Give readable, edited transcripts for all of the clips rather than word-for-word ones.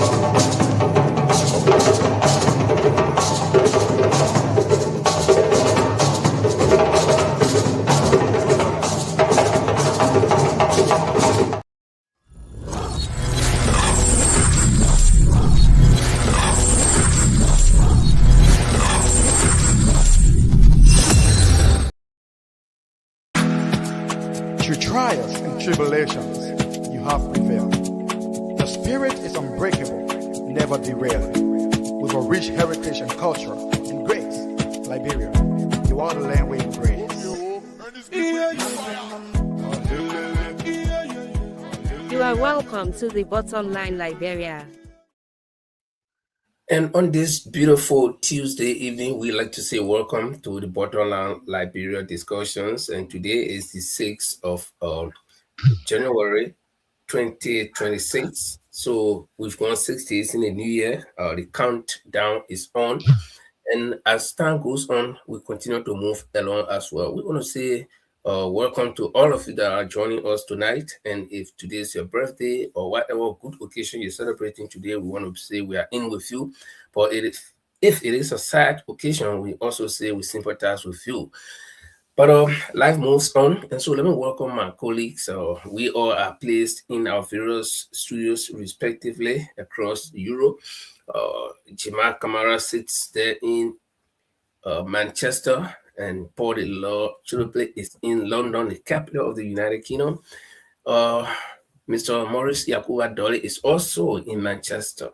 Through trials and tribulations, you have prevailed. The spirit is unbreakable, never derailed. With a rich heritage and culture and grace, Liberia, you are the land where you grace. You are welcome to the bottom line, Liberia. And on this beautiful Tuesday evening, we'd like to say welcome to the Bottom Line Liberia discussions. And today is the 6th of January 2026. So we've gone 6 days in a new year. The countdown is on. And as time goes on, we continue to move along as well. We want to say welcome to all of you that are joining us tonight. And if today is your birthday or whatever good occasion you're celebrating today, we want to say we are in with you. But if it is a sad occasion, we also say we sympathize with you. But life moves on, and so let me welcome my colleagues. We all are placed in our various studios respectively across Europe. Jima Kamara sits there in Manchester, and Paul Chuluple is in London, the capital of the United Kingdom. Mr. Morris Yakuba Dolly is also in Manchester,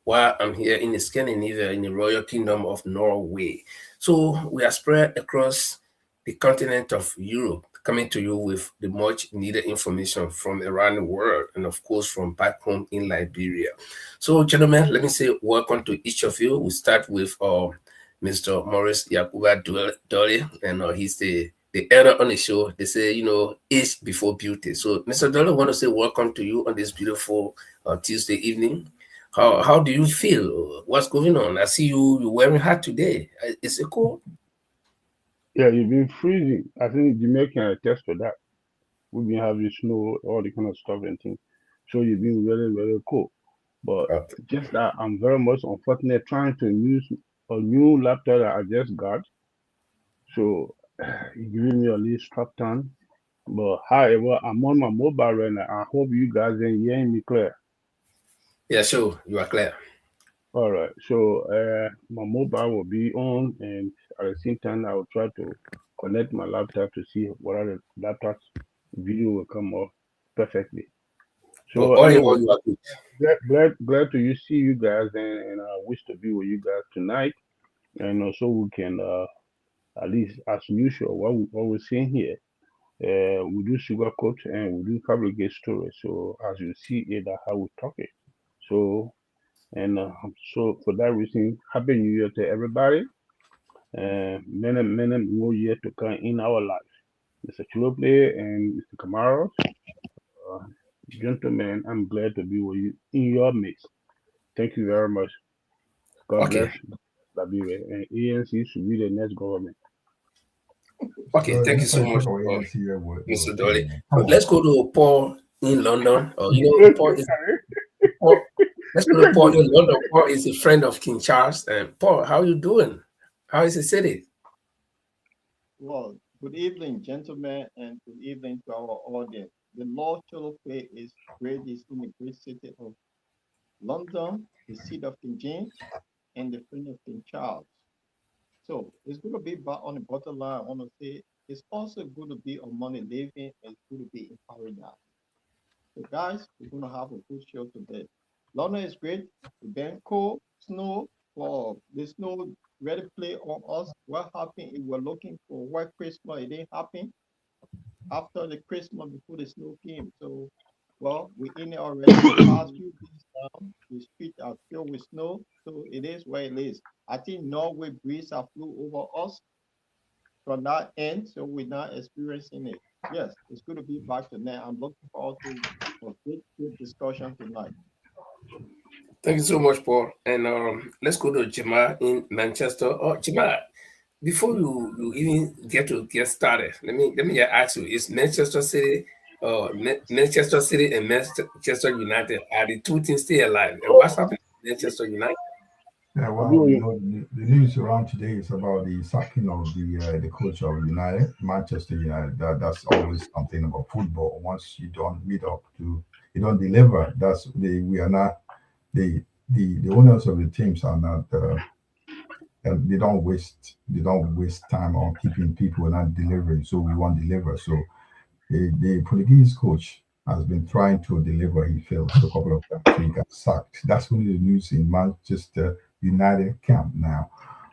while I'm here in Scandinavia, in the Royal Kingdom of Norway. So we are spread across the continent of Europe, coming to you with the much needed information from around the world, and of course from back home in Liberia. So gentlemen, let me say welcome to each of you. We start with Mr. Morris Yakuba Dolly, and he's the elder on the show. They say, age before beauty. So Mr. Dolly, I want to say welcome to you on this beautiful Tuesday evening. How do you feel? What's going on? I see you're wearing hat today. Is it cool? Yeah, you've been freezing. I think Jamaica can attest to that. We've been having snow, all the kind of stuff and things. So you've been very, very cool. But just that I'm very much unfortunate trying to use a new laptop that I just got. So it's giving me a little strap time. But however, I'm on my mobile right now. I hope you guys are hearing me clear. Yeah, sure. You are clear. All right. So my mobile will be on, and at the same time, I will try to connect my laptop to see what other laptops video will come off perfectly. So anyway, glad to see you guys, and I wish to be with you guys tonight, and also we can at least as usual what we're seeing here. We do sugarcoat and we do fabricate stories. So as you see it, that's how we talk it. So. And so for that reason, Happy New Year to everybody. Many more years to come in our life. Mr. Chilople and Mr. Kamara, gentlemen, I'm glad to be with you in your midst. Thank you very much. God bless Liberia, and ANC should be the next government. Okay, thank you so much, Mr. Dolly. Let's go to Paul in London. Paul is... Let's go to Paul in London. Paul is a friend of King Charles. And Paul, how are you doing? How is the city? Well, good evening, gentlemen, and good evening to our audience. The Lord Cholope is great. He's in the great city of London, the seat of King James, and the friend of King Charles. So it's good to be back on the bottom line. I want to say it's also good to be on Money Living, and it's good to be in paradise. So guys, we're going to have a good show today. London is great. It's been cold, snow, for the snow ready to play on us. What happened? If we're looking for white Christmas, it didn't happen after the Christmas before the snow came. So, well, we're in it already. The past few days now, the streets are filled with snow. So it is where it is. I think Norway breeze have flew over us from that end. So we're not experiencing it. Yes, it's good to be back tonight. I'm looking forward to a good discussion tonight. Thank you so much, Paul. And let's go to Jima in Manchester. Oh, Jima, before you even get started, let me ask you: is Manchester City Manchester City and Manchester United are the two teams still alive. And what's happening to Manchester United? Yeah, I'll well, be you with know, the news around today is about the sacking of the coach of United, Manchester United. That's always something about football. Once you don't meet up to, you don't deliver. We are not the owners of the teams are not. And they don't waste time on keeping people not delivering. So we won't deliver. So the Portuguese coach has been trying to deliver. He failed a couple of times, so he got sacked. That's only the news in Manchester United camp now.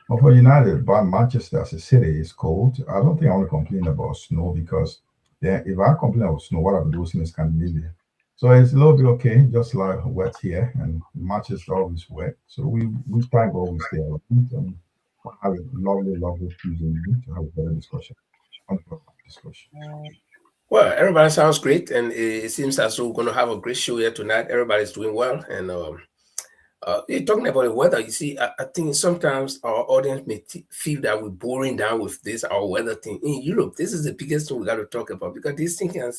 But for United, but Manchester as a city is cold. I don't think I want to complain about snow because if I complain about snow, what are those in Scandinavia? So it's a little bit okay, just like wet here, and Manchester always wet. So we thank God we stay out and we'll have a lovely, lovely Tuesday evening to have a better discussion. Wonderful discussion. Well, everybody sounds great, and it seems as though we're going to have a great show here tonight. Everybody's doing well, and you're talking about the weather. You see, I think sometimes our audience may feel that we're boring down with this our weather thing. In Europe, this is the biggest thing we got to talk about because this thing can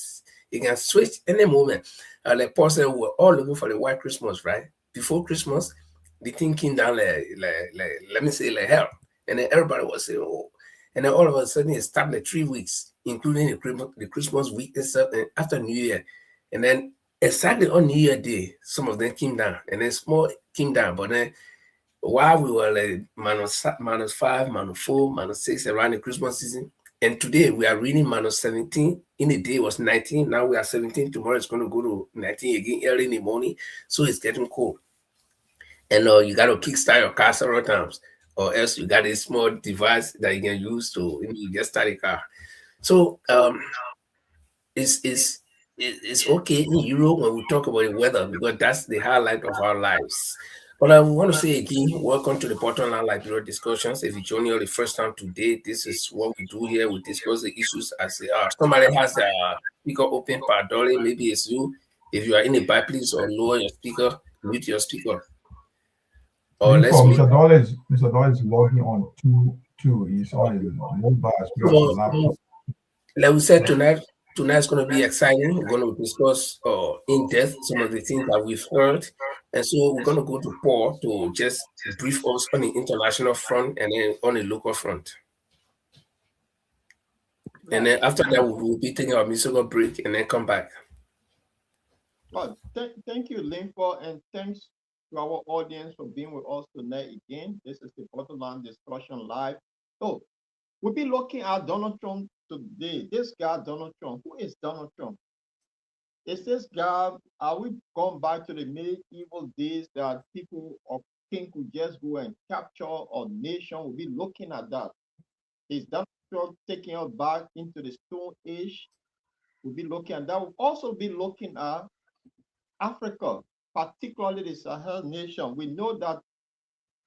switch any moment. Like Paul said, we're all looking for the white Christmas, right? Before Christmas, the thing came down like let me say like hell, and then everybody was saying, oh, and then all of a sudden it started like 3 weeks, including the Christmas week itself, and after New Year, and then exactly on New Year Day, some of them came down, and then small came down. But then while we were like -5, -4, -6 around the Christmas season, and today we are reading -17. In a day it was 19. Now we are 17. Tomorrow it's going to go to 19 again early in the morning. So it's getting cold. And you got to kickstart your car several times, or else you got a small device that you can use to just start a car. So it's okay in Europe when we talk about the weather because that's the highlight of our lives. But I want to say again, welcome to the Bottom Line Liberia discussions. If you join me the first time today, this is what we do here. We discuss the issues as they are. Somebody has a speaker open, Dolly, maybe it's you. If you are in a bar, please or lower your speaker, mute your speaker. Or let's Lincoln, meet. Mr. Dollar is logging on two. He's on his mobile screen of his laptop. Like we said tonight's going to be exciting. We're going to discuss in depth some of the things that we've heard, and so we're going to go to Paul to just brief us on the international front and then on the local front, and then after that we'll be taking our musical break and then come back. Well, thank you, Linford, and thanks to our audience for being with us tonight again. This is the Bottom Line Discussion Live. So we'll be looking at Donald Trump today. This guy, Donald Trump. Who is Donald Trump? Is this guy, are we going back to the medieval days that people or king could just go and capture a nation? We'll be looking at that. Is Donald Trump taking us back into the Stone Age? We'll be looking at that. We'll also be looking at Africa, particularly the Sahel nation. We know that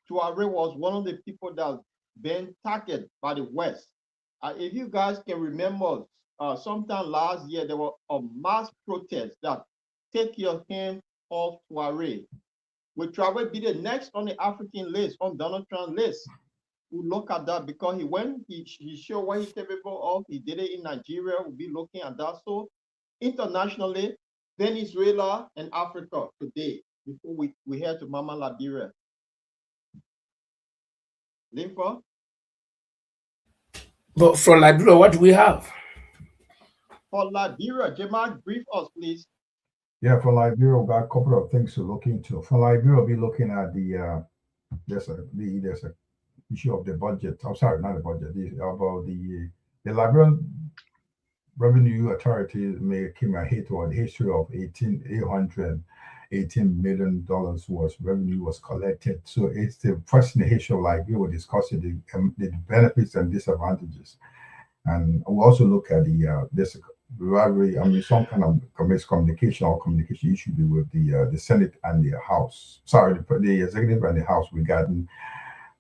Tuareg was one of the people that been targeted by the West. If you guys can remember, sometime last year, there were a mass protest that take your hand off Tuareg. Will Tuareg be the next on the African list, on Donald Trump's list? We look at that because he showed what he's capable of. He did it in Nigeria. We'll be looking at that. So internationally, Venezuela and Africa today, before we head to Mama Liberia. Linford? But from Liberia, what do we have? For Liberia, Jamal, brief us, please. Yeah, for Liberia, we've got a couple of things to look into. For Liberia, we'll be looking at there's a issue of the budget. I'm sorry, not the budget. About the Liberian Revenue Authority came a hit on the history of $818 million revenue was collected. So it's the first in the history of Liberia we're discussing the benefits and disadvantages. And we'll also look at this rivalry, some kind of communication or communication issue with the Senate and the House. Sorry, the executive and the House regarding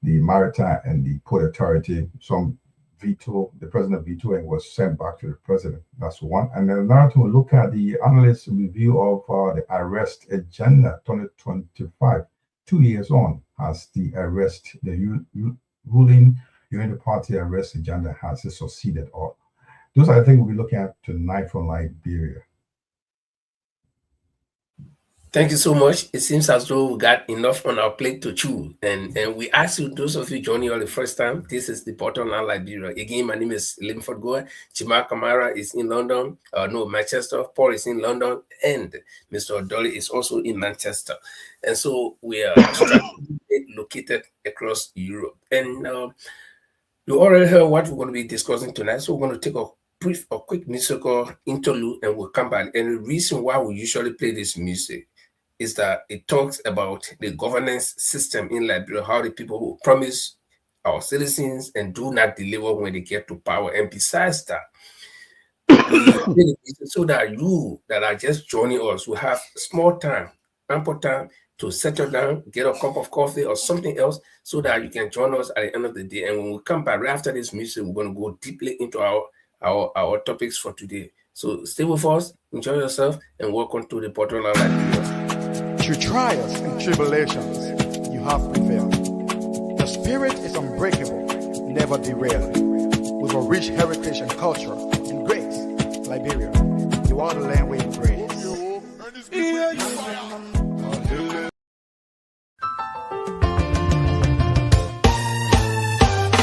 the Maritime and the Port Authority. Some the president vetoing was sent back to the president. That's one. And then now to look at the analyst review of the arrest agenda 2025, 2 years on, as the ruling Unity Party arrest agenda has succeeded. Or those are the things we'll be looking at tonight from Liberia. Thank you so much. It seems as though we got enough on our plate to chew. And we ask you, those of you joining us the first time, this is the Bottom Line Liberia. Again, my name is Limford Goa. Chima Kamara is in London. No, Manchester. Paul is in London. And Mr. Dolly is also in Manchester. And so we are strategically located across Europe. And you already heard what we're going to be discussing tonight. So we're going to take a quick musical interlude and we'll come back. And the reason why we usually play this music is that it talks about the governance system in Liberia, how the people who promise our citizens and do not deliver when they get to power. And besides that, so that you that are just joining us will have small time, ample time to settle down, get a cup of coffee or something else so that you can join us at the end of the day. And when we come back right after this music, we're going to go deeply into our topics for today. So stay with us, enjoy yourself, and welcome to the Bottom Line Liberia. Through trials and tribulations, you have prevailed. The spirit is unbreakable, never derailed. With a rich heritage and culture and grace, Liberia, you are the land we embrace.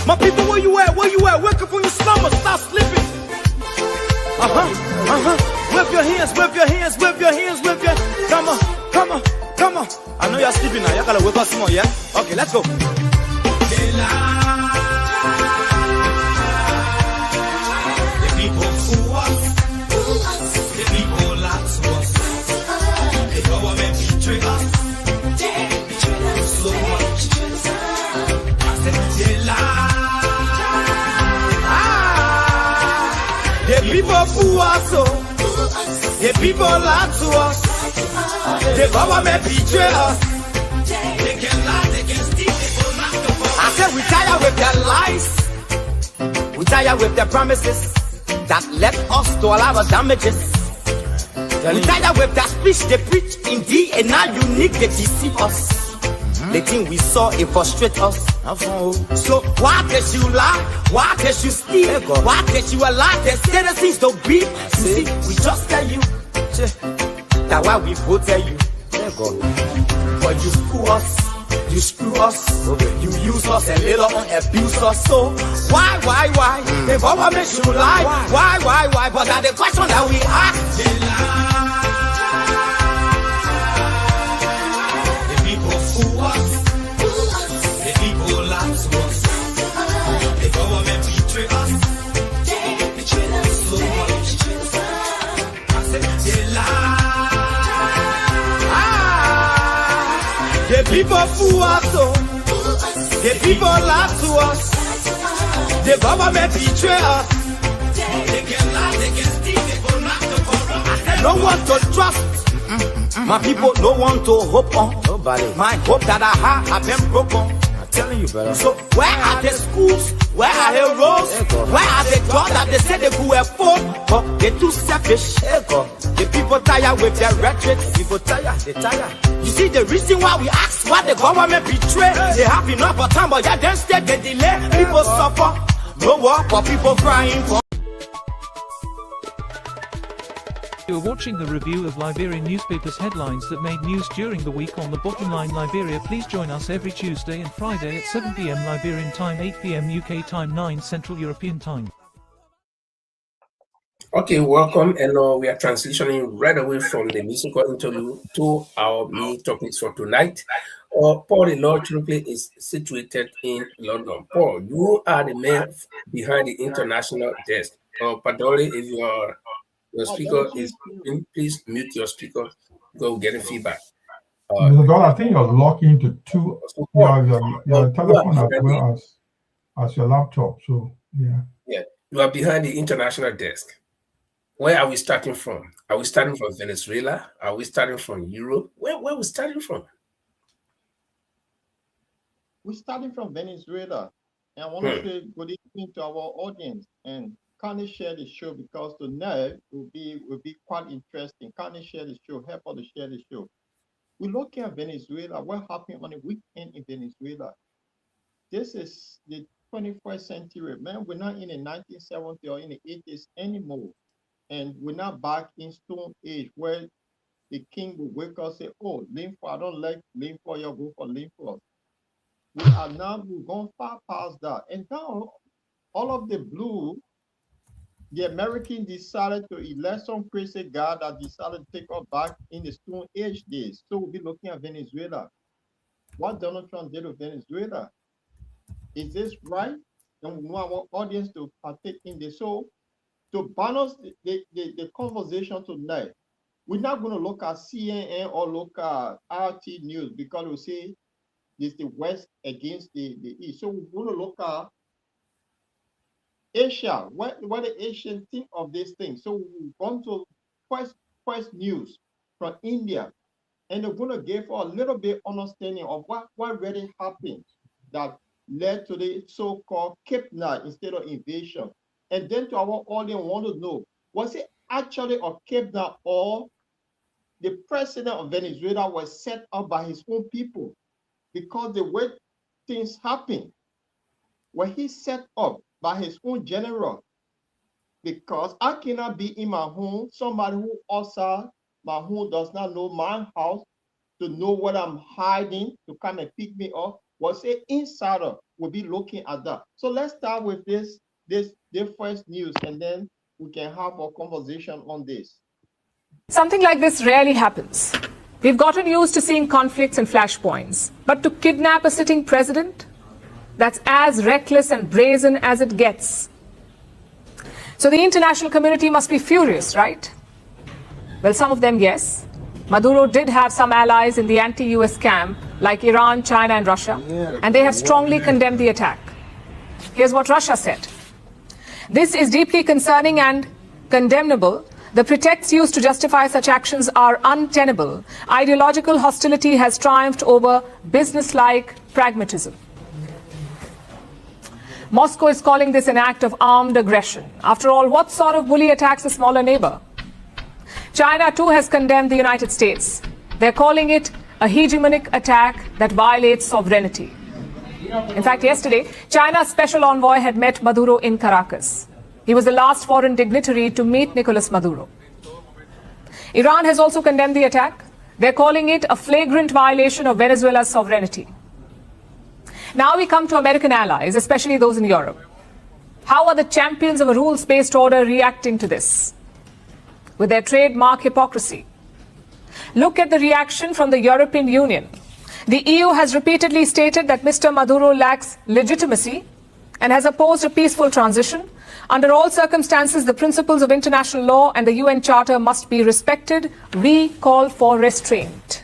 My people, where you at? Where you at? Wake up from your slumber, stop sleeping. Wave your hands, wave your hands, wave your hands, wave your. Come on, come on, come on. I know you're sleeping now. You gotta wake up some more, yeah? Okay, let's go. The people fool us. The people lie to us. The government betray us. So much. I said they lie. The people fool us, oh. The people lie to us. The government betray us. They can lie, they can steal, they will not go. I said we tired with their lies. We tired with their promises that left us to all our damages. We tired with that speech they preach indeed, and now unique they deceive us. The thing we saw, it frustrate us. So why did you lie? Why did you steal? Why did you allow the citizens to be? You see, we just tell you that why we voted you. But you screw us. You screw us. You use us a little and abuse us. So why? The government should lie. Why? But that's the question that we ask. They lie. The people lie to us. The government betray us. They betray us so much. I said they lie. The people fool us, oh. The people lie to us. The government betray us. They can lie, they can steal, they will not to corrupt. I said no one to trust. My people don't want to hope on nobody. My hope that I have been broken. I'm telling you, brother. So where are the schools? Where are the roads? Where are the jobs that they say they could afford? But they're too selfish. The people tired with their rhetoric. People tired, they tired. You see the reason why we ask why the government betray. They have enough of time, but yeah, then instead they delay. People suffer. No work, but people crying for. You're watching the review of Liberian newspapers' headlines that made news during the week on the Bottom Line Liberia. Please join us every Tuesday and Friday at 7 p.m. Liberian time, 8 p.m. UK time, 9 Central European time. Okay, welcome. And we are transitioning right away from the musical interlude to our main topics for tonight. Paul, the Lord Triple is situated in London. Paul, you are the man behind the international desk. Padoli, if your speaker is open, please mute your speaker because we're getting feedback. Mr. Dollar, I think you're locked into two your telephone as well as your laptop. So yeah, you are behind the international desk. Where are we starting from? Are we starting from Venezuela? Are we starting from Europe? Where are we starting from? We're starting from Venezuela. And I want to say good evening to our audience and kindly share the show because tonight will be quite interesting. Kindly share the show, help us to share the show. We're looking at Venezuela, what happened on the weekend in Venezuela. This is the 21st century, man. We're not in the 1970s or in the 80s anymore. And we're not back in Stone Age where the king will wake up and say, oh, lean for, I don't like lean for, you go for lean for. We've gone far past that. And now, all of the blue, the Americans decided to elect some crazy guy that decided to take us back in the Stone Age days. So we'll be looking at Venezuela. What Donald Trump did with Venezuela. Is this right? And we want our audience to partake in this. So to balance the conversation tonight, we're not going to look at CNN or look at RT News because we say it's the West against the East. So we're going to look at Asia, what the Asians think of this thing. So we've gone to first news from India, and they're going to give a little bit understanding of what really happened that led to the so-called kidnap instead of invasion. And then to our audience want to know, was it actually a kidnap or the president of Venezuela was set up by his own people? Because the way things happen, were he set up by his own general? Because I cannot be in my home, somebody who outside my home does not know my house, to know what I'm hiding, to come and pick me up. Was an insider will be looking at that. So let's start with this first news, and then we can have a conversation on this. Something like this rarely happens. We've gotten used to seeing conflicts and flashpoints, but to kidnap a sitting president, that's as reckless and brazen as it gets. So the international community must be furious, right? Well, some of them, yes. Maduro did have some allies in the anti-US camp, like Iran, China, and Russia, and they have strongly condemned the attack. Here's what Russia said. This is deeply concerning and condemnable. The pretexts used to justify such actions are untenable. Ideological hostility has triumphed over business-like pragmatism. Moscow is calling this an act of armed aggression. After all, what sort of bully attacks a smaller neighbor? China, too, has condemned the United States. They're calling it a hegemonic attack that violates sovereignty. In fact, yesterday, China's special envoy had met Maduro in Caracas. He was the last foreign dignitary to meet Nicolas Maduro. Iran has also condemned the attack. They're calling it a flagrant violation of Venezuela's sovereignty. Now we come to American allies, especially those in Europe. How are the champions of a rules-based order reacting to this? With their trademark hypocrisy. Look at the reaction from the European Union. The EU has repeatedly stated that Mr. Maduro lacks legitimacy and has opposed a peaceful transition. Under all circumstances, the principles of international law and the UN Charter must be respected. We call for restraint.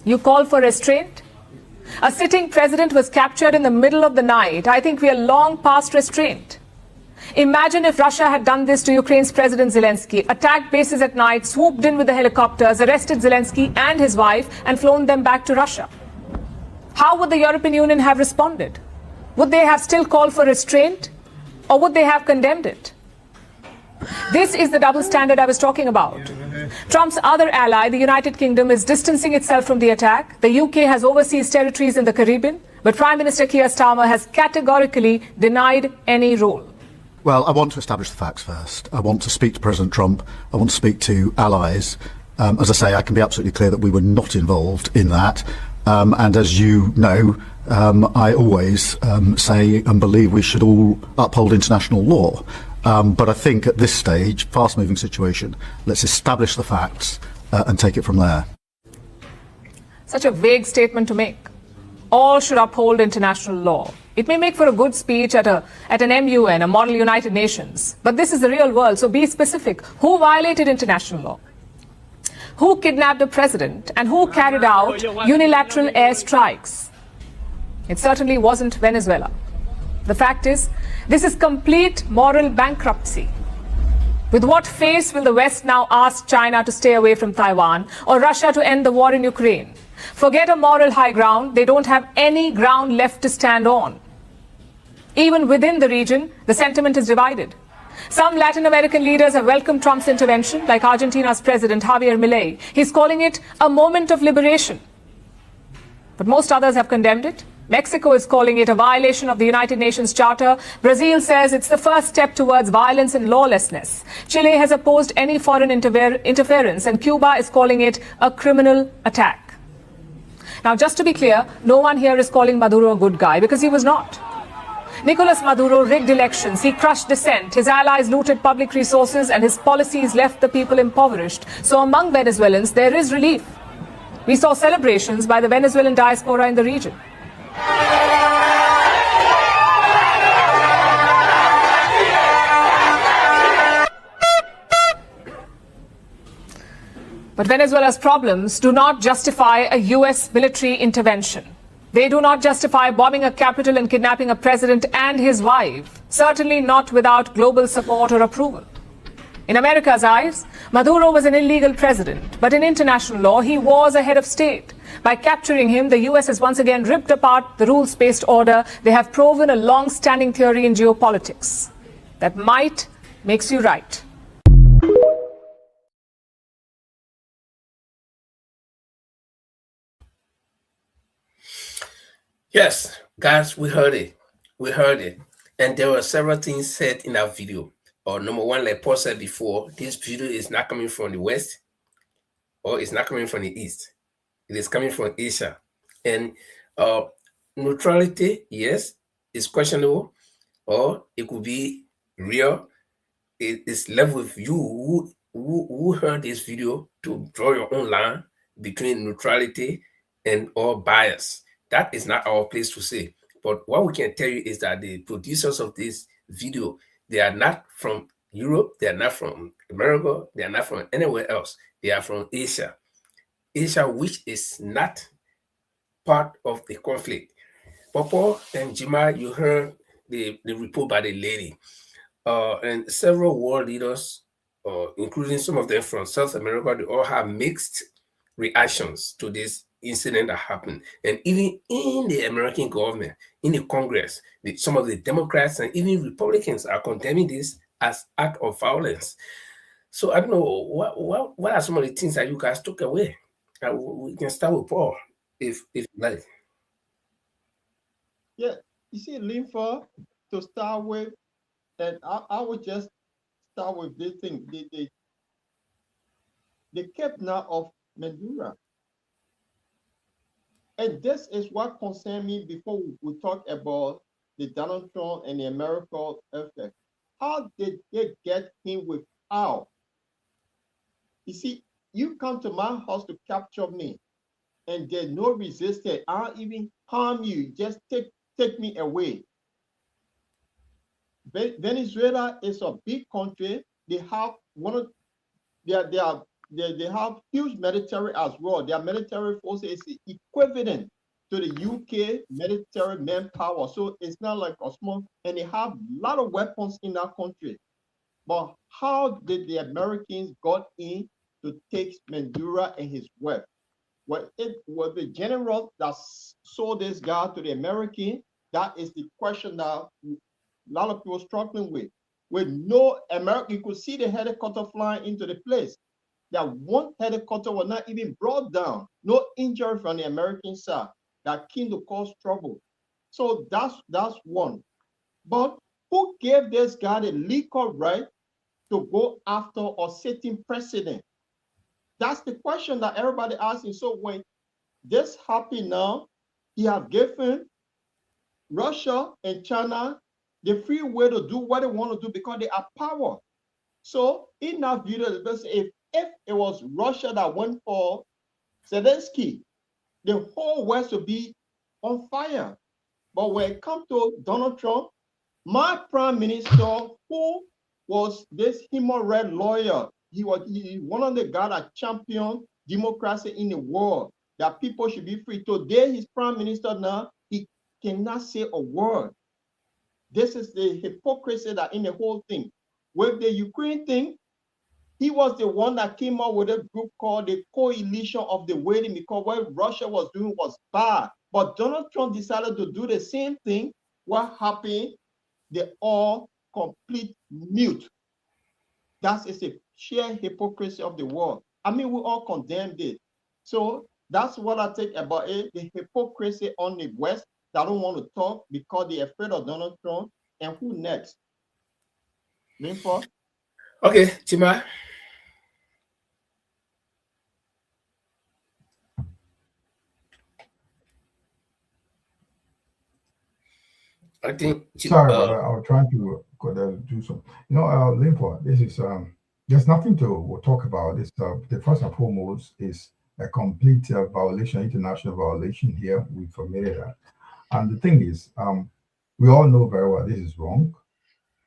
You call for restraint? A sitting president was captured in the middle of the night. I think we are long past restraint. Imagine if Russia had done this to Ukraine's President Zelensky, attacked bases at night, swooped in with the helicopters, arrested Zelensky and his wife, and flown them back to Russia. How would the European Union have responded? Would they have still called for restraint, or would they have condemned it? This is the double standard I was talking about. Trump's other ally, the United Kingdom, is distancing itself from the attack. The UK has overseas territories in the Caribbean, but Prime Minister Keir Starmer has categorically denied any role. Well, I want to establish the facts first. I want to speak to President Trump. I want to speak to allies. As I say, I can be absolutely clear that we were not involved in that. And as you know, I always say and believe we should all uphold international law. But I think at this stage, fast-moving situation, let's establish the facts and take it from there. Such a vague statement to make. All should uphold international law. It may make for a good speech at an MUN, a Model United Nations. But this is the real world, so be specific. Who violated international law? Who kidnapped a president? And who carried out unilateral airstrikes? It certainly wasn't Venezuela. The fact is, this is complete moral bankruptcy. With what face will the West now ask China to stay away from Taiwan or Russia to end the war in Ukraine? Forget a moral high ground, they don't have any ground left to stand on. Even within the region, the sentiment is divided. Some Latin American leaders have welcomed Trump's intervention, like Argentina's President Javier Milei. He's calling it a moment of liberation. But most others have condemned it. Mexico is calling it a violation of the United Nations Charter. Brazil says it's the first step towards violence and lawlessness. Chile has opposed any foreign interference, and Cuba is calling it a criminal attack. Now, just to be clear, no one here is calling Maduro a good guy, because he was not. Nicolas Maduro rigged elections, he crushed dissent, his allies looted public resources, and his policies left the people impoverished. So among Venezuelans, there is relief. We saw celebrations by the Venezuelan diaspora in the region. But Venezuela's problems do not justify a US military intervention. They do not justify bombing a capital and kidnapping a president and his wife, certainly not without global support or approval. In America's eyes, Maduro was an illegal president, but in international law, he was a head of state. By capturing him, the US has once again ripped apart the rules-based order. They have proven a long-standing theory in geopolitics, that might makes you right. Yes, guys, we heard it. We heard it. And there were several things said in that video. Number one, like Paul said before, this video is not coming from the West, or it's not coming from the East. It is coming from Asia. And neutrality, yes, is questionable, or it could be real. It is left with you who heard this video to draw your own line between neutrality and or bias. That is not our place to say. But what we can tell you is that the producers of this video, they are not from Europe, they are not from America, they are not from anywhere else. They are from Asia. Asia, which is not part of the conflict. Popo and Jima, you heard the report by the lady. And several world leaders, including some of them from South America, they all have mixed reactions to this incident that happened. And even in the American government, in the Congress, some of the Democrats and even Republicans are condemning this as act of violence. So I don't know, what are some of the things that you guys took away? We can start with Paul, if you like. Yeah, you see, Linfa, to start with, and I would just start with this thing. They kept now of Maduro. And this is what concerned me before we talk about the Donald Trump and the American effect. How did they get him without? You see, you come to my house to capture me, and there's no resistance. I'll even harm you. Just take me away. Venezuela is a big country. They have they have huge military as well. Their military force is equivalent to the UK military manpower. So it's not like a small, and they have a lot of weapons in that country. But how did the Americans got in to take Maduro and his wife? Well, it was the general that sold this guy to the American. That is the question that a lot of people struggling with. With no American, you could see the helicopter flying into the place. That one helicopter was not even brought down. No injury from the American side that came to cause trouble. So that's one. But who gave this guy the legal right to go after or setting precedent? That's the question that everybody asking. So when this happened now, he have given Russia and China the free way to do what they want to do because they have power. So in that video, if it was Russia that went for Zelensky, the whole West would be on fire. But when it comes to Donald Trump, my prime minister, who was this human rights lawyer, he one of the guys that championed democracy in the world, that people should be free. Today, his prime minister now, he cannot say a word. This is the hypocrisy that in the whole thing. With the Ukraine thing, he was the one that came up with a group called the Coalition of the Waiting, because what Russia was doing was bad. But Donald Trump decided to do the same thing. What happened? They all complete mute. That is a sheer hypocrisy of the world. I mean, we all condemned it. So that's what I think about it, the hypocrisy on the West, that don't want to talk because they're afraid of Donald Trump. And who next? Linford? Okay, Chima. I think. Sorry about that. I was trying to do some. Linford, this is there's nothing to talk about. This the first and foremost is a complete violation, international violation here. We're familiar that. And the thing is, we all know very well this is wrong.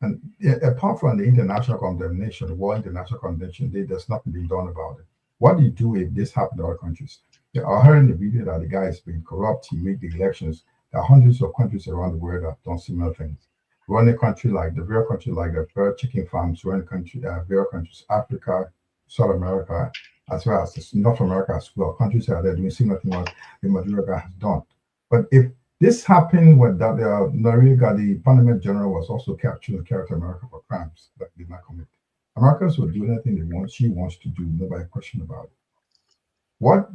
And apart from the international condemnation, the War International Condemnation, there's nothing being done about it. What do you do if this happened to other countries? I heard in the video that the guy has been corrupt. He rigged the elections. There are hundreds of countries around the world that have done similar things. Run a country like the very country like the bird chicken farms, run country, very countries, Africa, South America, as well as North America as well. Countries that are doing similar things what the Maduro guy has done. But if this happened when Noriega, the Parliament General, was also captured and carried to America for crimes that did not commit. Americans will do anything they want, she wants to do, nobody question about it. What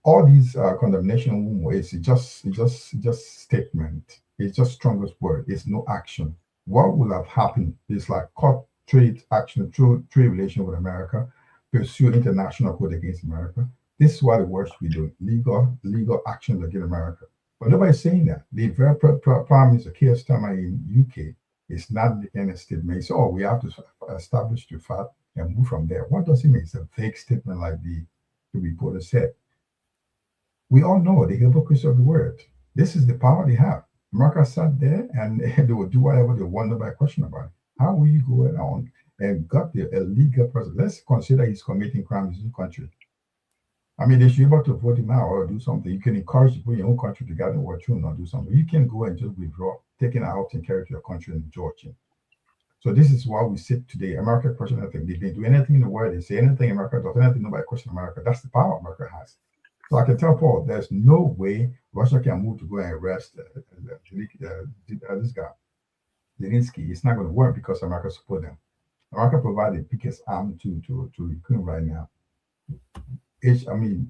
all these condemnation is just statement. It's just strongest word. It's no action. What would have happened is like cut trade action, trade relation with America, pursue international code against America. This is what the world should be doing. Legal action against America. But nobody's saying that. The very Prime Minister Keir Starmer in UK is not making any statement. So, we have to establish the fact and move from there. What does it mean? It's a vague statement like the reporter said. We all know the hypocrisy of the word. This is the power they have. America sat there and they will do whatever they want, nobody question about it. How will you go around and got the illegal person? Let's consider he's committing crimes in the country. I mean, they should be able to vote him out or do something. You can encourage people in your own country to gather what you not do something. You can go and just withdraw, take it out and carry it to your country and Georgia. So this is why we sit today. America question anything. They do anything in the world. They say anything America does, anything nobody question America. That's the power America has. So I can tell Paul, there's no way Russia can move to go and arrest this guy, Zelensky. It's not going to work because America support them. America provides the biggest army to Ukraine right now.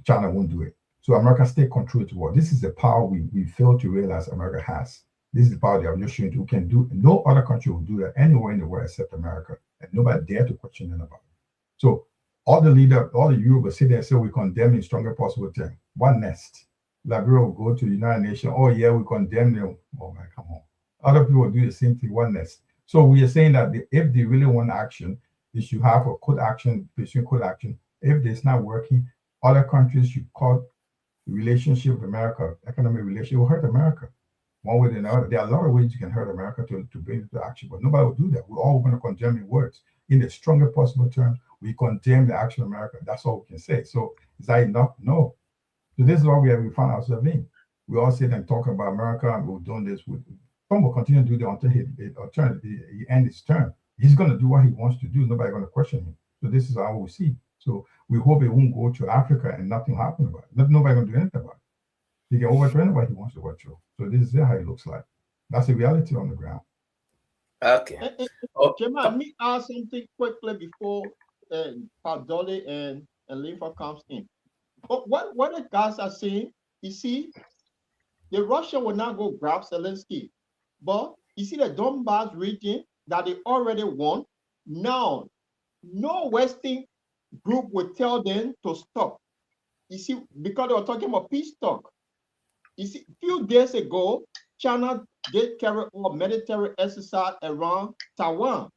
China won't do it. So America stay control to war. This is the power we fail to realize America has. This is the power they are just showing. We can do. No other country will do that anywhere in the world except America, and nobody dare to question them about it. So all the Europe will sit there and say we condemn in strongest possible term. What next? Liberia will go to the United Nations. Oh yeah, we condemn them. Oh my, come on. Other people will do the same thing. What next? So we are saying that if they really want action, they should have a code action, pursue code action. If it's not working, other countries should cut the relationship with America, economic relationship will hurt America. One way or another. There are a lot of ways you can hurt America to bring it to action, but nobody will do that. We're all going to condemn in words. In the strongest possible terms, we condemn the action of America. That's all we can say. So is that enough? No. So this is what we find ourselves in. We all sit and talk about America and we're doing this. Trump will continue to do that until he ends his term. He's going to do what he wants to do. Nobody's going to question him. So this is how we see. So we hope it won't go to Africa and nothing will happen about it. Nobody's going to do anything about it. He can overthrow anybody he wants to overthrow. So this is how it looks like. That's the reality on the ground. Okay. Jemma, let me ask something quickly before Pat Dolly and Linford comes in. But what the guys are saying, you see, the Russia will not go grab Zelensky. But you see the Donbass region that they already won. Now, no Western group will tell them to stop. You see, because they were talking about peace talk. You see, a few days ago, China did carry out military exercise around Taiwan,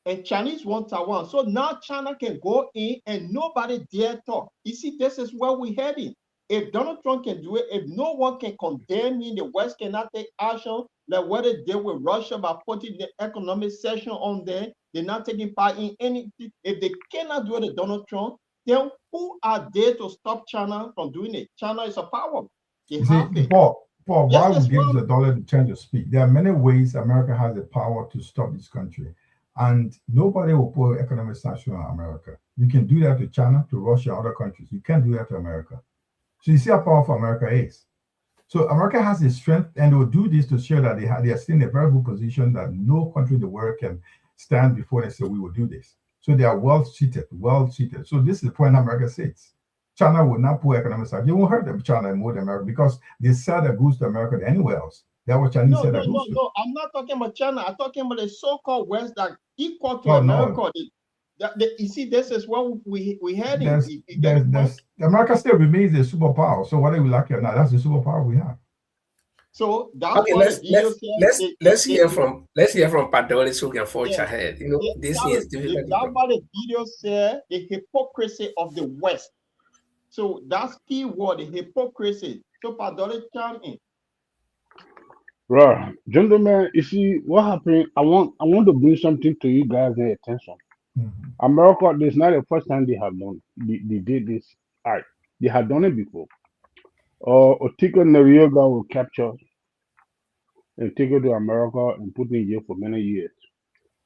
and Chinese want Taiwan. So now China can go in and nobody dare talk. You see, this is where we're heading. If Donald Trump can do it, if no one can condemn him, the West cannot take action, like what they did with Russia by putting the economic sanction on there, they're not taking part in anything. If they cannot do it to Donald Trump, then who are there to stop China from doing it? China is a power. Paul, why would give the dollar the chance to speak? There are many ways America has the power to stop this country. And nobody will put economic sanctions on America. You can do that to China, to Russia, other countries. You can't do that to America. So you see how powerful America is. So America has the strength, and they will do this to show that they are still in a very good position that no country in the world can stand before and say, we will do this. So they are well seated. So this is the point America sits. China will not pull economic sanctions. You won't hurt them, China more than America, because they sell their goods to America than anywhere else. That's what Chinese sell their goods to. No. I'm not talking about China. I'm talking about the so-called West that equal to Oh, America. no. You see, this is what we heading. America still remains a superpower. So whether we like it or not, that's the superpower we have. So that's okay. Let's hear from Padoli so we can forge ahead. You know, this is difficult. That's what the video said. The hypocrisy of the West. So that's key word, the hypocrisy. So Padoli chime in. Right, gentlemen, you see what happened. I want to bring something to you guys' attention. Mm-hmm. America, this is not the first time they have done. They did this. Right, they had done it before. Otiko Noriega will capture and take it to America and put in jail for many years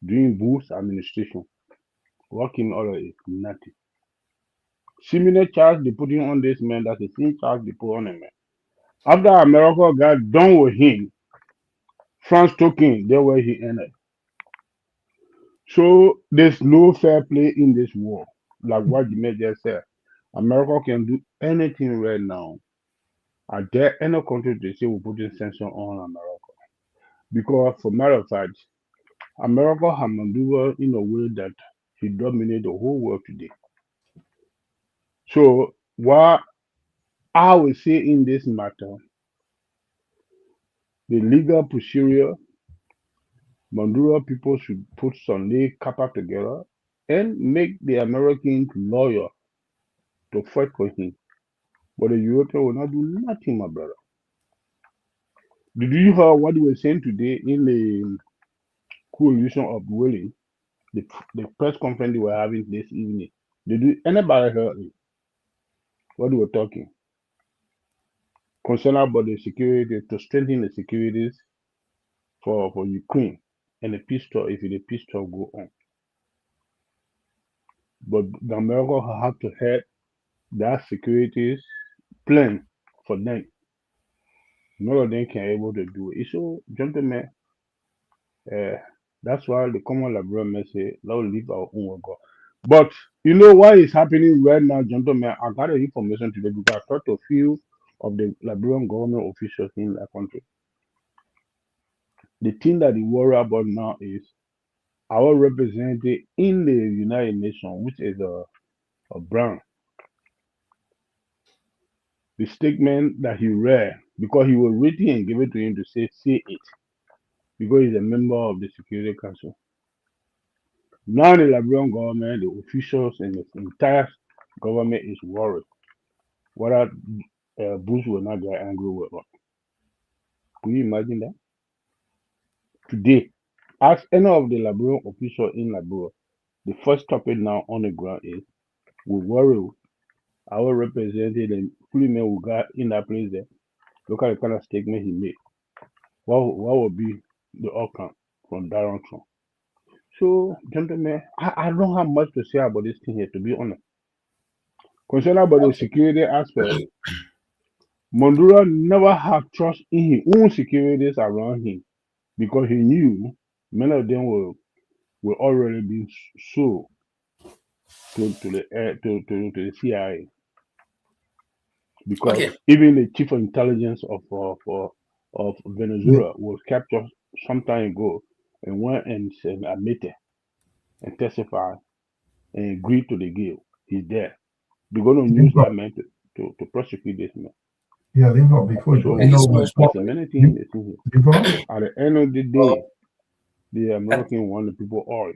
during Bush administration. Working order is nothing. Similar charge they put in on this man. That's the same charge they put on him. After America got done with him, France took him there where he ended. So there's no fair play in this war. Like what Jimmy just said. America can do anything right now. Are there any country they say will put in sanction on America? Because for matter of fact, America has maneuvered in a way that he dominates the whole world today. So what I will say in this matter, the legal procedure, Mandura people should put some leg kappa together and make the Americans loyal to fight for him. But the Europeans will not do nothing, my brother. Did you hear what they were saying today in the coalition of willing, the press conference they were having this evening? Did anybody hear it? What they were talking? Concerned about the security, to strengthen the securities for Ukraine and the peace talk, if the peace talk go on. But the America have to have that security plan for them. None of them can able to do it. So, gentlemen, that's why the common Liberian say, let's leave our own God. But you know what is happening right now, gentlemen? I got the information today because I talked to a few of the Liberian government officials in that country. The thing that they worry about now is our representative in the United Nations, which is a Brown. The statement that he read, because he was waiting and gave it to him to say it, because he's a member of the Security Council. Now the Liberian government, the officials, and the entire government is worried whether Bush will not get angry with us. Can you imagine that? Today, ask any of the Liberian officials in Liberia, the first topic now on the ground is we worry our representative and men who got in that place there. Look at the kind of statement he made. What would be the outcome from Donald Trump? So, gentlemen, I don't have much to say about this thing here, to be honest. Concerned about the security aspect, Mondura never had trust in his own securities around him because he knew many of them were already being sold to the CIA. Because even the chief of intelligence of Venezuela was captured some time ago and went and admitted and testified and agreed to the deal. He's there. They're going to use that man to prosecute this man. Yeah, they go before so, many things at the end of the day, the American want the people oil.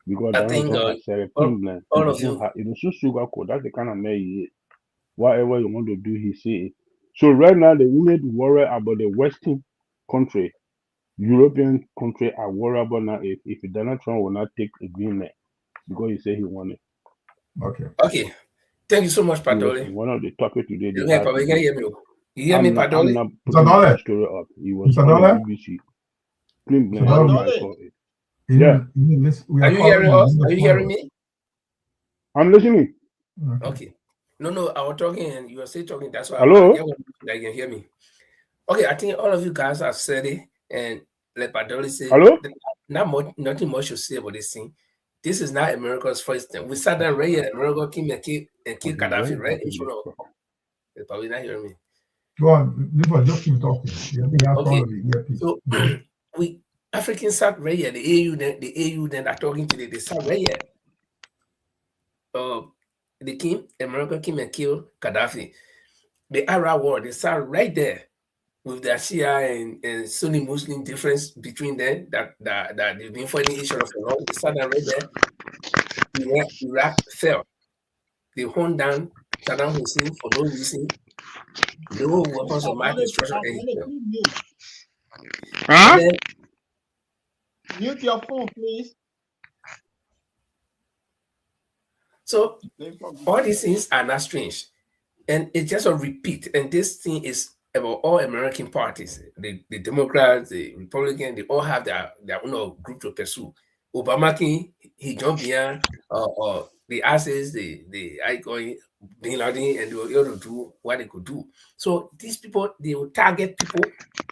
Because Donald Trump has said all of you. It is so sugarcoat. That's the kind of man he is. Whatever you want to do, he say it. So right now, they need to worry about the Western country, European country are worried about now if Donald Trump will not take agreement because he said he wanted. Okay. Thank you so much, Padoli. One of the topics today. You can hear me. You hear me, Padoli? I'm not putting the story up. He was on the BBC. Yeah. Are you hearing us? Are you hearing me? I'm listening. Okay. No, I was talking and you were still talking. That's why Hello? I can hear me. Okay, I think all of you guys have said it, and like Padoli said, Hello? nothing much to say about this thing. This is not America's first time. We sat down right here. America came and killed Gaddafi right in front of us. You're probably not hearing me. Go on, Before just keep talking. Okay. So we Africans sat right here. The AU then are talking to they sat right here. America came and killed Gaddafi. The Arab war, they sat right there with their Shia and Sunni Muslim difference between them that they've been fighting each other for long. They sat down right there. Iraq fell. They honed down Saddam Hussein for no reason. No weapons of mass destruction. Mute your phone, please. So all these things are not strange. And it's just a repeat. And this thing is about all American parties. The Democrats, the Republicans, they all have their own group to pursue. Obama, he jumped behind the ISIS, the icon, Bin Laden, and they were able to do what they could do. So these people, they will target people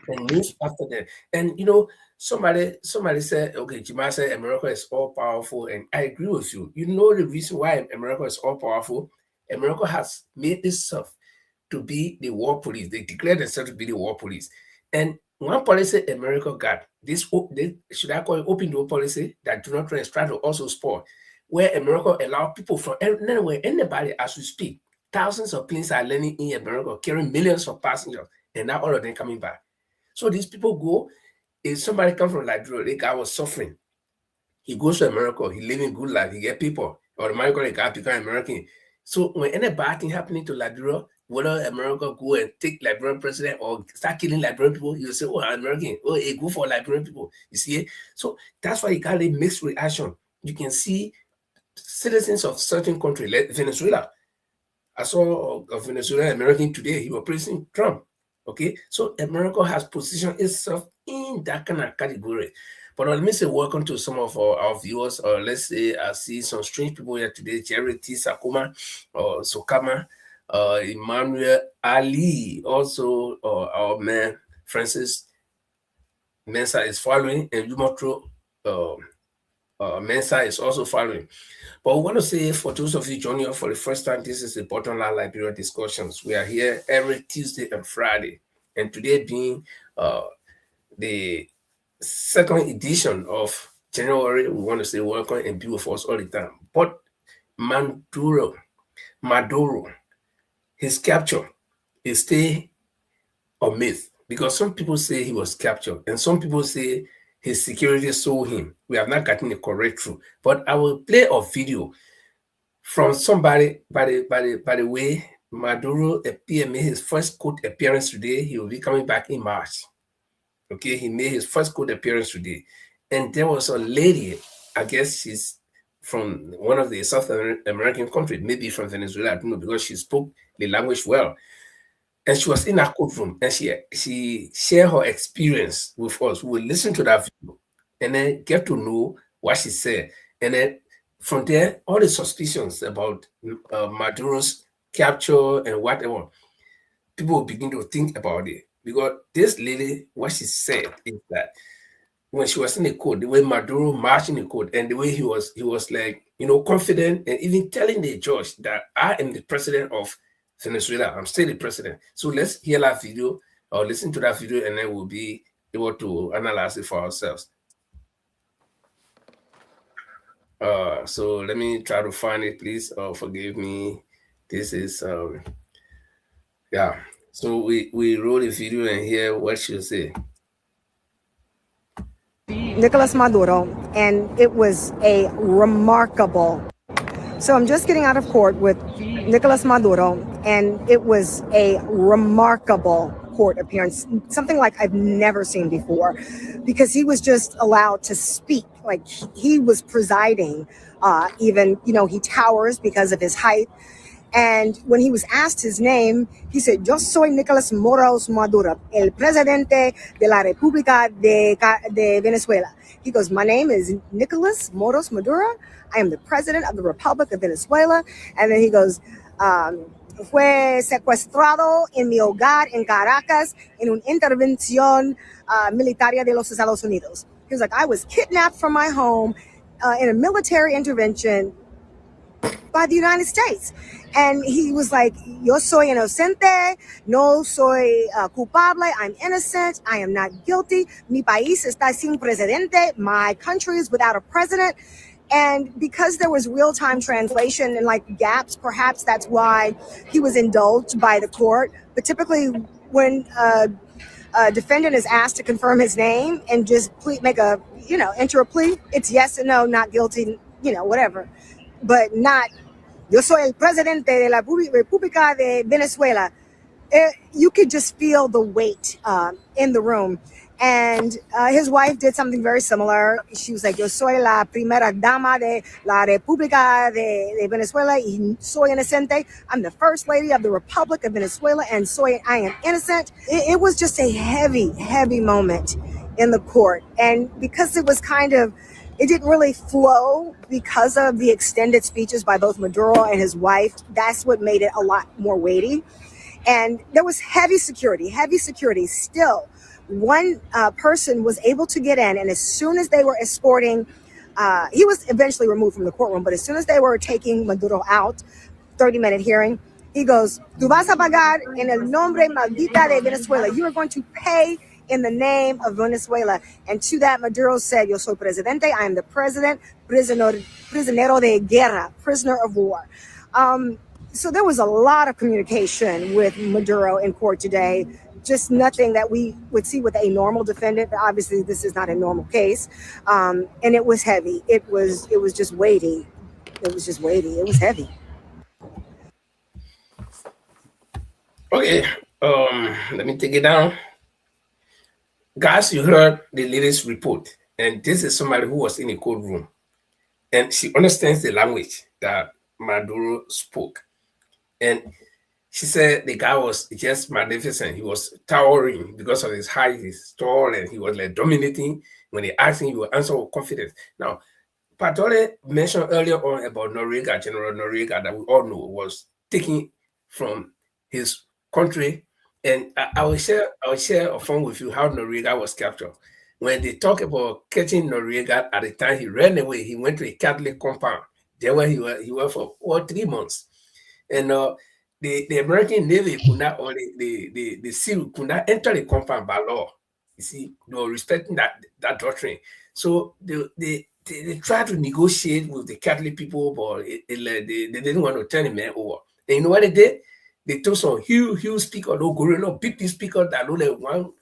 and move after them. And somebody said, okay, Jima said America is all powerful, and I agree with you. You know the reason why America is all powerful? America has made itself to be the war police. They declared themselves to be the war police. And one policy America got, should I call it open door policy, that do not try to also spoil, where America allow people from anywhere, anybody as we speak, thousands of planes are landing in America, carrying millions of passengers, and now all of them coming back. So these people go, if somebody comes from Liberia, the guy was suffering. He goes to America, he living good life, he get people, automatically the guy become American. So when any bad thing happening to Liberia, whether America go and take Liberian president or start killing Liberian people, you say, oh, American, oh, it go for Liberian people. You see? So that's why you got a mixed reaction. You can see citizens of certain countries, like Venezuela. I saw a Venezuelan American today, he was praising Trump. Okay, so America has positioned itself in that kind of category. But let me say welcome to some of our viewers. Let's say I see some strange people here today. Jerry T. Sakuma, Sokama, Emmanuel Ali, also our man Francis Mensa is following, and Lumotro Mensa is also following. But we want to say, for those of you joining us for the first time, this is the Bottom Line Liberia Discussions. We are here every Tuesday and Friday. And today being the second edition of January, we want to say welcome and be with us all the time. But Maduro, his capture is still a myth, because some people say he was captured and some people say his security sold him. We have not gotten the correct truth. But I will play a video from somebody. By the way, Maduro made his first court appearance today. He will be coming back in March. Okay, he made his first court appearance today. And there was a lady, I guess she's from one of the South American countries, maybe from Venezuela, I don't know, because she spoke the language well. And she was in our courtroom, and she shared her experience with us. We will listen to that video and then get to know what she said. And then from there, all the suspicions about Maduro's capture and whatever, people will begin to think about it. Because this lady, what she said is that when she was in the court, the way Maduro marched in the court, and the way he was like, confident, and even telling the judge that I am the president of Venezuela. I'm still the president. So let's hear that video or listen to that video, and then we'll be able to analyze it for ourselves. So let me try to find it, please. Forgive me. This is yeah. So we roll the video and hear what she'll say. Nicolas Maduro, and it was a remarkable. So I'm just getting out of court with Nicolas Maduro, and it was a remarkable court appearance, something like I've never seen before, because he was just allowed to speak, like he was presiding. Even, he towers because of his height. And when he was asked his name, he said, "Yo soy Nicolas Moros Maduro, el presidente de la República de Venezuela." He goes, "My name is Nicolas Moros Maduro. I am the president of the Republic of Venezuela." And then he goes, "Fue secuestrado en mi hogar en Caracas en una intervención militar de los Estados Unidos." He was like, "I was kidnapped from my home in a military intervention by the United States. And he was like, yo soy inocente, no soy culpable, I'm innocent, I am not guilty, mi país está sin presidente, my country is without a president. And because there was real-time translation and like gaps, perhaps that's why he was indulged by the court. But typically when a defendant is asked to confirm his name and just make a, enter a plea, it's yes and no, not guilty, whatever. But not, yo soy el presidente de la República de Venezuela. You could just feel the weight in the room. And his wife did something very similar. She was like, yo soy la primera dama de la República de Venezuela y soy inocente. I'm the first lady of the Republic of Venezuela and I am innocent. It was just a heavy, heavy moment in the court. And because it was it didn't really flow because of the extended speeches by both Maduro and his wife. That's what made it a lot more weighty. And there was heavy security. Still, one person was able to get in, and as soon as they were escorting, he was eventually removed from the courtroom, but as soon as they were taking Maduro out, 30-minute hearing, he goes, "Tú vas a pagar en el nombre maldita de Venezuela. You are going to pay in the name of Venezuela." And to that, Maduro said, "Yo soy presidente. I am the president, prisionero de guerra, prisoner of war." So there was a lot of communication with Maduro in court today. Just nothing that we would see with a normal defendant. Obviously, this is not a normal case, and it was heavy. It was just weighty. It was heavy. Okay, let me take it down. Guys, you heard the latest report, and this is somebody who was in a courtroom, and she understands the language that Maduro spoke. And she said the guy was just magnificent. He was towering because of his height, his tall, and he was like dominating. When they asked him, he would answer with confidence. Now, Patole mentioned earlier on about Noriega, General Noriega, that we all know was taken from his country. And I will share a phone with you how Noriega was captured. When they talk about catching Noriega, at the time he ran away, he went to a Catholic compound. There where he went for 3 months. And the American Navy could not, or the SEAL could not enter the compound by law. You see, they were respecting that doctrine. So they tried to negotiate with the Catholic people, but they didn't want to turn the man over. And you know what they did? They took some huge speaker, no gorilla, big speaker that only one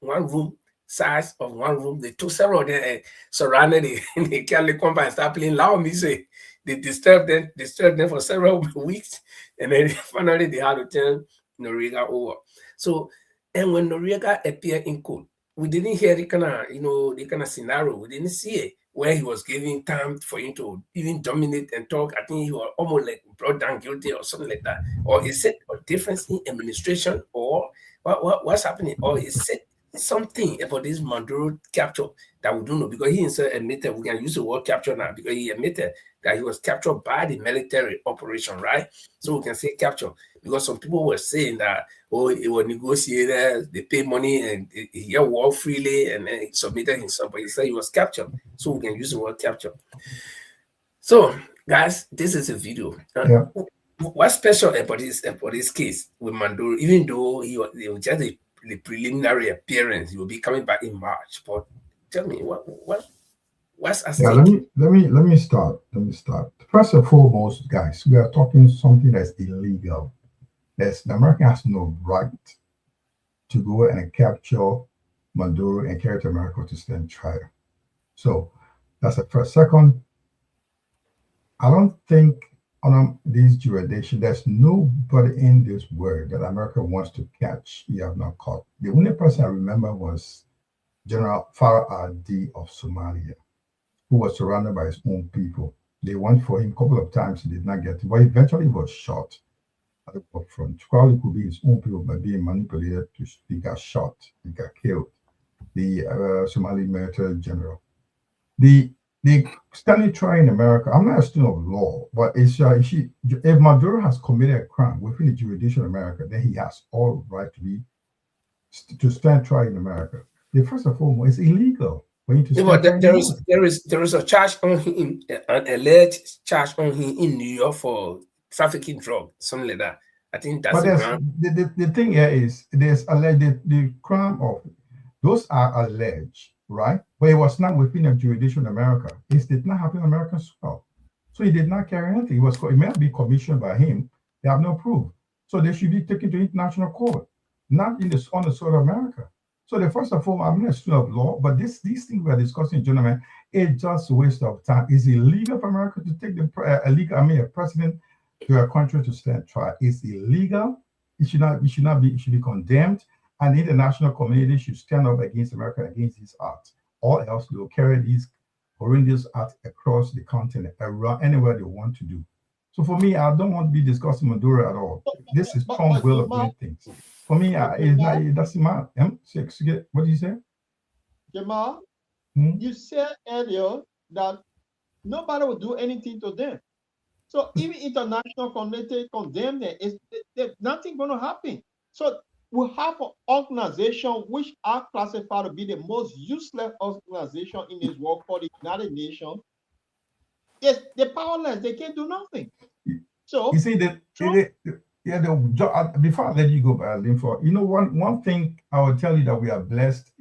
room size of one room. They took several of them and surrounded the Catholic compound and started playing loud music. They disturbed them for several weeks, and then finally they had to turn Noriega over. So, and when Noriega appeared in court, we didn't hear the kind of scenario. We didn't see it where he was giving time for him to even dominate and talk. I think he was almost like brought down guilty or something like that. Or is it a difference in administration, or what's happening? Or is it something about this Maduro capture that we don't know? Because he himself admitted, we can use the word capture now, because he admitted that he was captured by the military operation, right? So we can say capture, because some people were saying that, it was negotiated, they pay money and he walked freely and then he submitted himself, but he said he was captured. So we can use the word capture. So guys, this is a video. What's special about this case with Maduro, even though it was just the preliminary appearance, he will be coming back in March. But tell me, what's at stake? Let me start. First and foremost, guys, we are talking something that's illegal. The American has no right to go and capture Maduro and carry to America to stand trial. So that's the first. Second, I don't think on these jurisdictions, there's nobody in this world that America wants to catch. You have not caught. The only person I remember was General Farah al-Di of Somalia, who was surrounded by his own people. They went for him a couple of times, he did not get it, but eventually he was shot at the forefront. Probably could be his own people by being manipulated. He got shot, he got killed. The Somali military general. The standing trial in America, I'm not a student of law, but if Maduro has committed a crime within the jurisdiction of America, then he has all right to stand trial in America. The first and foremost, it's illegal. for him to Yeah, stand but for anymore. there is a charge on him, an alleged charge on him in New York for trafficking drug, something like that. I think that's But the there's ground. the thing here is there's alleged the crime of those are alleged, right? But it was not within a jurisdiction in America. It did not happen in American soil. So he did not carry anything. It may be commissioned by him. They have no proof. So they should be taken to international court, not in on the soil of America. So the first of all, I'm not a student of law, but these things we are discussing, gentlemen, it's just a waste of time. It's illegal for America to take a president to a country to stand trial. It's illegal. It should not be. It should be condemned. And the international community should stand up against America, against this act. Or else they will carry these horrendous acts across the continent, around anywhere they want to do. So for me, I don't want to be discussing Maduro at all. This is Trump's will of doing things. For me, it doesn't matter. What do you say? Jamal, you said earlier that nobody will do anything to them. So even international community condemn them, nothing going to happen. So we have an organization which are classified to be the most useless organization in this world called the United Nations. Yes, they're powerless. They can't do nothing. So you see before I let you go, Linford, one thing I will tell you that we are blessed.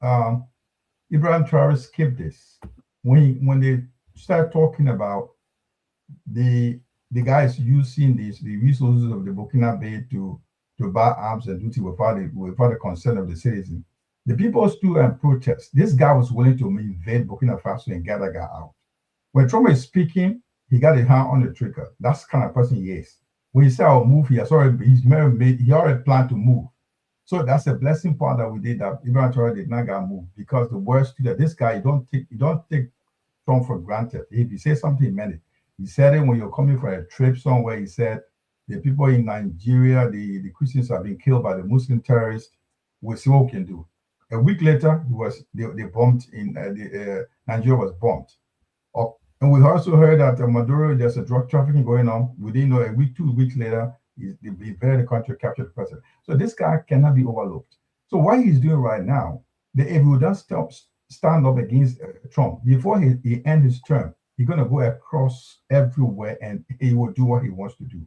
Ibrahim Traore skipped this when they start talking about the guys using the resources of the Burkina Bay to buy arms and duty without the consent of the citizen. The people stood and protest. This guy was willing to invade Burkina Faso and get that guy out. When Trump is speaking, he got his hand on the trigger. That's the kind of person he is. When he said I'll move, he already planned to move. So that's a blessing part that we did that Ibrahim Traore did not get moved, because the worst that this guy, you don't take Trump for granted. If he says something, he meant it. He said it when you're coming for a trip somewhere. He said the people in Nigeria, the Christians are being killed by the Muslim terrorists. We'll see what we can do. A week later, they bombed in Nigeria was bombed. And we also heard that Maduro, there's a drug trafficking going on. We didn't know a week, 2 weeks later, they invaded the country, captured the president. So this guy cannot be overlooked. So what he's doing right now, if he would just stand up against Trump before he ends his term, he's going to go across everywhere and he will do what he wants to do.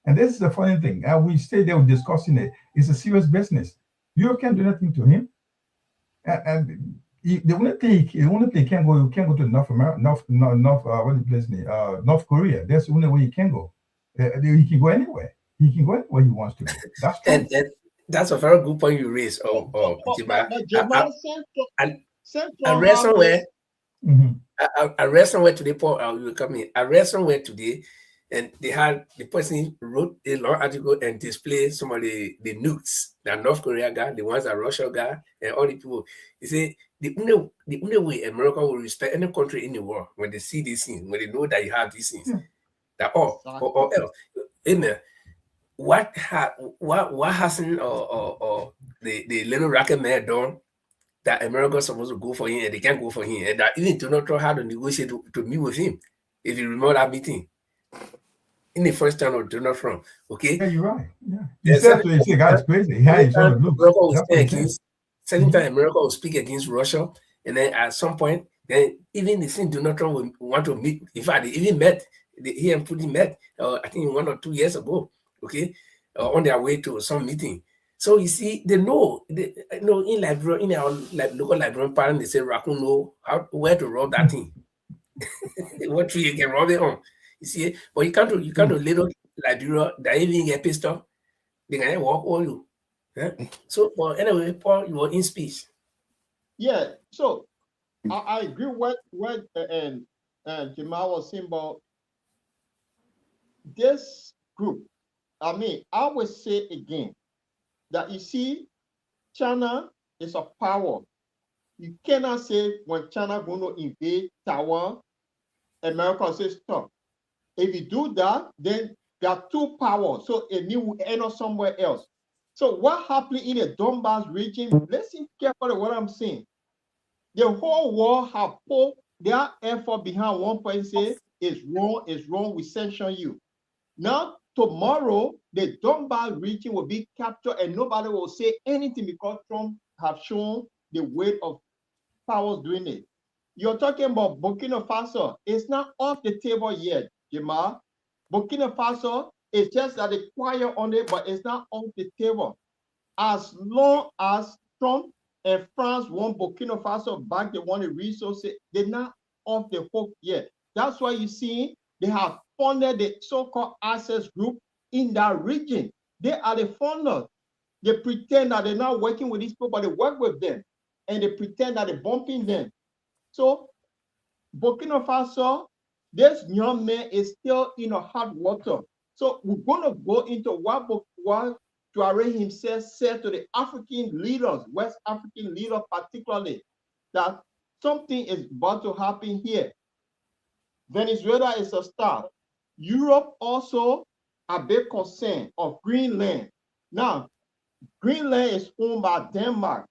And this is the funny thing. We stay there discussing it. It's a serious business. You can't do nothing to him. And the only thing he can go to North Korea. That's the only way he can go. He can go anywhere. He can go anywhere he wants to go. That's true. And that's a very good point you raised. I read somewhere. I read somewhere today, Paul. You come in. I read somewhere today, and they had the person wrote a long article and displayed some of the nukes that North Korea got, the ones that Russia got, and all the people. They say the only way America will respect any country in the world when they see these things, when they know that you have these things, that or else. Amen. What hasn't the little rocket man done that America's supposed to go for him and they can't go for him, and that even Donald Trump had to negotiate to meet with him? If you remember that meeting in the first term of Donald Trump, okay? Yeah, you're right. Yeah, you said the guy's crazy. He had his own looks. Second time America will speak against Russia, and then at some point, then even the same Donald Trump will want to meet. In fact, they even met. He and Putin met. I think 1 or 2 years ago. Okay, on their way to some meeting. So you see, they know in Liberia, in our local Liberian parents, they say raccoon know where to rub that thing. What tree you can rub it on. You see, but you can't do little Liberia that even get pissed off. They can walk all you. Yeah? So, but anyway, Paul, you were in speech. Yeah. So I agree with what Jamal was saying about this group. I mean, I will say again that you see, China is a power. You cannot say when China going to invade Taiwan, America says stop. If you do that, then there are two powers. So it will end up somewhere else. So what happened in the Donbass region? Listen carefully what I'm saying. The whole world have put their effort behind one point, say it's wrong, we sanction you. Now, tomorrow, the Donbass region will be captured and nobody will say anything because Trump have shown the weight of powers doing it. You're talking about Burkina Faso. It's not off the table yet, Jamal. Burkina Faso is just that they quiet on it, but it's not off the table. As long as Trump and France want Burkina Faso back, they want the resources, they're not off the hook yet. That's why you see they have funded the so-called access group in that region. They are the funders. They pretend that they're not working with these people, but they work with them. And they pretend that they're bumping them. So Burkina Faso, this young man is still in a hot water. So we're going to go into what Traoré himself said to the African leaders, West African leaders particularly, that something is about to happen here. Venezuela is a start. Europe also a big concern of Greenland. Now, Greenland is owned by Denmark.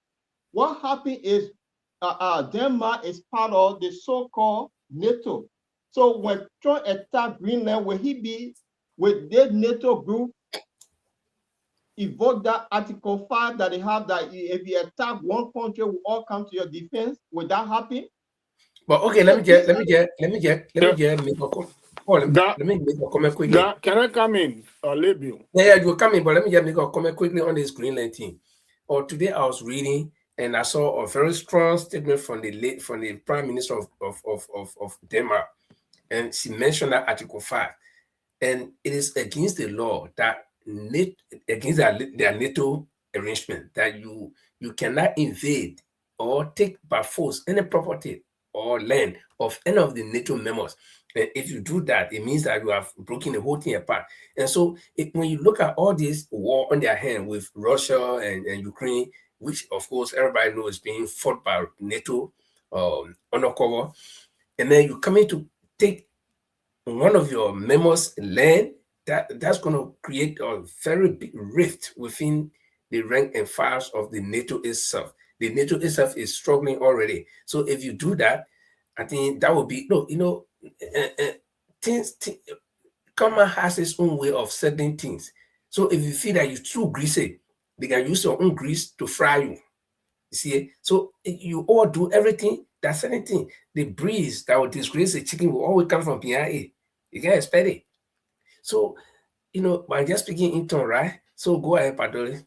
What happened is Denmark is part of the so-called NATO. So when Trump attacked Greenland, will he be with this NATO group evoke that Article 5 that they have that if you attack one country, we all come to your defense? Would that happen? But okay, let me make a comment quickly. Can I come in or leave you? Yeah, you will come in, but let me just make a comment quickly on this Greenland thing. Today I was reading and I saw a very strong statement from the Prime Minister of Denmark, and she mentioned that Article 5, and it is against the law that against their NATO arrangement that you cannot invade or take by force any property or land of any of the NATO members. And if you do that, it means that you have broken the whole thing apart. And so when you look at all this war on their hand with Russia and Ukraine, which of course everybody knows is being fought by NATO undercover, and then you come in to take one of your members' land, that's going to create a very big rift within the rank and files of the NATO itself. The NATO itself is struggling already. So if you do that, I think that would be Common has its own way of setting things. So if you feel that you're too greasy, they can use your own grease to fry you. You see, so you all do everything. That's anything. The breeze that will disgrace the chicken will always come from behind it. You can't expect it. So, I'm just speaking in tone, right? So go ahead, Padoli.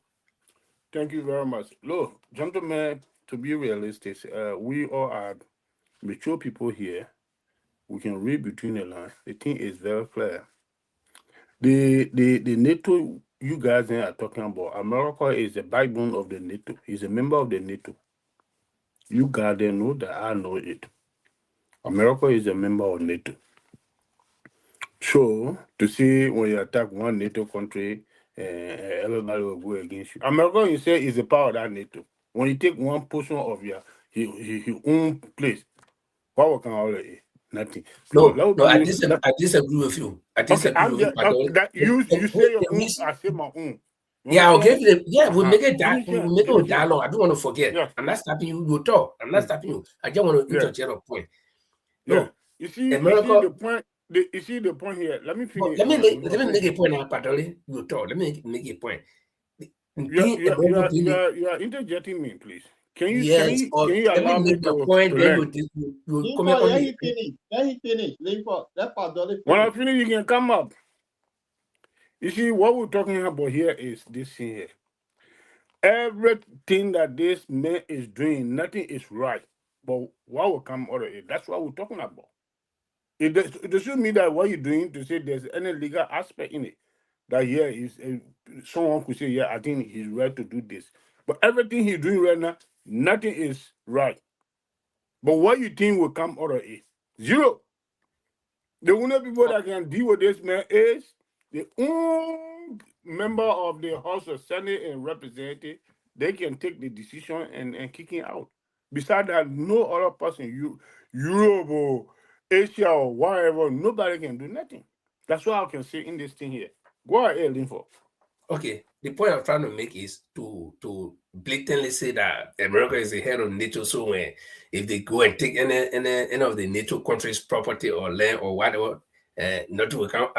Thank you very much. Look, gentlemen, to be realistic, we all are mature people here. We can read between the lines. The thing is very clear. The NATO you guys are talking about, America is the backbone of the NATO. He's a member of the NATO. You guys know that, I know it. America is a member of NATO. So, to see when you attack one NATO country, everybody will go against you. America, you say, is a part of that NATO. When you take one portion of his own place, what will come out of it? Nothing. So, I disagree with you. I disagree with you. You say your own, I say my own. Yeah, I'll give you. We'll make it that. We'll make it dialogue. I don't want to forget. Yeah. I'm not stopping you. You talk. I'm not stopping you. I just want to interject a point. No, you see the point. You see the point here. Let me finish. Let me make a point now, Padoli. You talk. Let me make a point. You are interjecting me, please. Can you allow me to point? Let he finish. Let Padoli finish. When I finish, you can come up. You see, what we're talking about here is this thing here. Everything that this man is doing, nothing is right. But what will come out of it? That's what we're talking about. It doesn't mean that what you're doing to say there's any legal aspect in it. That here is someone could say, yeah, I think he's right to do this. But everything he's doing right now, nothing is right. But what you think will come out of it? Zero. The only people that can deal with this man is the own member of the House of Senate and Representative. They can take the decision and kick him out. Besides that, no other person, Europe or Asia or whatever, nobody can do nothing. That's what I can say in this thing here. Go ahead, Linfo. Okay, the point I'm trying to make is to blatantly say that America is the head of NATO. So when if they go and take any of the NATO countries' property or land or whatever, not to account,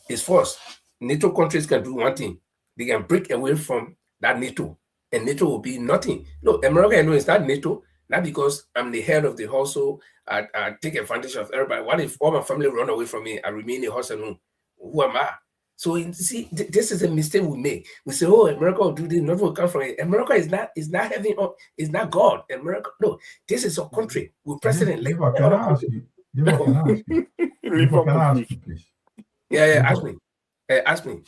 it's false. NATO countries can do one thing: they can break away from that NATO, and NATO will be nothing. No, America alone is not NATO. Not because I'm the head of the household, I take advantage of everybody. What if all my family run away from me? I remain in the house alone. Who am I? So you see, this is a mistake we make. We say, "Oh, America will do this. Nothing will come from it." America is not heaven. Is not God. America, no. This is a country with president. Liver, can I ask you? Liver, can I ask you? Liver, can I ask you, please? Yeah. Ask me. Ask me.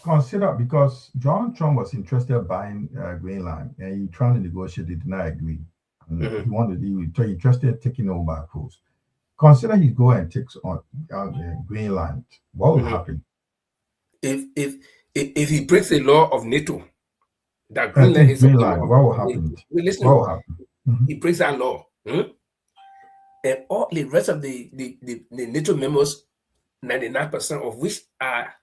Consider, because Donald Trump was interested in buying Greenland, and he tried to negotiate. He did not agree. He wanted. He was interested in taking over by force. Consider he go and takes on Greenland. What will happen? If he breaks the law of NATO, that Greenland is Greenland, what will happen? Listen, what will happen? He breaks that law, and all the rest of the NATO members, 99% of which are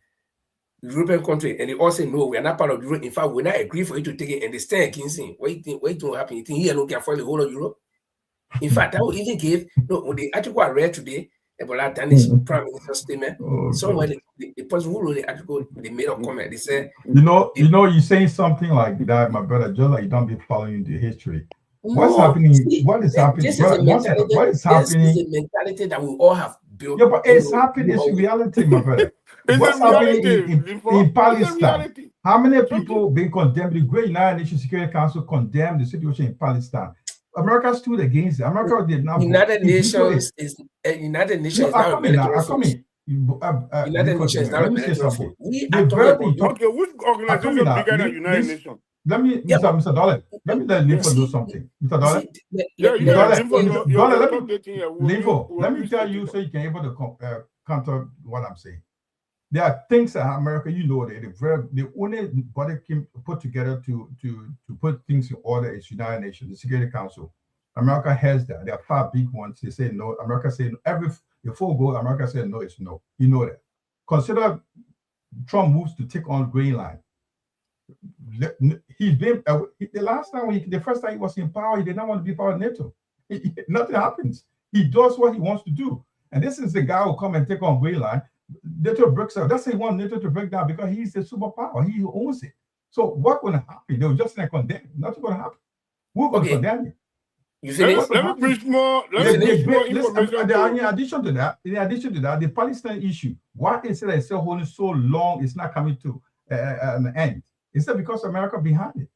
European country, and they all say no, we are not part of Europe. In fact, we not agree for you to take it, and they stand against him. What do you think will happen? You think he alone can follow the whole of Europe? In fact, that will even give the article I read today about that Danish Prime Minister's statement. Somewhere the person who wrote the article, they made a comment. They said, you're saying something like that, my brother, just like you don't be following the history. What's happening? What is happening? This is a mentality. What is happening? This is a mentality that we all have built. Yeah, but it's happening. It's reality, my brother. What's happening in Palestine? How many people being condemned? The Great United Nations Security Council condemned the situation in Palestine. America stood against it. America did not. United Nations is United Nations. United Nations is not a military force. We are talking about which organization bigger than United Nations? Let me, Mr. Dollar, let me let Linfo do something. Mr. Dollar, let me tell you so you can able to counter what I'm saying. There are things that America, the only body came put together to put things in order is United Nations, the Security Council. America has that. There are 5 big ones. They say no. America say no. Before go, America said no, it's no. You know that. Consider Trump moves to take on Greenland. He's been the first time he was in power, he did not want to be part of NATO. Nothing happens. He does what he wants to do. And this is the guy who come and take on Greenland. NATO breaks up. That's why he wants NATO to break down, because he's a superpower. He owns it. So what's going to happen? They were just going to condemn. Nothing going to happen. We're going to condemn it. Let me bring more information. In addition to that, the Palestine issue, why is it still holding so long? It's not coming to an end. Is that because America behind it?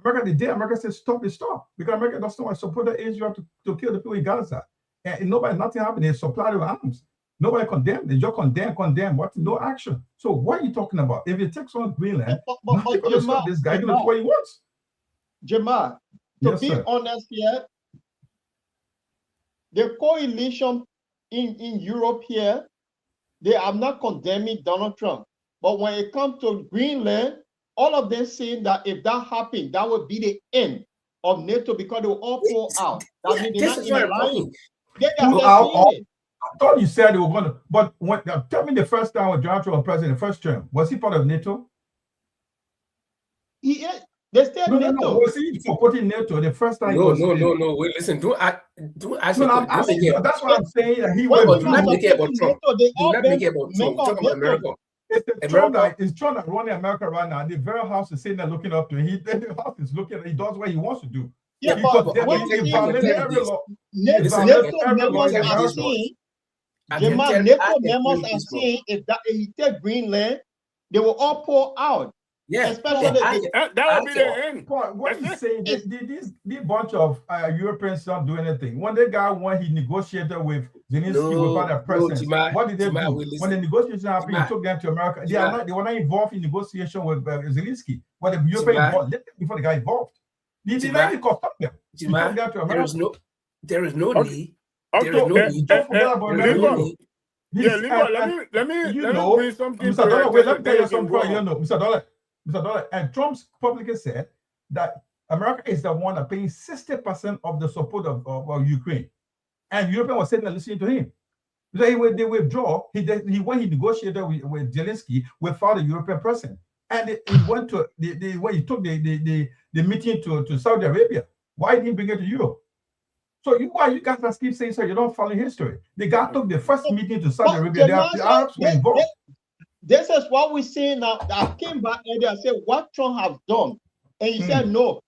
The day America says stop, it stop. Because America doesn't want to support Israel to kill the people in Gaza. And nothing happened. They supply the arms. Nobody condemned. They just condemn. What? No action. So what are you talking about? If it takes on Greenland, nothing going to stop this guy. He's going to do what he wants. Jamal, to be honest here, the coalition in Europe here, they are not condemning Donald Trump. But when it comes to Greenland, all of them saying that if that happened, that would be the end of NATO, because they will all pull out. That means they're not in line. I thought you said they were going to, but tell me the first time when Donald Trump was president, the first term, was he part of NATO? He is. They stay NATO. No. Was he supporting NATO the first time? No. Wait, listen. Don't ask. That's what I'm saying. That he was not making about Trump. Not making about Trump. Talking about America. It's Trump that running America right now. The very house is sitting there looking up to him. The house is looking. He does what he wants to do. Yeah, but NATO members are saying if he take Greenland, they will all pour out. Yeah, especially that will be the end. What he's saying, this bunch of Europeans don't do anything. When the guy when he negotiated with Zelensky without a president, what did they do? When the negotiation happened, he took them to America. They were not involved in negotiation with Zelensky. But the European involved before the guy involved. They did not even consult them. He took them to America. There is no need. There is no need. Don't forget about America. Let me bring something. Mr. Dollar, wait, let me tell you something. Mr. Dollar, and Trump's publicly said that America is the one that paying 60% of the support of Ukraine. And Europeans were sitting there listening to him. They withdraw. When he negotiated with Zelensky without the European president. And he went to when he took the meeting to Saudi Arabia. Why didn't he bring it to Europe? So why you guys keep saying so? You don't follow history. The guy took the first meeting to Saudi Arabia. The Arabs were involved. This is what we're saying now. I came back earlier and said what Trump have done, and he said no.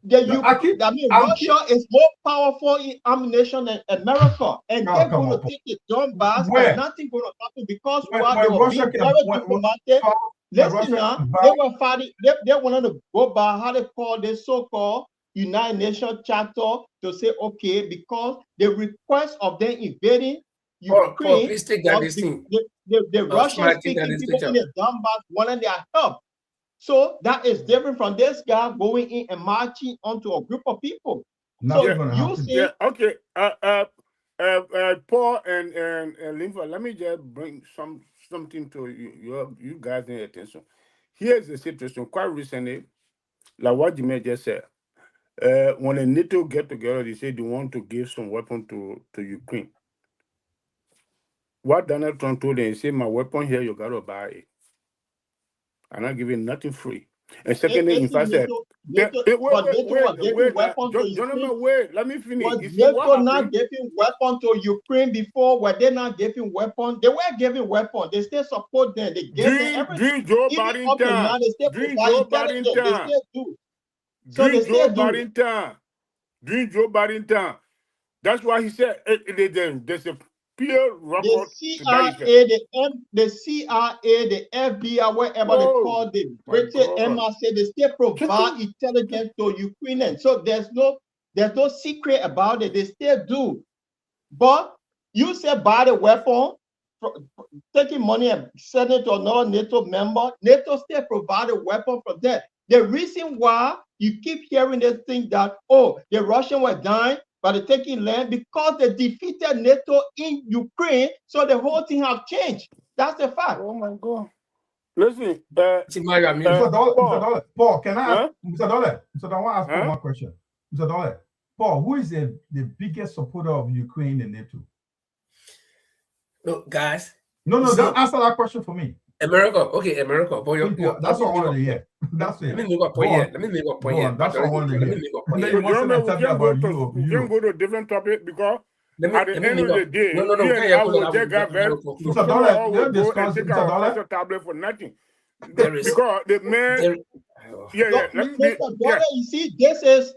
Russia is more powerful in ammunition than America, and they're going to take the Donbass, and nothing going to happen because they were being very diplomatic. Listen now, they were fighting. They wanted to go by how they call this so-called United Nations Charter to say okay, because the request of them invading Ukraine, please take that thing. The Russian-speaking people in the Donbass wanted their help. So that is different from this guy going in and marching onto a group of people. So you see, okay. Paul and Linfa, let me just bring something to you guys' attention. Here's the situation. Quite recently, like what Jimmy just said, when the NATO get together, they say they want to give some weapon to Ukraine. What Donald Trump told them, he said, my weapon here, you gotta buy it. I'm not giving nothing free. And secondly, in fact, said, wait, gentlemen, wait, let me finish. Was NATO not giving weapon to Ukraine before? Were they not giving weapon? They were giving weapon. They still support them. They gave them everything. During Joe Biden time. During Joe Biden time. During Joe Biden time. That's why he said there's a peer report. The CIA, the FBI, whatever they call the British embassy, they still provide intelligence to Ukrainians. So there's no secret about it. They still do. But you say buy the weapon, taking money and sending it to another NATO member. NATO still provide a weapon for that. The reason why you keep hearing this thing that, oh, the Russians were dying by the taking land because they defeated NATO in Ukraine, so the whole thing have changed. That's the fact. Oh my God! Listen, Paul, can I ask Mr. Dollar? Mr. Dollar, I want to ask Paul one question. Mr. Dollar, Paul, who is the biggest supporter of Ukraine in NATO? No, guys. No, don't answer that question for me. America, okay, America. But that's what I wanted to hear. That's it. Let me make a point here. That's what I wanted to hear. We can go to a different topic because at the end of the day, I will take our best. Mr. Dollar, discuss take our tablet for nothing. Because the man. You see, this is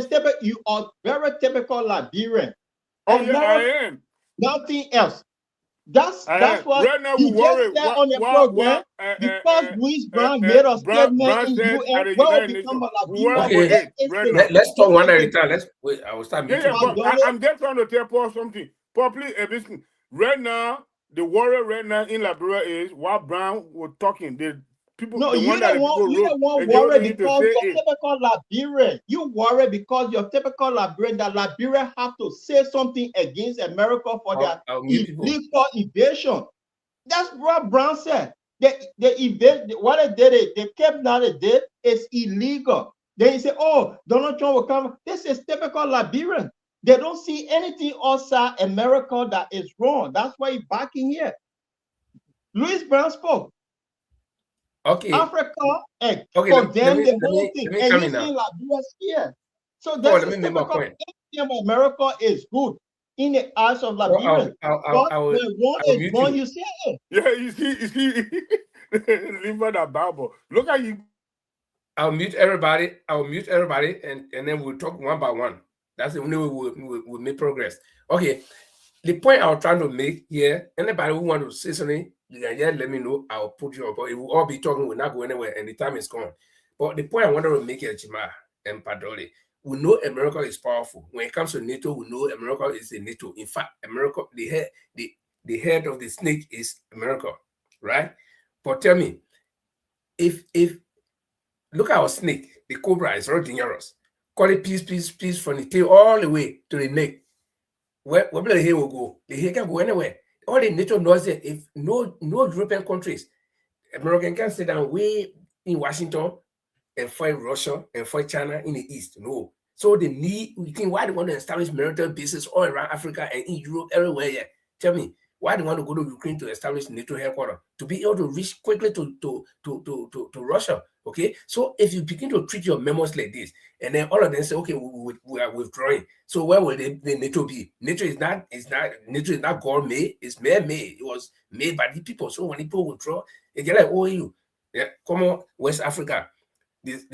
typical. You are very typical Liberian. Oh yeah, I am. Nothing else. That's why right now you just said on the program because Louis Brown made a statement in UN. Well, become a Liberian. Let's talk one at a time. I will start. I'm just trying to tell Paul something. Paul, please listen. Right now, the worry right now in Liberia is what Brown was talking. The people, no, you don't want worry because you're typical Liberian. You worry because you're typical Liberian that Liberia have to say something against America for their illegal invasion. That's what Brown said. They what they did, they kept that they did is illegal. Then he said, oh, Donald Trump will come. This is typical Liberian. They don't see anything outside America that is wrong. That's why he's backing here. Louis Brown spoke. Okay. Africa condemn the whole thing, and you see Liberia's here. So that's typical. America is good in the eyes of Liberians. But when one is born, you say it. Yeah, you see, leave that Bible. Look at you. I'll mute everybody, and then we'll talk one by one. That's the only way we'll make progress. Okay. The point I was trying to make here, anybody who wants to say something, you can just let me know. I'll put you up. But if we all be talking, we'll not go anywhere, and the time is gone. But the point I wanted to make here, Chima and Padoli, we know America is powerful. When it comes to NATO, we know America is a NATO. In fact, America, the head of the snake is America, right? But tell me, if look at our snake, the cobra is very dangerous. Call it piece from the tail all the way to the neck. Where will the hair will go? The hair can go anywhere. All the NATO knows that if no European countries, American can sit down way in Washington and fight Russia and fight China in the East. No. So they need, we think, why they want to establish military bases all around Africa and in Europe, everywhere. Yeah. Tell me, why they want to go to Ukraine to establish NATO headquarters? To be able to reach quickly to Russia. Okay. So if you begin to treat your memos like this, and then all of them say, okay, we are withdrawing. So where will the NATO be? NATO is not God-made, it's man-made. It was made by the people. So when people withdraw, they get like, oh, you, yeah, come on, West Africa.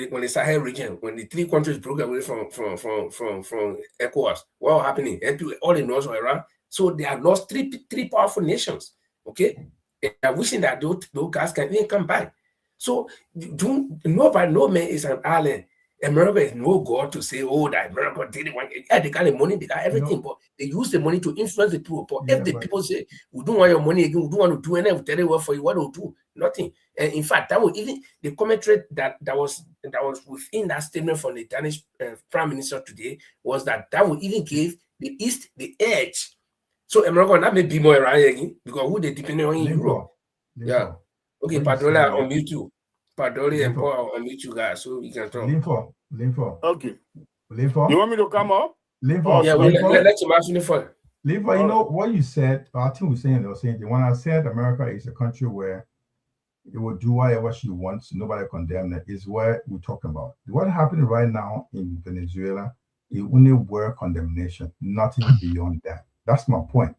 when the Sahel region, when the 3 countries broke away from ECOWAS, what was happening? And all the North were around. So they have lost three powerful nations. Okay, and I'm wishing that those guys can even come back. So nobody, no man is an island. America is no God to say, oh, that America didn't want it. Yeah, they got the money, they got everything, but they use the money to influence the people. But if the people say, we don't want your money again, we don't want to do anything, we tell you what for you, what will do? Nothing. And in fact, that was even the commentary that was within that statement from the Danish Prime Minister today was that would even give the East the edge. So America not may be more around again because who they depending on in Europe. Yeah. Okay, Padola, I'll mute you. Padoli and Paul, I'll meet you guys so we can talk. Linfo. Okay. Linfo. You want me to come up? Linfo. Yeah, let you mention it for. Linfo, you know what you said, I think we're saying the same thing. When I said America is a country where it will do whatever she wants, nobody condemn it, is what we're talking about. What happened right now in Venezuela is only word condemnation, nothing beyond that. That's my point.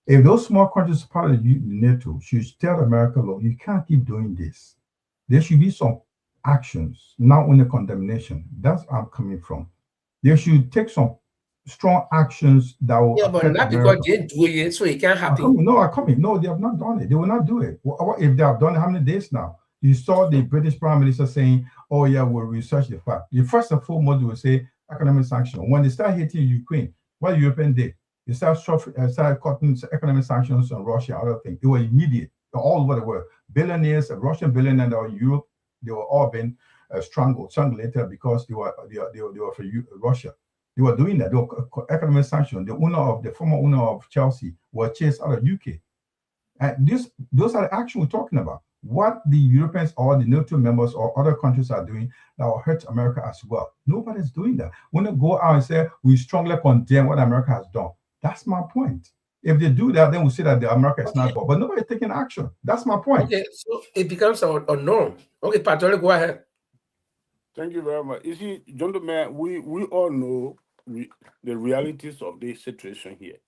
If those small countries are part of the NATO should tell America, look, you can't keep doing this. There should be some actions, not only condemnation. That's where I'm coming from. They should take some strong actions that will but not America. Because they do it, so it can't happen. No, they have not done it. They will not do it. If they have done it, how many days now? You saw the British Prime Minister saying, oh yeah, we'll research the fact. The first and foremost, they will say economic sanction. When they start hitting Ukraine, what European did? They start cutting economic sanctions on Russia and other things. It was immediate, all over the world. Billionaires, Russian billionaires that were in Europe, they were all been strangled later because they were for Russia. They were doing that. They were economic sanctions. The former owner of Chelsea was chased out of UK. And those are the actions we're talking about. What the Europeans or the NATO members or other countries are doing that will hurt America as well. Nobody's doing that. When they go out and say we strongly condemn what America has done, that's my point. If they do that, then we'll say that America is not God. But nobody's taking action. That's my point. Okay, so it becomes a norm. Okay, Patrick, go ahead. Thank you very much. You see, gentlemen, we all know the realities of this situation here.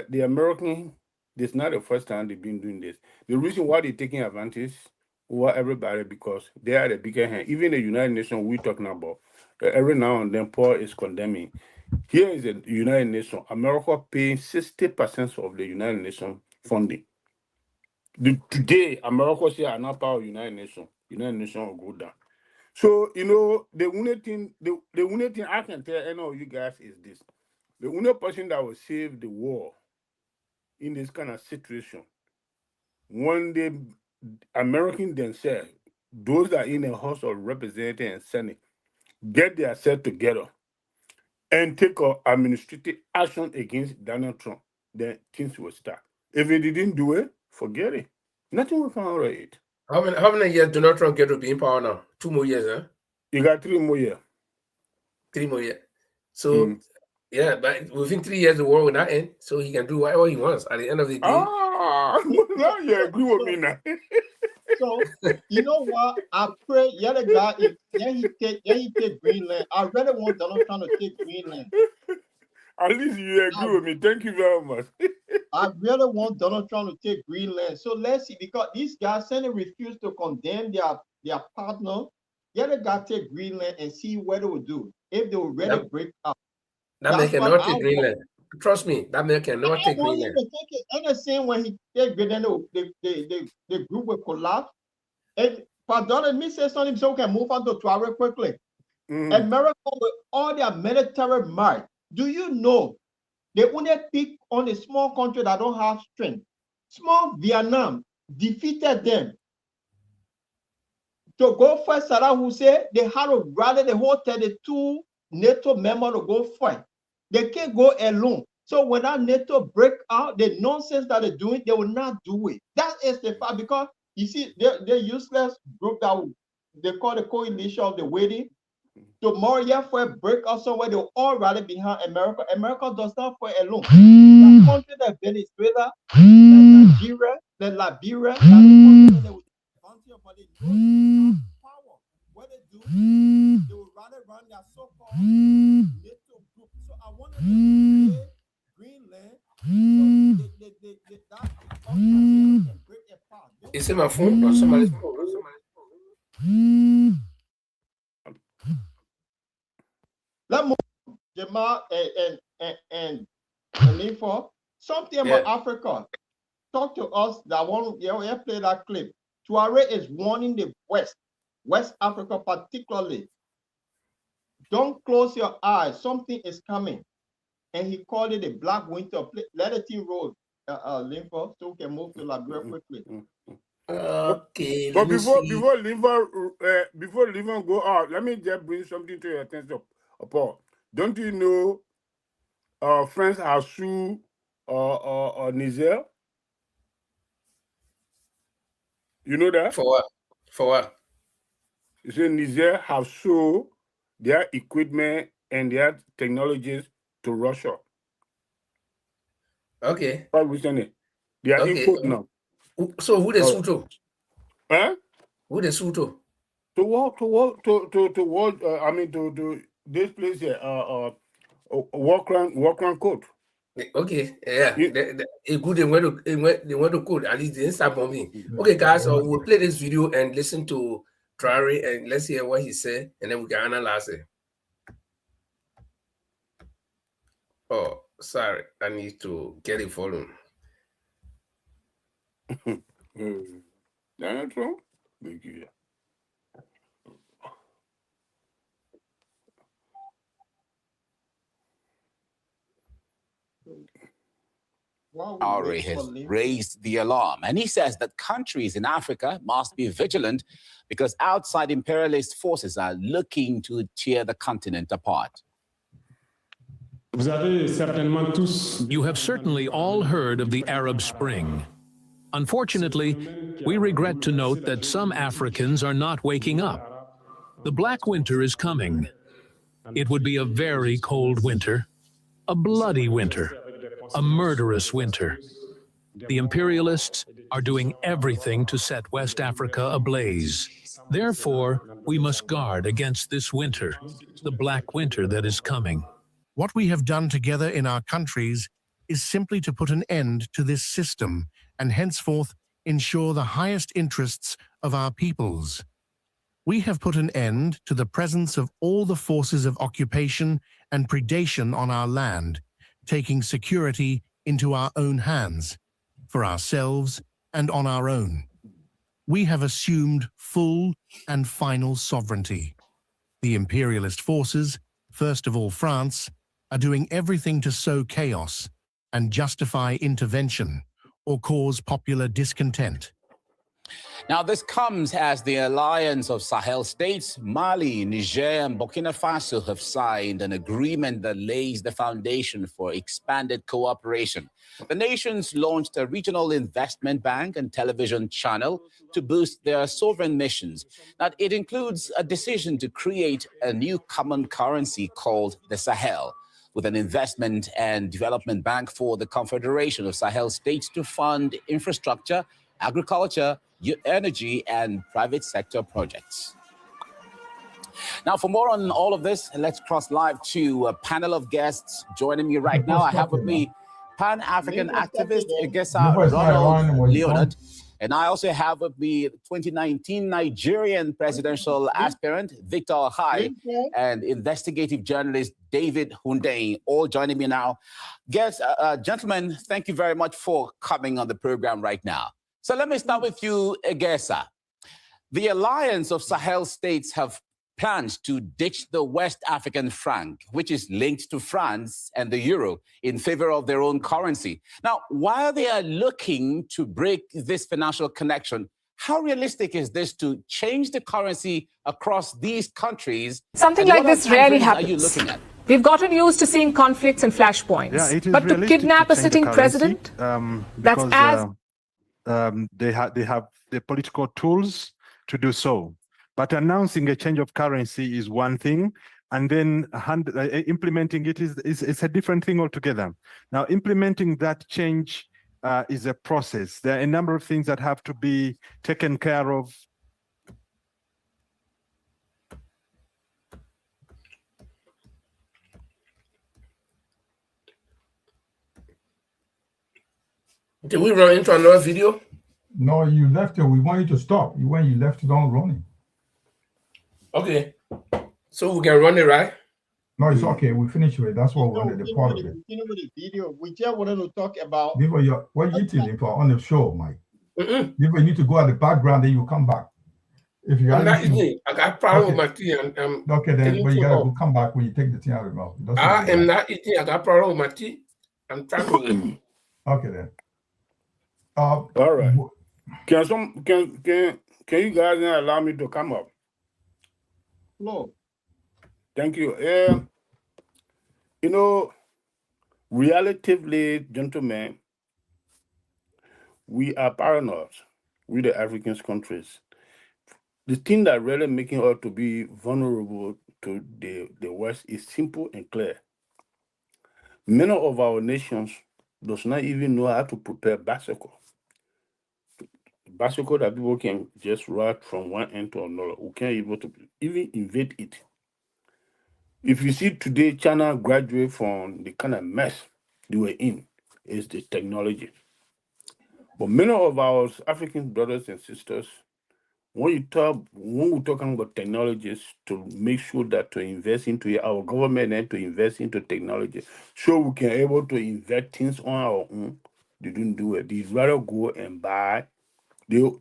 The American, this is not the first time they've been doing this. The reason why they're taking advantage over everybody because they are the bigger hand. Even the United Nations we're talking about, every now and then Paul is condemning. Here is the United Nations. America paying 60% of the United Nations funding. Today, America say are not part of United Nations. United Nations will go down. So, you know, the only thing I can tell any of you guys is this. The only person that will save the war in this kind of situation, when the Americans themselves, those that are in the House of Representatives and Senate, get their set together and take administrative action against Donald Trump, then things will start. If they didn't do it, forget it. Nothing will come out of it. How many years Donald Trump get to be in power now? 2 more years, huh? You got 3 more years. 3 more years. So, yeah, but within 3 years, the war will not end. So he can do whatever he wants at the end of the day. Now you agree with me now. So, you know what? I pray, the guy, he take Greenland. I really want Donald Trump to take Greenland. At least you agree with me. Thank you very much. I really want Donald Trump to take Greenland. So let's see, because these guys Senate refuse to condemn their partner. The guy take Greenland and see what they will do if they will really break up. That man cannot take Greenland. Trust me, that man cannot take Greenland. And the same when he take Greenland, the group will collapse. And for Donald, me say something so we can move on to Tuareg quickly. America with all their military might. Do you know they only pick on a small country that don't have strength? Small Vietnam defeated them. To go fight Saddam Hussein, they had to rally the whole 32 NATO members to go fight. They can't go alone. So when that NATO break out, the nonsense that they're doing, they will not do it. That is the fact, because you see, they're useless group that they call the coalition of the waiting. Tomorrow, for a breakout somewhere, they'll all rally behind America. America does not fight alone. The country like Venezuela, like Nigeria, like Liberia, like the country that power. What they do, they will rather run their so-called NATO group. So I want to say Greenland. So that can break apart. Is it my phone or somebody's phone? Let's move Jamal and Linford. Something about Africa. Talk to us. That one, play that clip. Tuareg is warning the West Africa particularly. Don't close your eyes. Something is coming. And he called it a black winter. Let the team roll, Linford, so we can move to Liberia quickly. Okay. But before Liver go out, let me just bring something to your attention, Paul. Don't you know France has sued Niger? You know that? For what? For what? You say Niger have sold their equipment and their technologies to Russia. Okay. Quite recently. They are in court now. So who they sue to? Huh? Who they sue to? To this place here, war crime court. Okay, yeah. A good they went to court. At least they didn't start bombing. Okay, guys, we'll play this video and listen to Traore and let's hear what he said, and then we can analyze it. Oh, sorry, I need to get it volume. That's wrong. Thank you. Traore has raised the alarm, and he says that countries in Africa must be vigilant because outside imperialist forces are looking to tear the continent apart. You have certainly all heard of the Arab Spring. Unfortunately, we regret to note that some Africans are not waking up. The Black Winter is coming. It would be a very cold winter, a bloody winter, a murderous winter. The imperialists are doing everything to set West Africa ablaze. Therefore, we must guard against this winter, the Black Winter that is coming. What we have done together in our countries is simply to put an end to this system and henceforth ensure the highest interests of our peoples. We have put an end to the presence of all the forces of occupation and predation on our land, taking security into our own hands, for ourselves and on our own. We have assumed full and final sovereignty. The imperialist forces, first of all France, are doing everything to sow chaos and justify intervention or cause popular discontent. Now, this comes as the alliance of Sahel states, Mali, Niger, and Burkina Faso have signed an agreement that lays the foundation for expanded cooperation. The nations launched a regional investment bank and television channel to boost their sovereign missions. Now, it includes a decision to create a new common currency called the Sahel, with an investment and development bank for the Confederation of Sahel states to fund infrastructure, agriculture, energy, and private sector projects. Now, for more on all of this, let's cross live to a panel of guests joining me right now. I have with me Pan-African activist Egesa Ronald Leonard, and I also have with me 2019 Nigerian presidential aspirant Victor Hai and investigative journalist David Hundein, all joining me now. Gentlemen, thank you very much for coming on the program right now. So let me start with you, Egesa. The alliance of Sahel states have plans to ditch the West African franc, which is linked to France and the euro, in favor of their own currency. Now, while they are looking to break this financial connection, how realistic is this to change the currency across these countries? Something like this rarely happens. Are you looking at? We've gotten used to seeing conflicts and flashpoints. Yeah, it is but to kidnap a sitting president, that's as... they have the political tools to do so. But announcing a change of currency is one thing, and then implementing it is a different thing altogether. Now, implementing that change is a process. There are a number of things that have to be taken care of. Did we run into another video? No, you left it. We want you to stop. When you left it on running. Okay. So we can run it, right? No, it's okay. We finish with it. That's what we wanted, the Continue part with of the, it. continue with the video. We just wanted to talk about. Before what you eating for on the show, Mike? Mm-mm. Before you need to go at the background, then you come back. If you are I'm not listening, eating. I got problem with okay, my tea. I'm okay, then taking but you food gotta off. go come back when you take the thing out of the mouth. It doesn't I go am back. not eating. I got problem with my tea. I'm trying to. Okay then. All right. Can you guys allow me to come up? No. Thank you. You know, relatively, gentlemen, we are paranoid with the African countries. The thing that really making us to be vulnerable to the West is simple and clear. Many of our nations does not even know how to prepare bicycle. Bicycle that people can just ride from one end to another. We can't even invent it. If you see today, China graduate from the kind of mess they were in, is the technology. But many of our African brothers and sisters, when we're talking about technologies, to make sure that to invest into it, our government and to invest into technology, so we can able to invest things on our own, they didn't do it. They'd rather go and buy the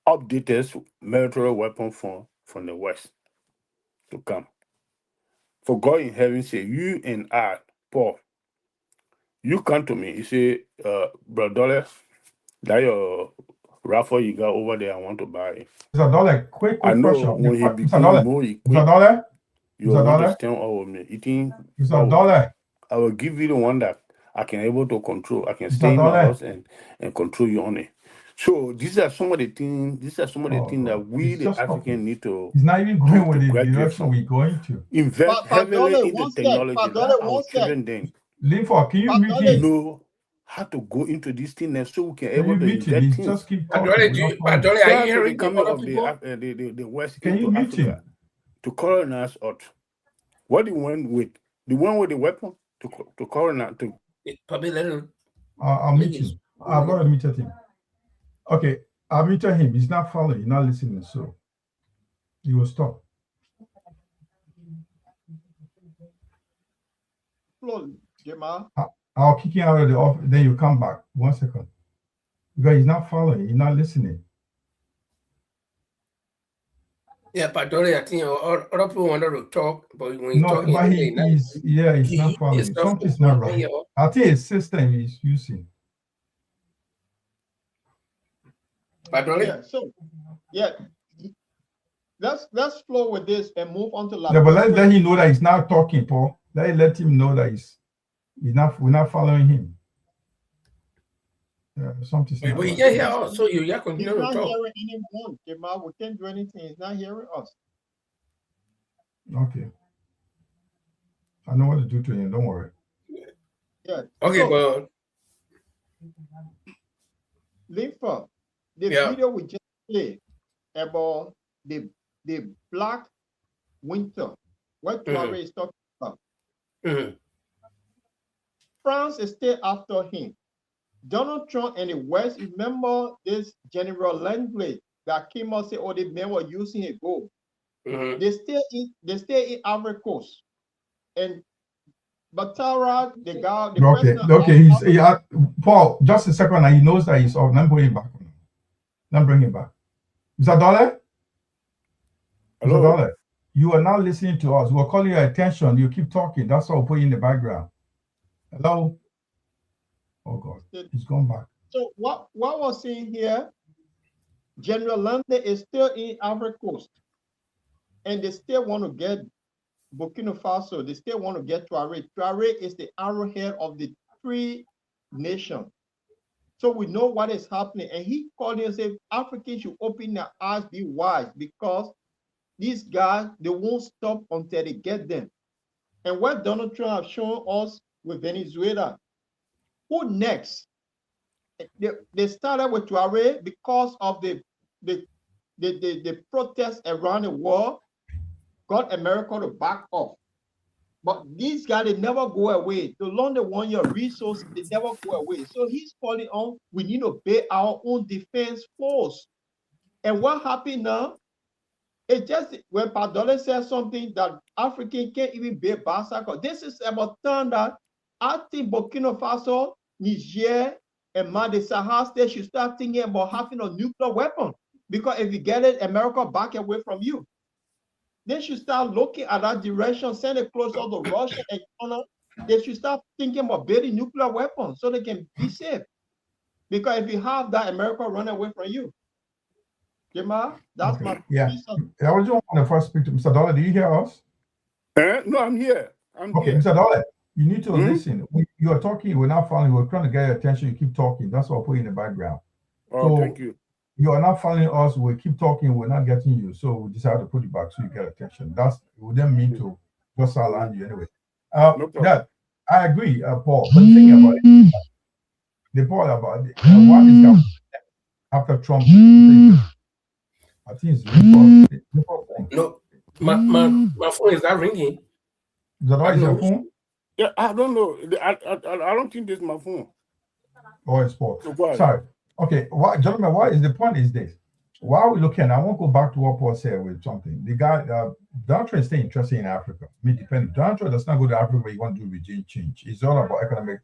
updated military weapon from the West to come. For God in heaven say, you and I, Paul, you come to me, you say, Brother Dollar, that your raffle you got over there, I want to buy it. Mr. Dollar, quick I know question. when he Mr. became Dollar, more Mr. equipped, Dollar, you Mr. want to Dollar, stand over me. Eating, Mr. Dollar, I will give you the one that I can able to control. I can Mr. stay in my Dollar. house and control you on it. So these are some of the things. These are some of the things that we, He's the just African, talking. need to He's not even going with the graduate direction from. we're going to. Invest heavily Dollar, into one sec. technology. Let Dollar, our one sec. children then Linford, can you mute him? know how to go into this thing and so we can Can able you to mute him? invest He things. just keep talking. We're not following. Dolly, are you Prior to the hearing the coming other of people? the West Can you into mute him? Africa to colonize us, what they went with? The one with the weapon to colonize to. Probably let him. I'll mute him. I've already muted him. Okay, I'll mute him. He's not following. He's not listening. So he will stop. Flo, Jamal. I'll kick him out of the office. Then you come back. 1 second. Because he's not following. He's not listening. Yeah, but Dolly, I think other people wanted to talk, but when you No, talking, but he's not following. Something's not right. I think his system he's using. But Dolly? Yeah, so let's flow with this and move on to Yeah, but let him know that he's not talking, Paul. Let him know that we're not following him. Something's not But right. yeah, also you He's continue to not talk. hearing anyone, Jamal. We can't do anything. He's not hearing us. Okay. I know what to do to him. Don't worry. Yeah. Okay, so, well, Linfa, the video we just played about the Black Winter, what Tuareg is talking about. France is still after him. Donald Trump and the West, remember this General Langley that came out and said, oh, the men were using a gold. They stay in Ivory Coast. And Batara, the guy, the president. Paul, just a second, and he knows that he's off. Let me bring him back. Let me bring him back. Mr. Dollar? Mr. Dollar, you are not listening to us. We're calling your attention. You keep talking. That's why we'll put you in the background. Hello? Oh, God. He's gone back. So what we're seeing here, General Langley is still in Ivory Coast. And they still want to get Burkina Faso. They still want to get Tuareg. Tuareg is the arrowhead of the three nations. So we know what is happening. And he called and said, Africans should open their eyes, be wise, because these guys, they won't stop until they get them. And what Donald Trump has shown us with Venezuela, who next? They started with Tuareg because of the protests around the world, got America to back off. But these guys, they never go away. The longer they want your resources, they never go away. So he's calling on, we need to build our own defense force. And what happened now? It's just when Padole says something that African can't even be bicycle. This is about time that I think Burkina Faso, Niger, and Mali Sahel state should start thinking about having a nuclear weapon. Because if you get it, America back away from you. They should start looking at that direction, send it closer to Russia and China. They should start thinking about building nuclear weapons so they can be safe. Because if you have that, America run away from you. Jamal, that's my piece of. I was just want to first speak to Mr. Dollar. Do you hear us? No, I'm here. Okay, Mr. Dollar, you need to listen. You are talking, we're not following, we're trying to get your attention. You keep talking. That's what I put in the background. Oh, thank you. You are not following us. We keep talking. We're not getting you. So we decided to put it back so you get attention. We didn't mean to just align you anyway. No problem. I agree, Paul. But the thing about it, the part about it, what is going after Trump? I think it's No, my phone is not ringing. Is that right? Your phone? Yeah, I don't know. I don't think this is my phone. Oh, it's Paul. Sorry. Okay, gentlemen, what is the point is this? While we're looking, I won't go back to what Paul said with something. The guy, Donald Trump is still interested in Africa. I mean, depending. Donald Trump does not go to Africa where he want to do regime change. It's all about economic.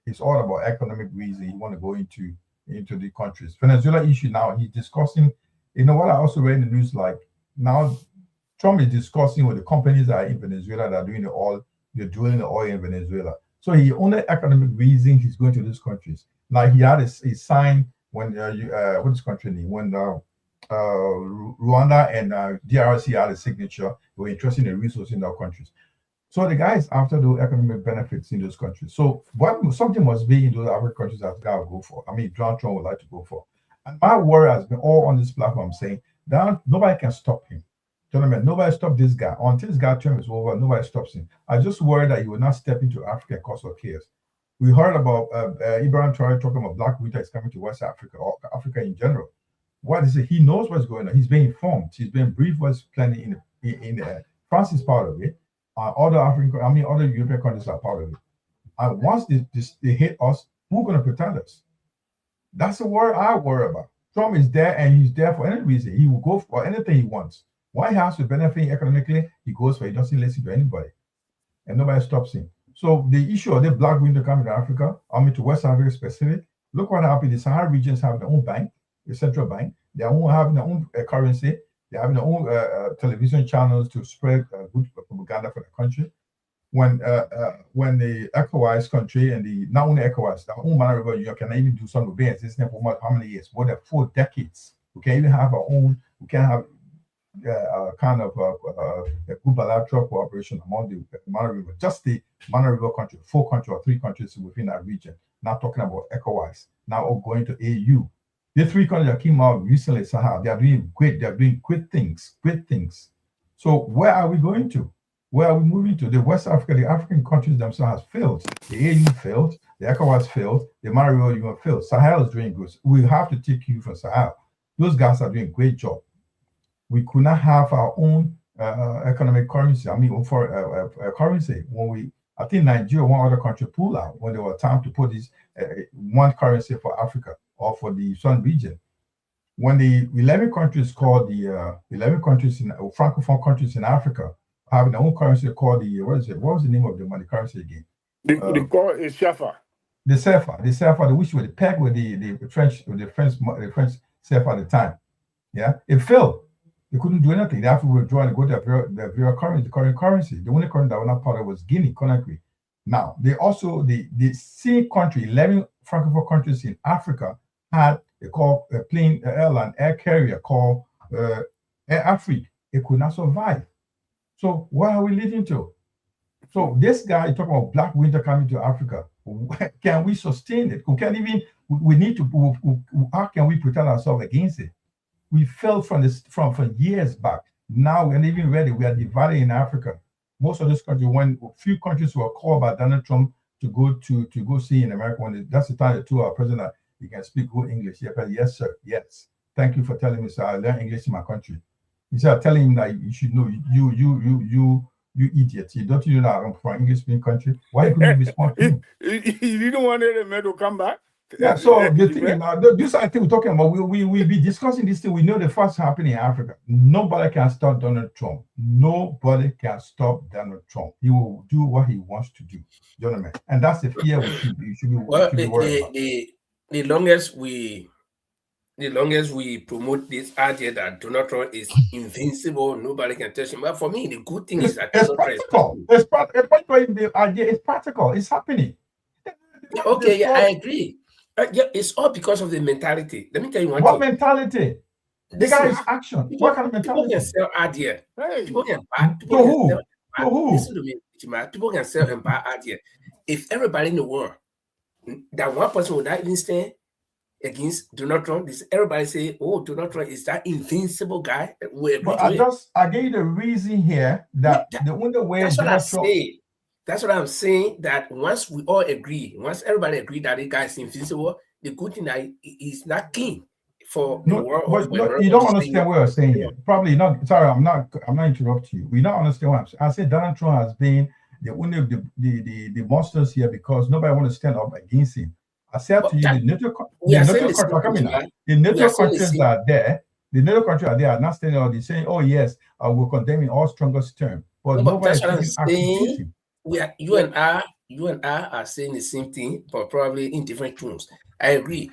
It's all about economic reason. He want to go into the countries. Venezuela issue now. He's discussing. You know what I also read in the news, like now Trump is discussing with the companies that are in Venezuela that are doing the oil. They're drilling the oil in Venezuela. So he only economic reason he's going to these countries. Now he had a sign when what's country name when Rwanda and DRC had a signature. They were interested in the resources in their countries. So the guys after the economic benefits in those countries. So something must be in those African countries that guy will go for. I mean, Donald Trump would like to go for. And my worry has been all on this platform saying that nobody can stop him. Gentlemen, nobody stop this guy. Until this guy's term is over, nobody stops him. I just worry that he will not step into Africa and cause chaos. We heard about Ibrahim Traore talking about Black winter is coming to West Africa or Africa in general. What is it? He knows what's going on. He's being informed. He's been briefed what's planning in France is part of it. Other European countries are part of it. And once they hit us, who's going to protect us? That's the word I worry about. Trump is there and he's there for any reason. He will go for anything he wants. Why he has to benefit economically, he goes for it. He doesn't listen to anybody. And nobody stops him. So the issue of the Black winter coming to Africa, to West Africa specific, look what happened. The Sahara regions have their own bank, the central bank. They are having their own currency. They have their own television channels to spread good propaganda for the country. When the ECOWAS country and not only ECOWAS, the own Mana River Union can even do something. We've been existing for how many years? More than 4 decades. We can even have our own. We can have kind of a good bilateral cooperation among the Mana River, just the Mana River country, 4 countries or 3 countries within that region. Not talking about ECOWAS. Now all going to AU. The 3 countries that came out recently, Sahel, they are doing great. They are doing great things. So where are we going to? Where are we moving to? The West Africa, the African countries themselves have failed. The AU failed. The ECOWAS failed. The Mana River Union failed. Sahel is doing good. We have to take you from Sahel. Those guys are doing a great job. We could not have our own economic currency. For currency, I think Nigeria, one other country pulled out when there was time to put this one currency for Africa or for the Southern region. When the 11 countries called the 11 countries in Francophone countries in Africa have their own currency called what was the name of the money currency again? They call it CFA. The CFA, which was the peg with the French CFA at the time. Yeah, it failed. They couldn't do anything. They have to withdraw and go to their current currency. The only currency that was not part of was Guinea, Conakry. Now, they also, the same country, 11 Francophone countries in Africa had a plane, airline, air carrier called Air Afrique. It could not survive. So what are we leading to? So this guy talking about Black winter coming to Africa. Can we sustain it? How can we protect ourselves against it? We fell from years back. Now we're not even ready. We are divided in Africa. Most of those countries, when a few countries were called by Donald Trump to go see in America, that's the time they told our president, you can speak good English. Yes, sir. Yes. Thank you for telling me, sir. I learned English in my country. Instead of telling him that you should know, you idiot. Don't you know that I'm from an English-speaking country? Why couldn't you respond to him? You didn't want the man to come back? Yeah, so the thing is, this I think we're talking about, we be discussing this thing. We know the first happening in Africa. Nobody can stop Donald Trump. Nobody can stop Donald Trump. He will do what he wants to do, gentlemen. And that's the fear we should be worried about. The longest we promote this idea that Donald Trump is invincible, nobody can touch him. But for me, the good thing is that it's practical. It's practical. It's happening. Okay, yeah, I agree. Yeah, it's all because of the mentality. Let me tell you one thing. What mentality? The guy is action. What kind of mentality? People can sell idea. People can buy. Listen to me. People can sell and buy idea. If everybody in the world, that one person would not even stand against Donald Trump, everybody say, "Oh, Donald Trump is that invincible guy." But I gave you the reason here that the only way that's what Donald I Trump. say. That's what I'm saying. That once we all agree, once everybody agree that the guy is invincible, the good thing that he's not clean for the world. But you don't understand what I'm saying here. Probably not. Sorry, I'm not interrupting you. We don't understand what I'm saying. I said Donald Trump has been the one of the monsters here because nobody want to stand up against him. I said to you, the NATO countries that are there, the NATO countries are not standing up. They're saying, "Oh yes, we're condemning all strongest term," but nobody's taking action against him. You and I are saying the same thing, but probably in different tones. I agree.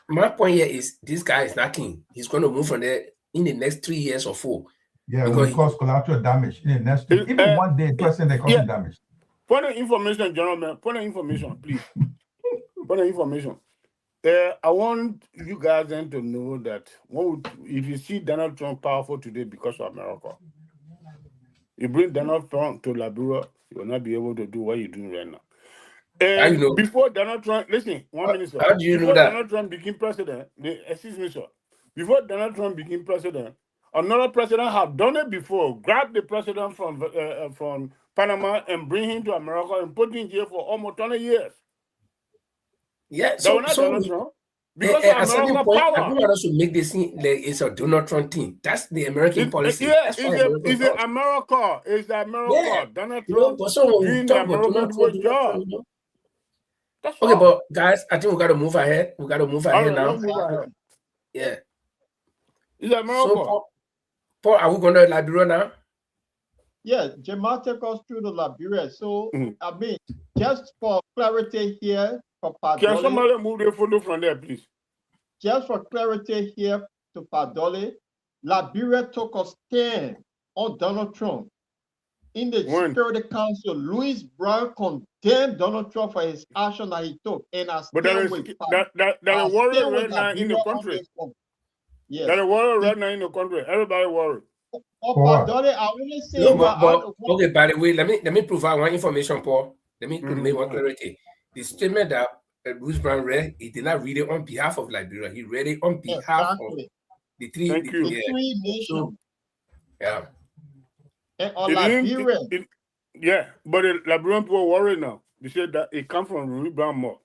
My point here is this guy is not king. He's going to move from there in the next 3 years or 4. Yeah, it will cause collateral damage in the next even one day. Person they causing damage. Point of information, gentlemen. Point of information, please. Point of information. I want you guys then to know that if you see Donald Trump powerful today because of America, you bring Donald Trump to Liberia, you will not be able to do what you're doing right now. Before Donald Trump, listen, 1 minute, sir. How do you know that? Donald Trump became president, excuse me, sir. Before Donald Trump became president, another president had done it before. Grabbed the president from Panama and bring him to America and put him in jail for almost 20 years. Yeah, Donald Trump. Because of American power. I don't want us to make this thing like it's a Donald Trump thing. That's the American policy. Yeah, it's America. It's America. Yeah. Donald Trump doing the American job. That's okay, but guys, I think we got to move ahead. We got to move ahead now. Yeah. It's America. So, Paul, are we going to Liberia now? Yeah, Jamal take us through the Liberia. So, I mean, just for clarity here, can somebody move the photo from there, please? Just for clarity here to Padole, Liberia took a stand on Donald Trump. In the Security Council, Louis Brown condemned Donald Trump for his action that he took. And I but there is a worry right now in the country. Yes. There's a worry right now in the country. Everybody worried. Padole, I only say okay, by the way, let me provide one information, Paul. Let me make one clarity. The statement that Bruce Brown read, he did not read it on behalf of Liberia. He read it on behalf of the three nations. So, yeah. And on Liberia. Yeah, but the Liberian people are worried now. They said that it comes from Bruce Brown more.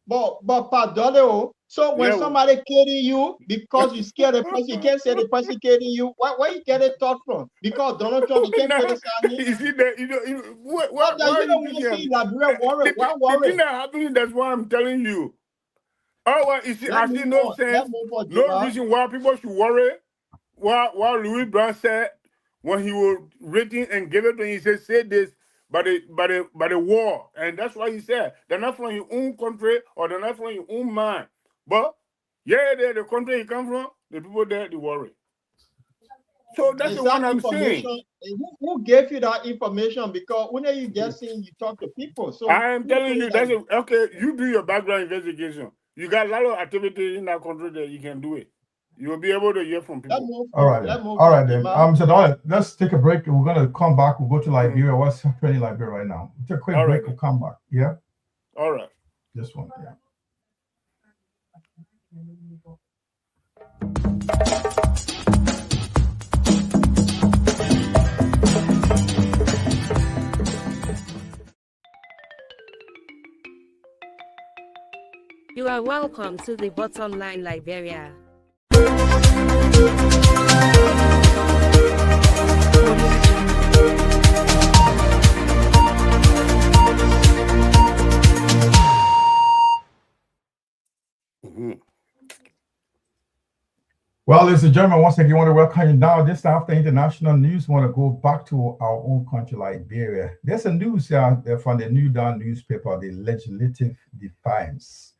But Padole, so when somebody kidding you because you scared the person, you can't say the person kidding you. Where you get it thought from? Because Donald Trump, you can't criticize him. You see that? You don't see Liberia worry. Why worry? The thing that happening, that's why I'm telling you. Otherwise, you see, I see no sense, no reason why people should worry. While Louis Brown said when he was rating and gave it to him, he said, say this. By the war, and that's why he said they're not from your own country or they're not from your own mind. But the country he come from, the people there they worry. So that's the one I'm saying. Who gave you that information? Because when you just saying you talk to people, so I am telling you okay. You do your background investigation. You got a lot of activity in that country that you can do it. You will be able to hear from people. All right then. So let's take a break. We're gonna come back. We'll go to Liberia. What's happening in Liberia right now? We'll take a quick break. We'll come back. Yeah. All right. This one. Yeah. You are welcome to the Bottom Line Liberia. Well, ladies and gentlemen, once again, I want to welcome you now. Just after international news, we want to go back to our own country, Liberia. There's a news from the New Dawn newspaper, the Legislative Defiance.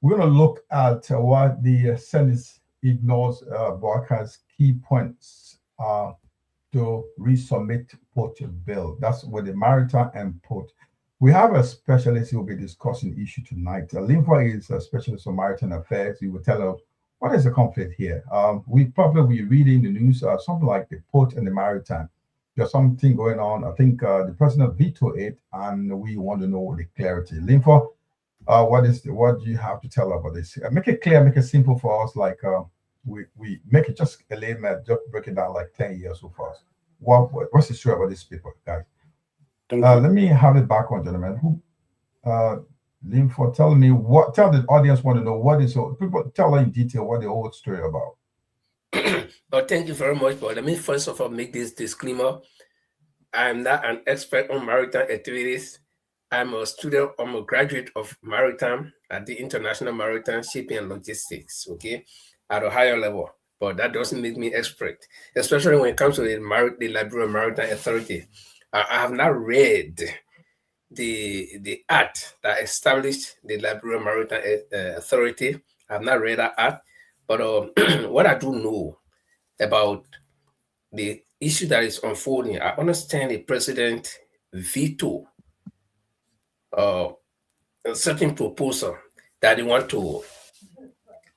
We're going to look at what the Senate ignores Barker's key points to resubmit port bill. That's with the maritime and port. We have a specialist who will be discussing the issue tonight. Linfa is a specialist on maritime affairs. He will tell us what is the conflict here. We probably will be reading the news, something like the port and the maritime. There's something going on. I think the president vetoed it, and we want to know the clarity. Linfa, what do you have to tell about this? Make it clear, make it simple for us. Like we make it just a layman, just break it down like 10 years so far. What's the story about these people, guys? Let me have it back on, gentlemen. Who, Linfa, tell the audience want to know what is, so people tell in detail what the whole story about. Well, thank you very much, but let me first of all make this disclaimer. I'm not an expert on maritime activities. I'm a graduate of maritime at the International Maritime Shipping and Logistics, okay, at a higher level. But that doesn't make me expert, especially when it comes to the Liberia Maritime Authority. I have not read the act that established the Liberia Maritime Authority. I have not read that act, but what I do know about the issue that is unfolding, I understand the president veto a certain proposal that they want to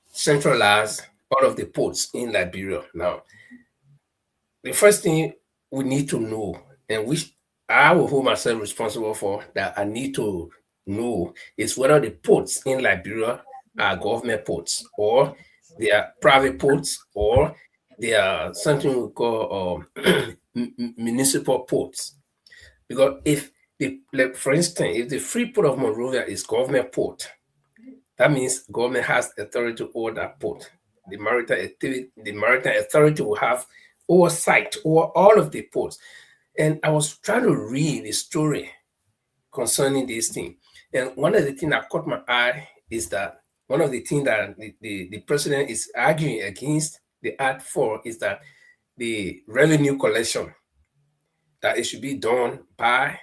centralize all of the ports in Liberia. Now, the first thing we need to know, and which I will hold myself responsible for, that I need to know, is whether the ports in Liberia are government ports, or they are private ports, or they are something we call municipal ports. Because if for instance, if the Free Port of Monrovia is government port, that means government has authority over that port. The maritime authority will have oversight over all of the ports. And I was trying to read the story concerning this thing. And one of the things that caught my eye is that one of the things that the president is arguing against the Act for is that the revenue collection, that it should be done by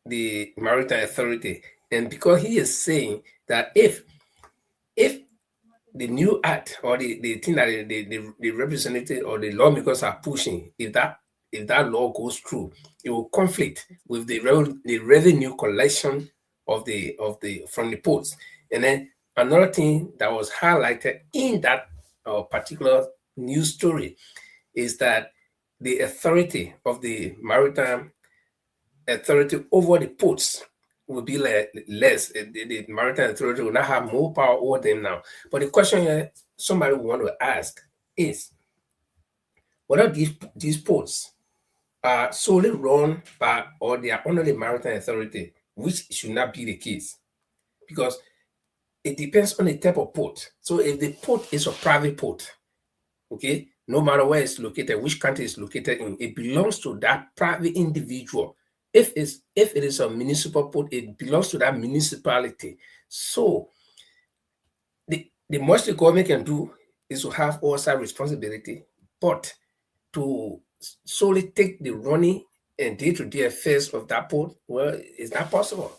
the Maritime Authority. And because he is saying that if the new act or the thing that the representative or the lawmakers are pushing, if that law goes through, it will conflict with the revenue collection from the ports. And then another thing that was highlighted in that particular news story is that the authority of the Maritime Authority over the ports will be less. The Maritime Authority will not have more power over them now. But the question here somebody want to ask is whether these ports are solely run by or they are under the Maritime Authority, which should not be the case, because it depends on the type of port. So if the port is a private port, okay, no matter where it's located, which country it's located in, it belongs to that private individual. If it is a municipal port, it belongs to that municipality. So the most the government can do is to have oversight responsibility, but to solely take the running and day-to-day affairs of that port, well, it's not possible.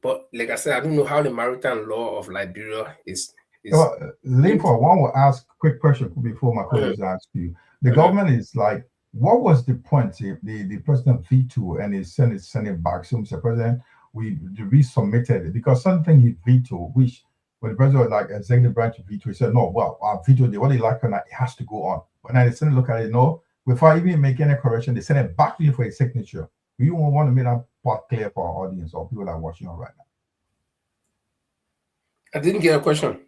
But like I said, I don't know how the maritime law of Liberia is. Linfa, one will ask a quick question before my colleagues ask you. The government is like, what was the point if the president vetoed and he sent it back? So, Mr. President, we resubmitted it because something he vetoed, which when the president like executive branch veto, he said, no, well, I vetoed it. What he like or not, it has to go on. But now the Senate look at it, no, before even making a correction, they send it back to you for a signature. We want to make that part clear for our audience or people that are watching on right now. I didn't get a question.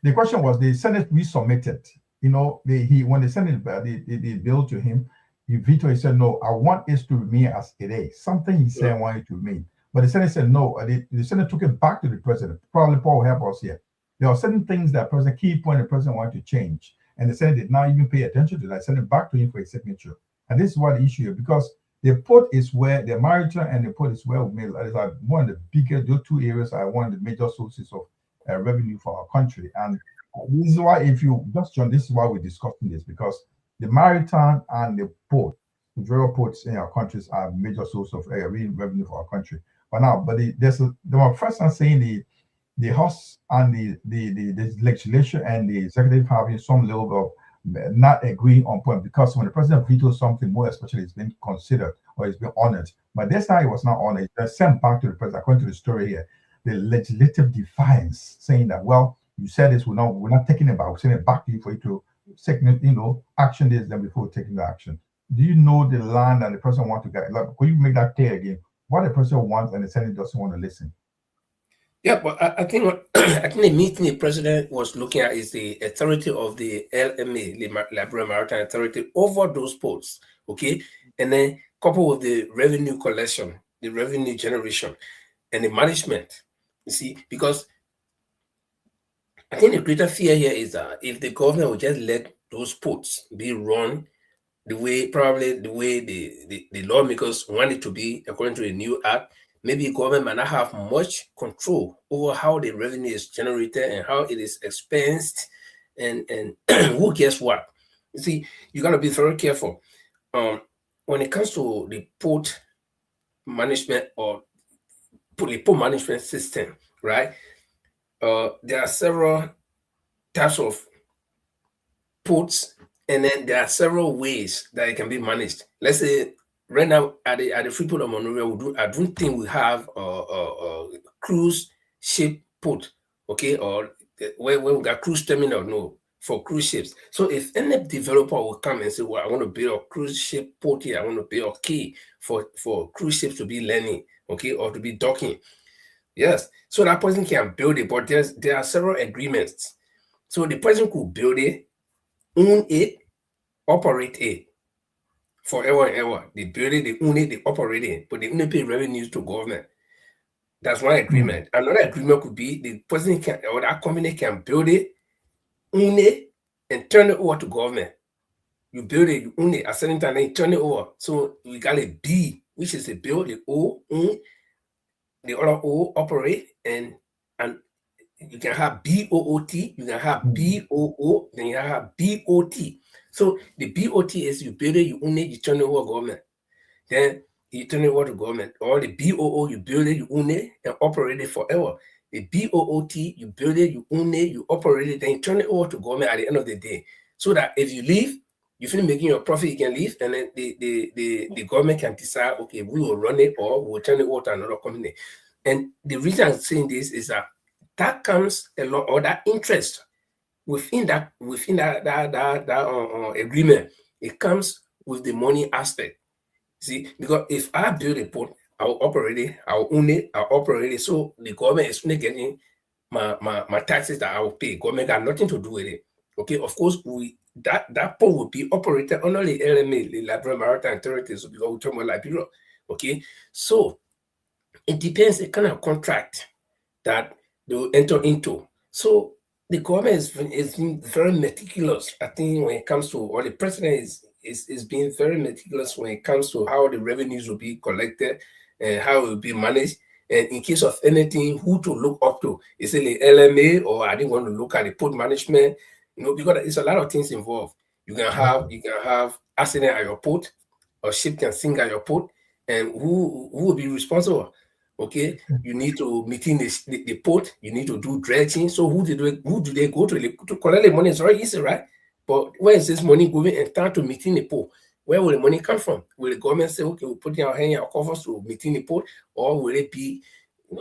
The question was the Senate resubmitted. You know, when they sent it the bill to him, he vetoed. He said, no, I want it to remain as it is. Something he said wanted to remain. But the Senate said no. The Senate took it back to the president. Probably Paul will help us here. There are certain things that key point the president wanted to change. And the Senate did not even pay attention to that. Sent it back to him for a signature. And this is what the issue is, because the port is where the maritime and the port is where we made it's like one of the biggest, those two areas are one of the major sources of revenue for our country. And This is why, if you just join, this is why we're discussing this, because the maritime and the port, the rural ports in our countries are major source of revenue for our country. But now, they were first time saying the House and the legislature and the executive having some level of not agreeing on point, because when the president vetoes something, more especially, it's been considered or it's been honored. But this time it was not honored. It's sent back to the president. According to the story here, the legislative defiance, saying that, well, you said this, we're not taking it back. We're sending it back to you for you to take, action this then before taking the action. Do you know the line that the president wants to get? Like, could you make that clear again? What the president wants and the Senate doesn't want to listen. Yeah, but I think I think the meeting the president was looking at is the authority of the LMA, the Liberia Maritime Authority, over those ports, okay? And then coupled with the revenue collection, the revenue generation, and the management. You see, because I think the greater fear here is that if the government would just let those ports be run the way the lawmakers want it to be according to the new act, maybe government might not have much control over how the revenue is generated and how it is expensed, and who gets what. You see, you got to be very careful when it comes to the port management or the port management system, right? There are several types of ports, and then there are several ways that it can be managed. Let's say right now at the Freeport of Monrovia, I don't think we have a cruise ship port, okay, or where we got cruise terminal, no, for cruise ships. So if any developer will come and say, well, I want to build a cruise ship port here, I want to build a key for cruise ships to be landing, okay, or to be docking. Yes, so that person can build it, but there are several agreements. So the person could build it, own it, operate it forever and ever. They build it, they own it, they operate it, but they only pay revenues to government. That's one agreement. Another agreement could be the person can, or that company can build it, own it, and turn it over to government. You build it, you own it, at a certain time, then you turn it over. So we got a B, which is a build, the O, own, the other O, operate, and you can have BOOT, you can have BOO, then you have BOT. So the BOT is you build it, you own it, you turn it over to government. Then you turn it over to government. Or the BOO, you build it, you own it, and operate it forever. The BOOT, you build it, you own it, you operate it, then you turn it over to government at the end of the day. So that if you leave, you finish making your profit, you can leave, and then the government can decide, okay, we will run it or we'll turn it over to another company. And the reason I'm saying this is that comes a lot, or that interest within that agreement, it comes with the money aspect. See, because if I build a port, I'll operate it, I'll own it, I'll operate it. So the government is only getting my taxes that I will pay. Government got nothing to do with it. Okay, of course, that port will be operated under the LMA, the Liberia Maritime Authorities, because we talk about Liberia. Okay, so it depends the kind of contract that they will enter into. So the government is being very meticulous, I think, when it comes to, or the president is being very meticulous when it comes to how the revenues will be collected and how it will be managed. And in case of anything, who to look up to? Is it the LMA, or I didn't want to look at the port management? Because it's a lot of things involved. You can have accident at your port, or ship can sink at your port, and who will be responsible? Okay, you need to maintain the port, you need to do dredging. So who do they go to collect the money? It's very easy, right? But where is this money going and start to maintain the port? Where will the money come from? Will the government say, okay, we'll put in our hand in our coffers to maintain the port, or will it be,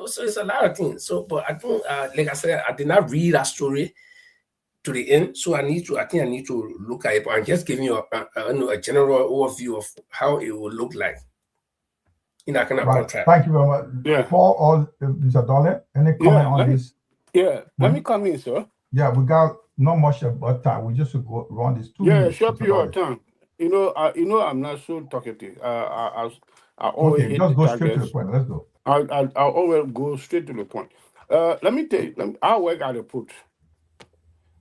so it's a lot of things. So, but I don't, like I said, I did not read that story to the end, so I think I need to look at it. But I'm just giving you a general overview of how it will look like in that kind of contract. Thank you very much. Yeah. Paul or Mr. Dollar, any comment on this? Let me come in, sir. Yeah, we got not much about time. We just go run this 2 minutes. Short period of time. I'm not so talkative. I always okay, just go straight to the point. Let's go. I always go straight to the point. Let me tell you, I work at the port.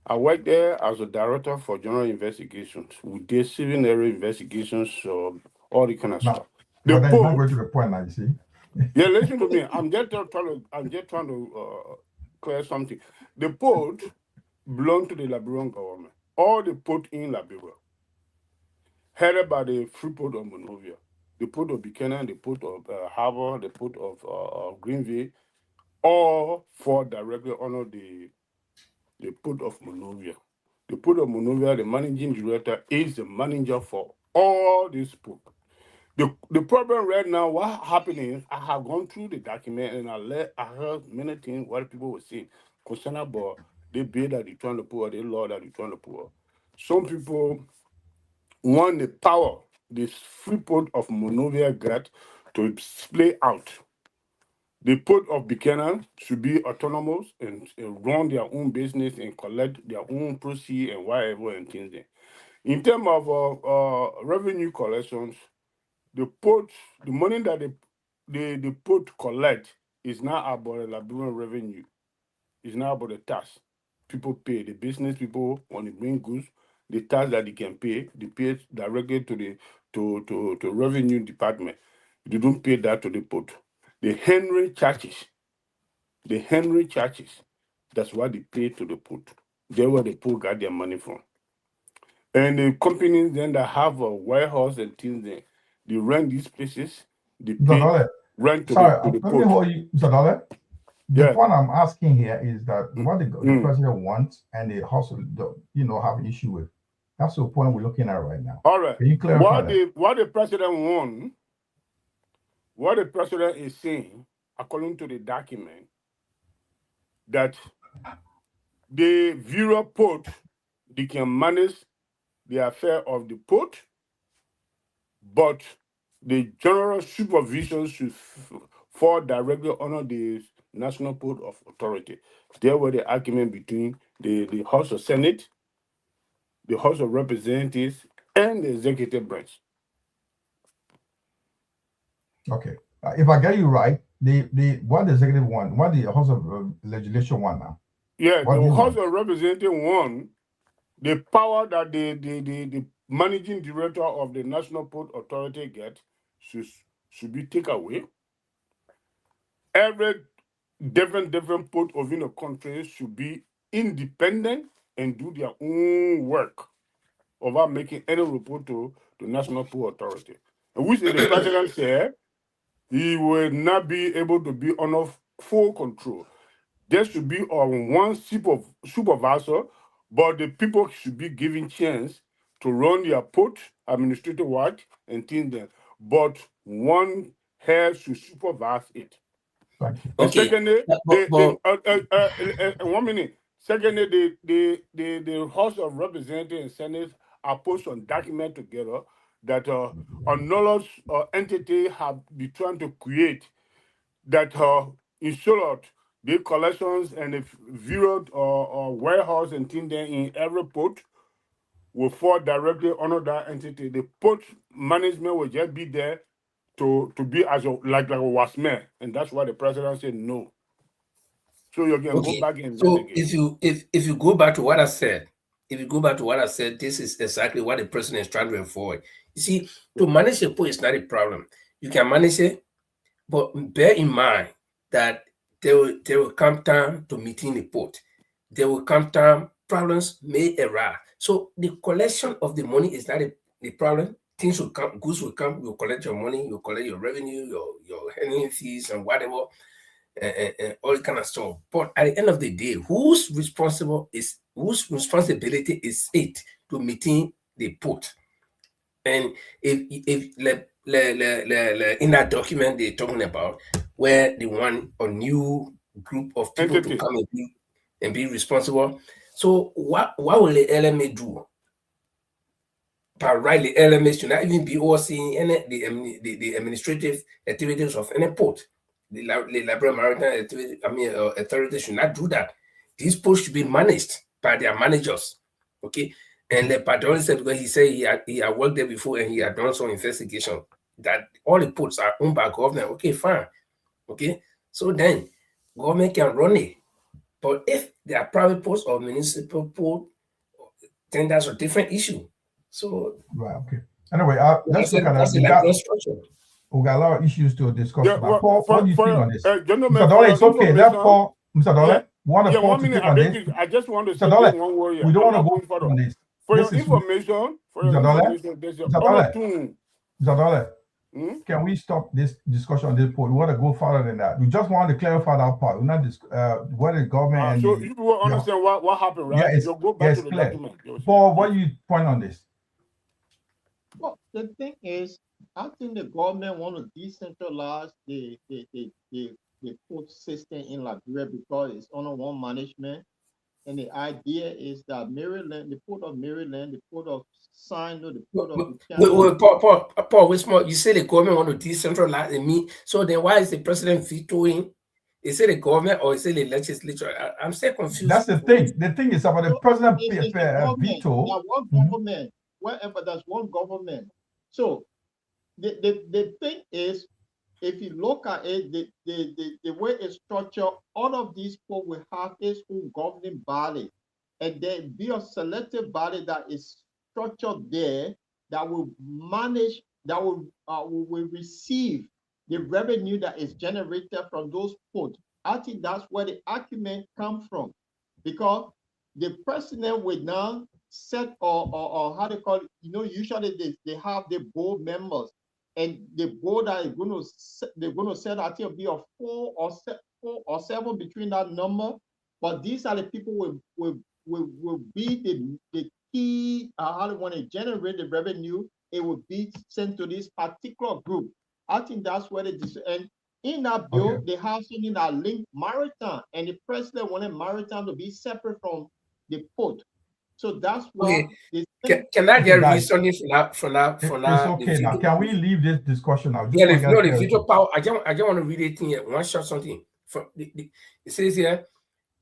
I work there as a director for general investigations. We did civil area investigations, so all the kind of stuff. But then not go to the point now, you see. Yeah, listen to me. I'm just trying to clear something. The port belong to the Liberian government. All the port in Liberia, headed by the Freeport of Monrovia, the port of Buchanan, the port of Harbor, the port of Greenville, all fall directly under the port of Monrovia. The port of Monrovia, the managing director, is the manager for all these ports. The problem right now, what happening is I have gone through the document and I heard many things what people were saying concerning about the bill that they're trying to put or the law that they're trying to put. Some people want the power, this Freeport of Monrovia got to play out. The port of Buchanan should be autonomous and run their own business and collect their own proceeds and whatever and things there. In terms of revenue collections, the port, the money that the port collect is not about the Liberian revenue. It's not about the tax. People pay. The business people, when they bring goods, the tax that they can pay, they pay directly to the revenue department. They don't pay that to the port. The Henry charges, that's what they pay to the port. That's where the port got their money from. And the companies then that have a warehouse and things there, they rent these places, they pay rent to the let port. me hold you, Mr. Dollar. The point I'm asking here is that what the president wants and the House, have an issue with. That's the point we're looking at right now. All right. Can you clarify what the president wants, what the president is saying, according to the document, that the Bureau port, they can manage the affair of the port, but the general supervision should fall directly under the National Port of Authority. There were the argument between the House of Senate, the House of Representatives, and the executive branch. Okay. If I get you right, what the executive want, what the House of Legislation want now? Yeah, the House of Representatives want the power that the managing director of the National Port Authority gets should be taken away. Every different port within the country should be independent and do their own work without making any report to the National Port Authority. And which the president said he will not be able to be under full control. There should be one supervisor, but the people should be given chance to run their port administrative work and things there. But one head should supervise it. And secondly, 1 minute. Secondly, the House of Representatives and Senate are put some document together that another entity have been trying to create that ensure the collections and the bureau warehouse and things there in every port will fall directly under that entity. The port management will just be there to be as like a wasman, and that's why the president said no. So you can go back and investigate. So if you go back to what I said, this is exactly what the president is trying to avoid. You see, to manage a port is not a problem. You can manage it, but bear in mind that there will come time to meeting the port. There will come time problems may arise. So the collection of the money is not the problem. Things will come, goods will come, you'll collect your money, you'll collect your revenue, your handling fees and whatever, and all kind of stuff. But at the end of the day, whose responsibility is it to meeting the port? And if in that document they're talking about where they want a new group of people to come and be responsible. So what will the LMA do? But right, the LMA should not even be overseeing the administrative activities of any port. The Liberia Maritime Authority should not do that. These ports should be managed by their managers. Okay. And the patron said, because he said he had worked there before and he had done some investigation that all the ports are owned by government. Okay, fine. Okay. So then government can run it. But if they are private ports or municipal port, then that's a different issue. So right, okay. Anyway, let's look at that. We got a lot of issues to discuss about. What do you think on this? Mr. Dollar, it's okay. Therefore, Mr. Dollar, want Yeah, Paul 1 to minute. take on this? I just want to Mr. say Dole, this one word. we don't I'm want to not go going further. on this. For This your is information, Mr. Dole, there's Mr. another Dole, tune. Mr. Dole, Hmm? can we stop this discussion on this point? We want to go further than that. We just want to clarify that part. We're not what the government and So the, you will understand what happened, right? yeah, You'll go back to the clear. document. Paul, what do you point on this? Well, the thing is, I think the government want to decentralize the port system in Liberia because it's under one management. And the idea is that Maryland, the port of Maryland, the port of Sino, the port of Buchanan. Paul, wait more. You say the government want to decentralize me. So then why is the president vetoing? Is it the government or is it the legislature? I'm still confused. That's the thing. The thing is about the president veto. That one government, wherever there's one government. So the thing is, if you look at it, the way it's structured, all of these ports will have its own governing body, and then be a selective body that is structured there that will manage, that will receive the revenue that is generated from those ports. I think that's where the argument comes from, because the president will now set or how they call it, usually they have the board members. And the board that is they're going to set, I think, be a 4 or 7 between that number. But these are the people will be the key, how they want to generate the revenue. It will be sent to this particular group. I think that's where and in that bill, they have something that link maritime, and the president wanted maritime to be separate from the port. So that's why. Can I get reasoning for that? It's okay now. Can we leave this discussion now? Yeah, the veto power. I don't want to read it in here. One shot something. It says here,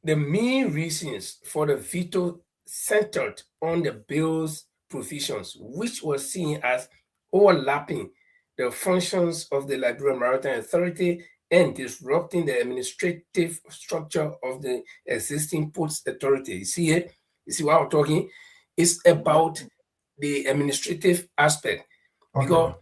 the main reasons for the veto centered on the bill's provisions, which was seen as overlapping the functions of the Liberian Maritime Authority and disrupting the administrative structure of the existing Ports Authority. You see it? You see what I'm talking? It's about the administrative aspect, because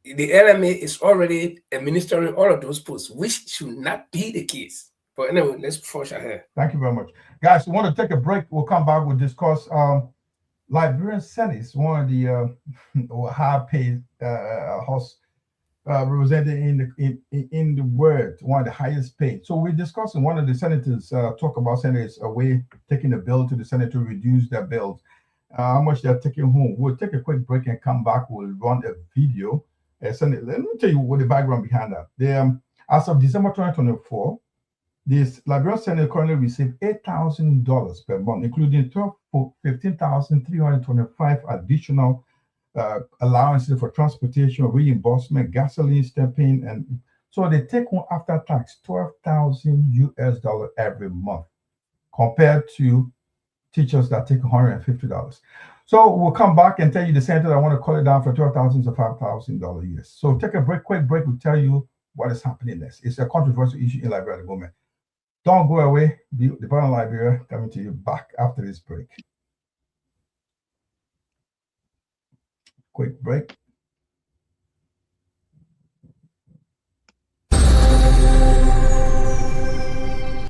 the LMA is already administering all of those posts, which should not be the case. But anyway, let's push ahead. Thank you very much. Guys, we want to take a break. We'll come back. We'll discuss Liberian Senate is one of the high-paid house represented in the world, one of the highest paid. So we're discussing, one of the senators talk about senators away taking a bill to the Senate to reduce their bills, how much they're taking home. We'll take a quick break and come back. We'll run a video. Let me tell you what the background behind that. As of December 2024, this Liberian Senate currently receives $8,000 per month, including $15,325 additional allowances for transportation, reimbursement, gasoline, stipend, and so they take home after tax $12,000 every month, compared to teachers that take $150. So we'll come back and tell you the senator I want to call it down from $12,000 to $5,000 a year. So take a quick break. We'll tell you what is happening next. It's a controversial issue in Liberia at the moment. Don't go away. The Bottom Liberia coming to you back after this break. Quick break.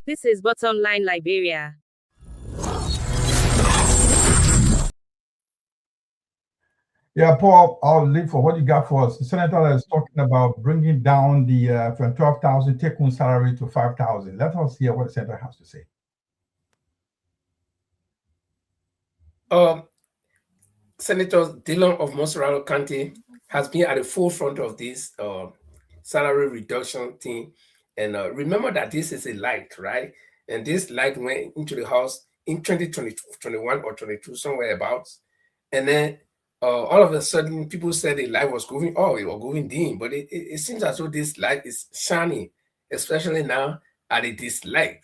This is Bottom Line Liberia. Yeah, Paul, I'll leave for what you got for us. The senator is talking about bringing down the from 12,000 take-home salary to 5,000. Let us hear what the senator has to say. Senator Dillon of Monserrado County has been at the forefront of this salary reduction thing. And remember that this is a light, right? And this light went into the House in 2021 or 22, somewhere about. And then all of a sudden, people said the light was going, it was going dim. But it seems as though this light is shining, especially now at the dislike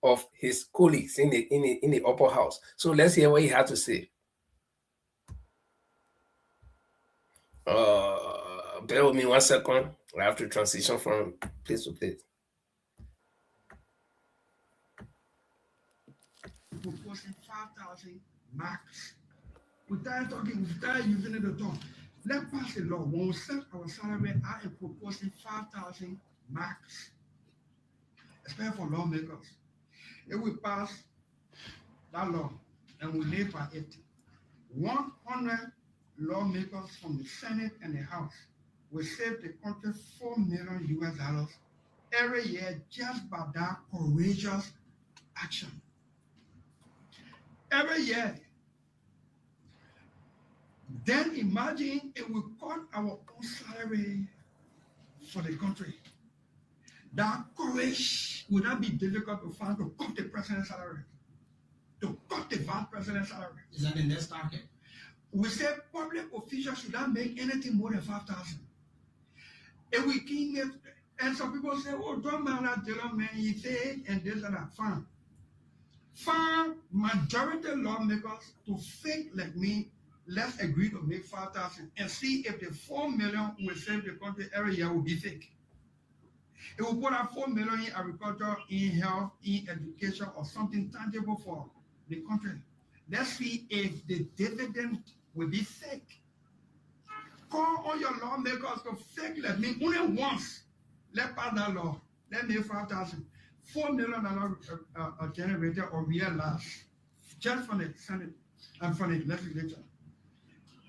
of his colleagues in the upper house. So let's hear what he had to say. Bear with me 1 second. I have to transition from place to place. Proposing 5,000 max. Without using it at all. Let's pass a law. When we set our salary, I am proposing 5,000 max. Especially for lawmakers. If we pass that law and we live by it, 100 lawmakers from the Senate and the House will save the country $4 million US every year just by that courageous action. Every year. Then imagine if we cut our own salary for the country. That courage would not be difficult to find to cut the president's salary, to cut the vice president's salary. Is that the next target? We say public officials should not make anything more than 5,000. If we can get, and some people say, oh, don't mind that gentleman, he said, and this and that. Fine. Find majority lawmakers to think like me. Let's agree to make 5,000 and see if the 4 million will save the country every year will be fake. It will put out 4 million in agriculture, in health, in education, or something tangible for the country. Let's see if the dividend will be fake. Call all your lawmakers to fake like me only once. Let pass that law. Let me 5,000. $4 million generated or realized just from the Senate and from the legislature.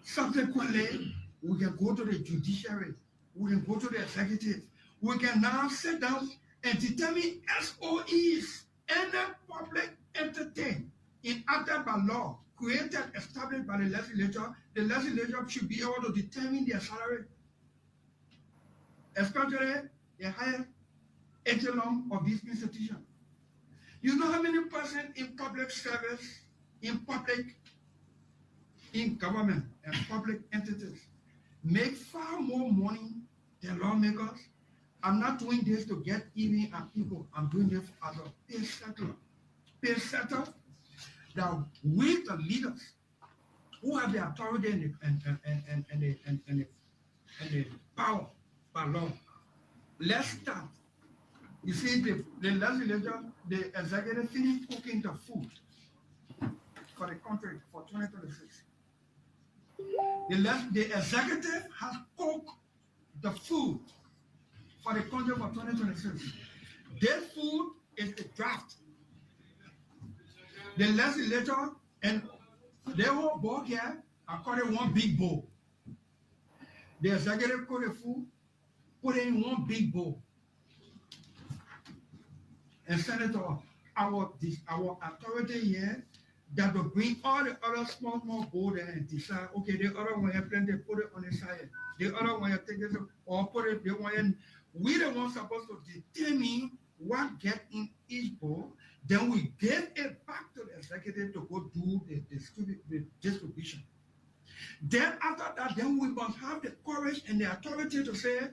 Subsequently, we can go to the judiciary, we can go to the executive, we can now sit down and determine SOEs, any public entity enacted by law, created, established by the legislature should be able to determine their salary, especially the higher echelon of this institution. You know how many persons in public service, in government and public entities make far more money than lawmakers? I'm not doing this to get even at people. I'm doing this as a pay settler. Pay settler that we, the leaders, who have the authority and the power by law, let's start. You see, the legislature, the executive finished cooking the food for the country for 2026. The executive has cooked the food for the country for 2026. This food is the draft. The legislature and their whole board here are called it one big bowl. The executive cooked the food, put it in one big bowl, and send it to our authority here that will bring all the other small bowl there and decide, okay, the other one have plenty, put it on the side. The other one have take this or put it, the one, we the ones supposed to determine what get in each bowl. Then we give it back to the executive to go do the distribution. Then after that, then we must have the courage and the authority to say,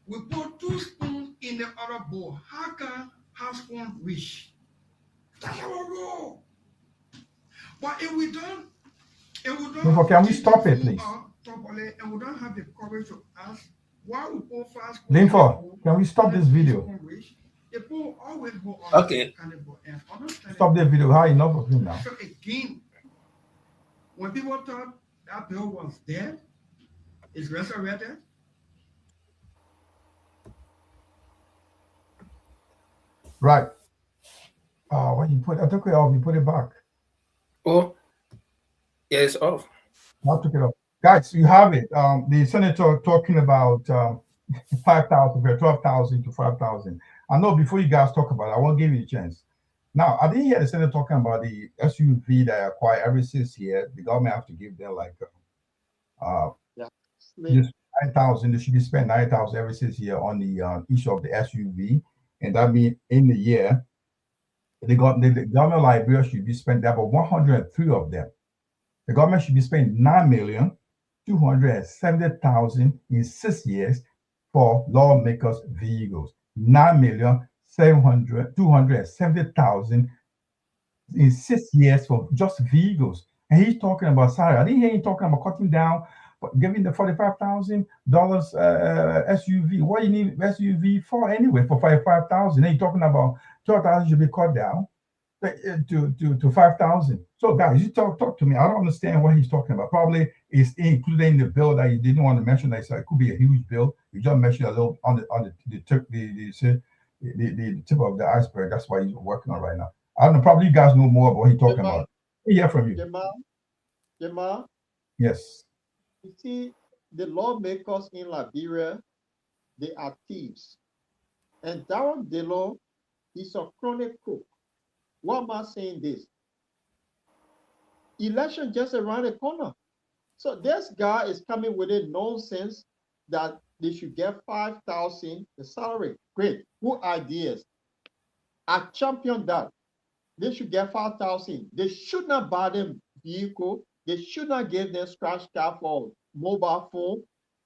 we put 2 spoons in the other bowl. How can half spoon reach? That's our role. But if we don't, can we stop it, please? Properly, and we don't have the courage to ask why we go fast. Linford, can we stop this video? The pool always go on. Okay. Stop the video. How enough of him now? So again, when people thought that bill was dead, it's resurrected. Right. When you put, I took it off. You put it back. Oh, yeah, it's off. I took it off. Guys, you have it. The senator talking about 5,000, 12,000 to 5,000. I know before you guys talk about it, I won't give you a chance. Now, I didn't hear the senator talking about the SUV that I acquire every 6 years. The government have to give them like just 9,000. They should be spent 9,000 every 6 years on the issue of the SUV, and that means in the year, the government of Liberia should be spent about 103 of them. The government should be spending 9,270,000 in 6 years for lawmakers' vehicles. 9,270,000 in 6 years for just vehicles. And he's talking about salary. I didn't hear him talking about cutting down, giving the $45,000 SUV. What do you need SUV for anyway? For $45,000, and he's talking about 12,000 should be cut down to 5,000. So guys, you talk to me. I don't understand what he's talking about. Probably it's included in the bill that you didn't want to mention. That it could be a huge bill. You just mentioned a little on the the tip of the iceberg. That's why he's working on right now. I don't know. Probably you guys know more about what he's talking about. We hear from you. Jamal, Yes. you see, the lawmakers in Liberia, they are thieves. And Darren Dillon is a chronic crook. Why am I saying this? Election just around the corner. So this guy is coming with a nonsense that they should get 5,000 the salary. Great, good ideas. I champion that. They should get 5,000. They should not buy them vehicle. They should not give them scratch card for mobile phone.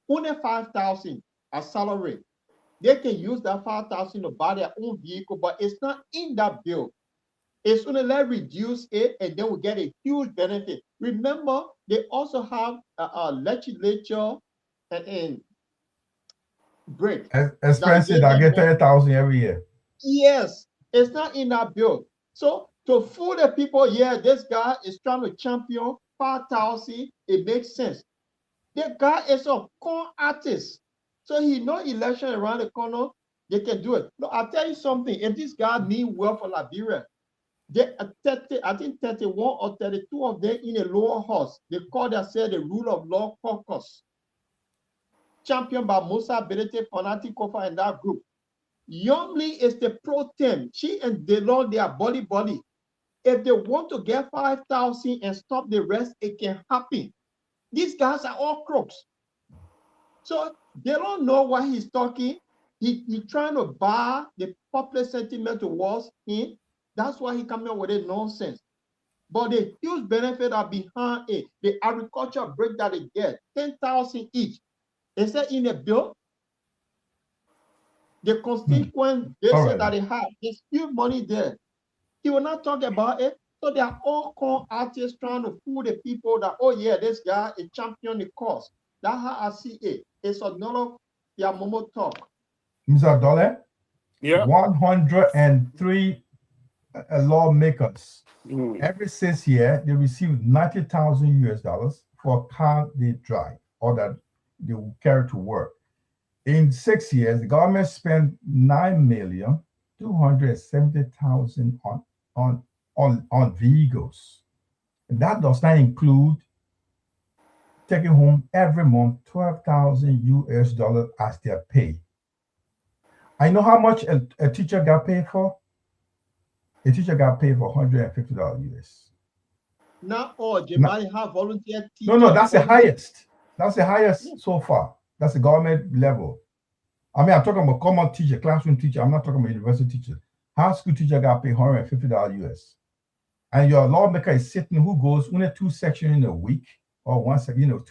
Only 5,000 a salary. They can use that 5,000 to buy their own vehicle, but it's not in that bill. It's only let reduce it, and then we get a huge benefit. Remember, they also have a legislature and break. Expensive. I get 30,000 every year. Yes, it's not in that bill. So to fool the people, yeah, this guy is trying to champion 5,000. It makes sense. The guy is a con artist, so he know election around the corner. They can do it. No, I'll tell you something. If this guy mean well for Liberia, they are 30, I think 31 or 32 of them in a lower house. They call themselves the Rule of Law Caucus, championed by Musa Benete, Fanati Kofa, and that group. Youngly is the pro tem. She and Delon, they are body. If they want to get 5,000 and stop the rest, it can happen. These guys are all crooks. So they don't know what he's talking. He's trying to buy the popular sentiment towards him. That's why he coming up with it nonsense. But the huge benefit are behind it. The agriculture break that they get, 10,000 each. Is that in a bill? The constituent basis that they have, there's huge money there. He will not talk about it. So they are all con artists trying to fool the people that, oh yeah, this guy is champion the cause. That's how I see it. It's another Momo talk. Mr. Dole? Yeah. 103 lawmakers. Every 6 years, they receive 90,000 US dollars for a car they drive or that they will carry to work. In 6 years, the government spent 9,270,000 on vehicles. And that does not include taking home every month 12,000 US dollars as their pay. I know how much a teacher got paid for. A teacher got paid for $150 US. Not all. Jemali have volunteer teachers. No, that's the highest. That's the highest so far. That's the government level. I mean, I'm talking about common teacher, classroom teacher. I'm not talking about university teacher. High school teacher got paid $150 US. And your lawmaker is sitting who goes only 2 sections in a week or 2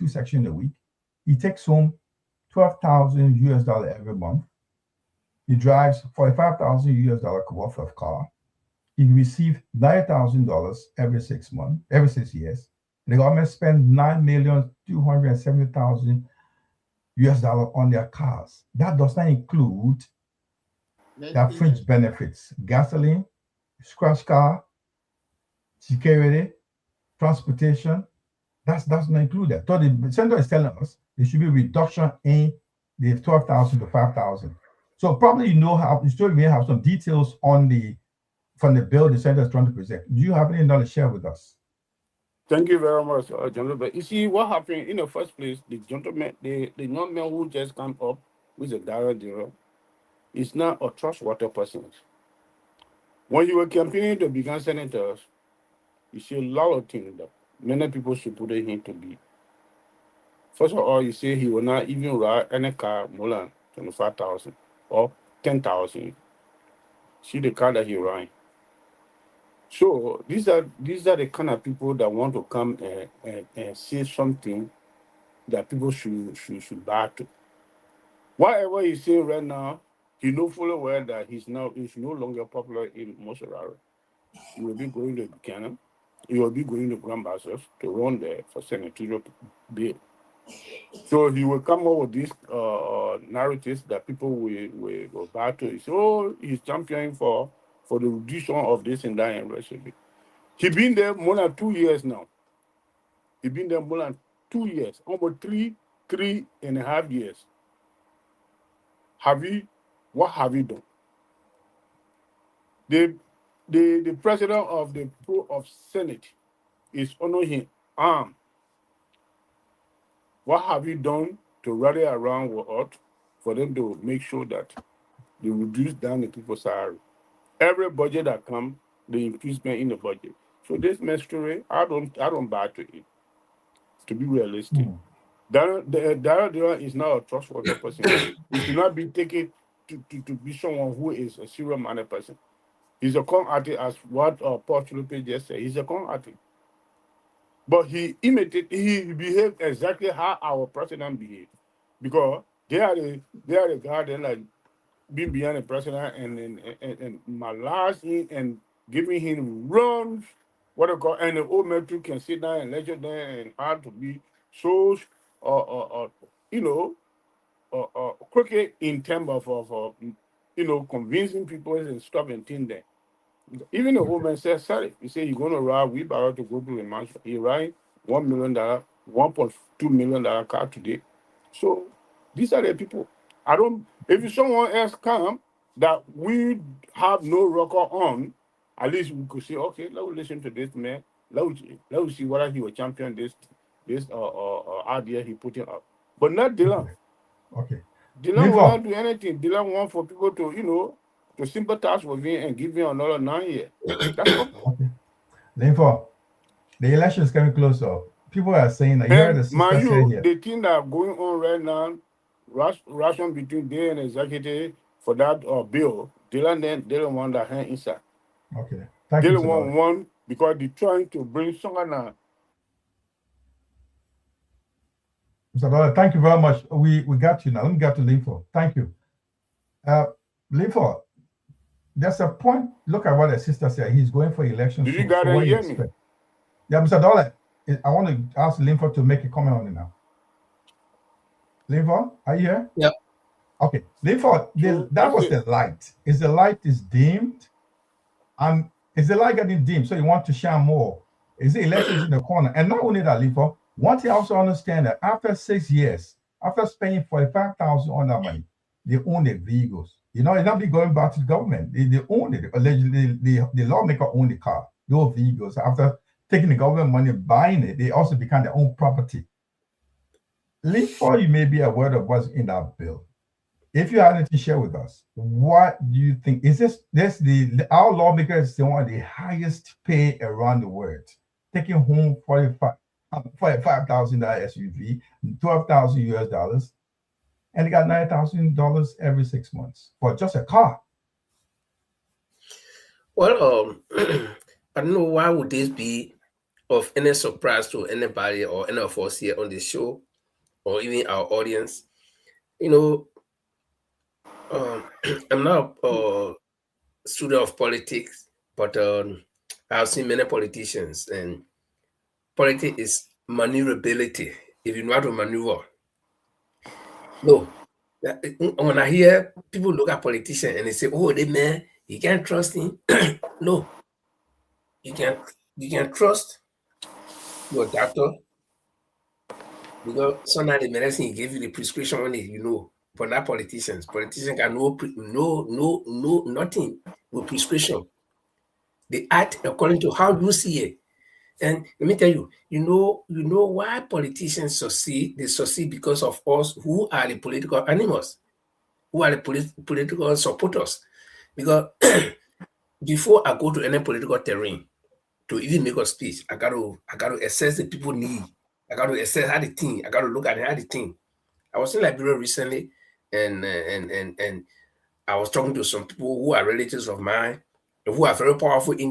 sections in a week. He takes home 12,000 US dollars every month. He drives 45,000 US dollars worth of car. He receives $9,000 every 6 months, every 6 years. The government spends 9,270,000 US dollars on their cars. That does not include their fringe benefits: gasoline, scratch car, security, transportation. That's not included. So the senator is telling us there should be a reduction in the 12,000 to 5,000. So probably you still may have some details from the bill the senator is trying to present. Do you have anything to share with us? Thank you very much, gentlemen. You see what happened in the first place, the gentleman, the young man who just come up with a direct deal is not a trustworthy person. When you were campaigning to become senators, you see a lot of things that many people should put him to be. First of all, you say he will not even ride any car more than 25,000 or 10,000. See the car that he rides. So these are the kind of people that want to come and say something that people should buy to. Whatever he's saying right now, he knows fully well that he's no longer popular in Mosarara. He will be going to Buchanan. He will be going to Grand Basses to run there for senatorial bill. So he will come up with these narratives that people will buy to. So he's championing for the reduction of this and that and rest of it. He's been there more than 2 years now. He's been there more than 2 years, almost three and a half years. What have you done? the president of the Senate is honoring him armed. What have you done to rally around with us for them to make sure that they reduce down the people's salary? Every budget that comes, the increasement in the budget. So this mystery, I don't buy to it. To be realistic, Darrell is not a trustworthy person. He should not be taken to be someone who is a serious-minded person. He's a con artist, as what Paul Chulupe just said. He's a con artist. But he behaved exactly how our president behaved. Because they are the guy that like being behind the president and maligning and giving him runs, what I call, and the old man too can sit down and lecture there and hard to be so crooked in terms of convincing people and stuff and things there. Even the old man said, sorry. He said, you're going to ride wheelbarrow to go to the mansion. He ride $1 million, $1.2 million car today. So these are the people. If someone else come that we have no record on, at least we could say, okay, let us listen to this man. Let us see whether he will champion this idea he put up. But not Dylan. Okay. Dylan will not do anything. Dylan want for people to, to sympathize with him and give him another 9 years. That's all. Okay. Linfo, the election is coming closer. People are saying that you heard the sister say here. The thing that going on right now, ration between they and executive for that bill, Dylan want that hand inside. Okay. Thank you. Dylan want one because they're trying to bring someone now. Mr. Dollar, thank you very much. We got you now. Let me get to Linfo. Thank you. Linfo, there's a point. Look at what the sister said. He's going for election. Did you got to hear me? Yeah, Mr. Dollar, I want to ask Linfo to make a comment on it now. Linfo, are you here? Yep. Okay. Linfo, that was the light. Is the light is dimmed? And is the light getting dim? So you want to shine more? Is the elections in the corner? And not only that, Linfo, one thing I also understand that after 6 years, after spending $45,000 on that money, they own the vehicles. You know, it's not be going back to the government. They own it. Allegedly, the lawmaker own the car, those vehicles. After taking the government money, buying it, they also become their own property. Before you may be aware of what's in that bill. If you have anything to share with us, what do you think? Is our lawmakers they want the highest pay around the world, taking home $45,000 SUV, $12,000 US, and they got $9,000 every 6 months for just a car. Well, I don't know why would this be of any surprise to anybody or any of us here on the show, or even our audience. You know, I'm not a student of politics, but I've seen many politicians, and politics is maneuverability. If you know how to maneuver. No, when I hear people look at politicians and they say, "Oh, they man, you can't trust him." No, you can trust your doctor because sometimes the medicine he gave you the prescription on it, you know. But not politicians. Politicians can no nothing with prescription. They act according to how you see it. And let me tell you, you know why politicians succeed? They succeed because of us who are the political animals, who are the political supporters. Because before I go to any political terrain to even make a speech, I gotta assess the people need. I gotta assess how they think. I gotta look at how they think. I was in Liberia recently, and I was talking to some people who are relatives of mine, who are very powerful in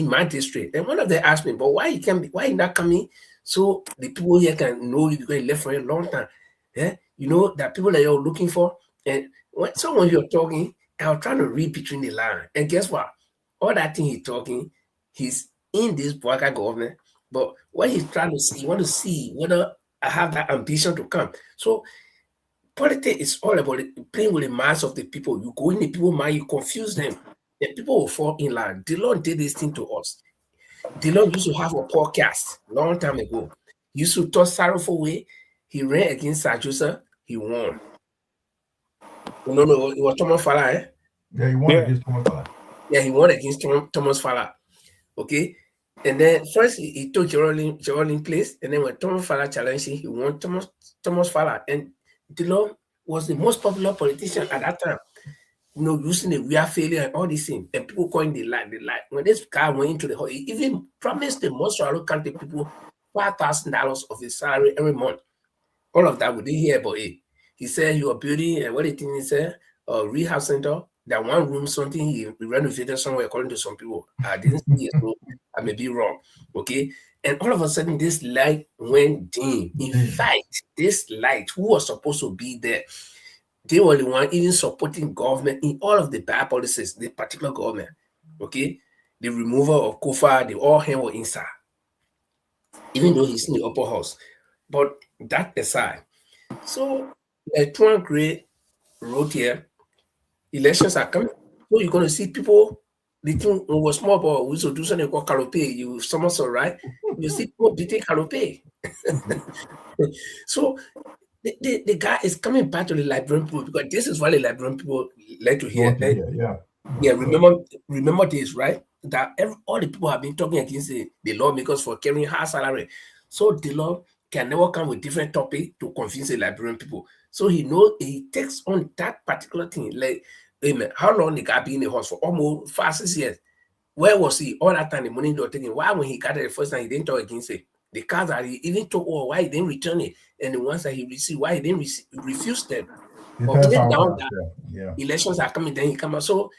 my district. And one of them asked me, "But why you not coming so the people here can know you because you left for a long time? Yeah, you know that people that you're looking for." And when someone you're talking, I was trying to read between the lines. And guess what? All that thing he's talking, he's in this Boaka government, but what he's trying to see, he want to see whether I have that ambition to come. So politics is all about playing with the minds of the people. You go in the people's mind, you confuse them, and people will fall in line. Dillon did this thing to us. Dillon used to have a podcast long time ago. He used to talk sorrowful way. He ran against Sajusa. He won. No, it was Thomas Fala, eh? Yeah, he won against Thomas Fala. Yeah, he won against Thomas Fowler. Okay. And then first he took Geraldine place, and then when Thomas Fowler challenged him, he won Thomas Fowler. And Dillon was the most popular politician at that time. You know, using the real failure and all these things, and people calling the lie. When this guy went into the hall, he even promised the Montreal County people $5,000 of his salary every month. All of that we didn't hear about it. He said he was building, and what did he say? A rehab center. That one room, something he renovated somewhere, according to some people. I didn't see it, so I may be wrong. Okay. And all of a sudden, this light went dim. In fact, this light, who was supposed to be there, they were the one even supporting government in all of the bad policies, the particular government. Okay. The removal of Kofa, the all hand were inside, even though he's in the upper house. But that aside, so Tuan Gray wrote here, elections are coming. So you're going to see people, the thing was small, but we should do something called Kalope. You somersault, right? You see people beating Kalope. So the guy is coming back to the Liberian people because this is what the Liberian people like to hear. Yeah, remember this, right? That all the people have been talking against the lawmakers for carrying high salary. So the law can never come with different topic to convince the Liberian people. So he takes on that particular thing. Like, amen, how long the guy been in the house for? Almost 5-6 years. Where was he all that time? The money they were taking. Why when he got it the first time he didn't talk against it? The cars that he even took, why he didn't return it, and the ones that he received, why he didn't refuse them. But even down that, elections are coming, then he come out. So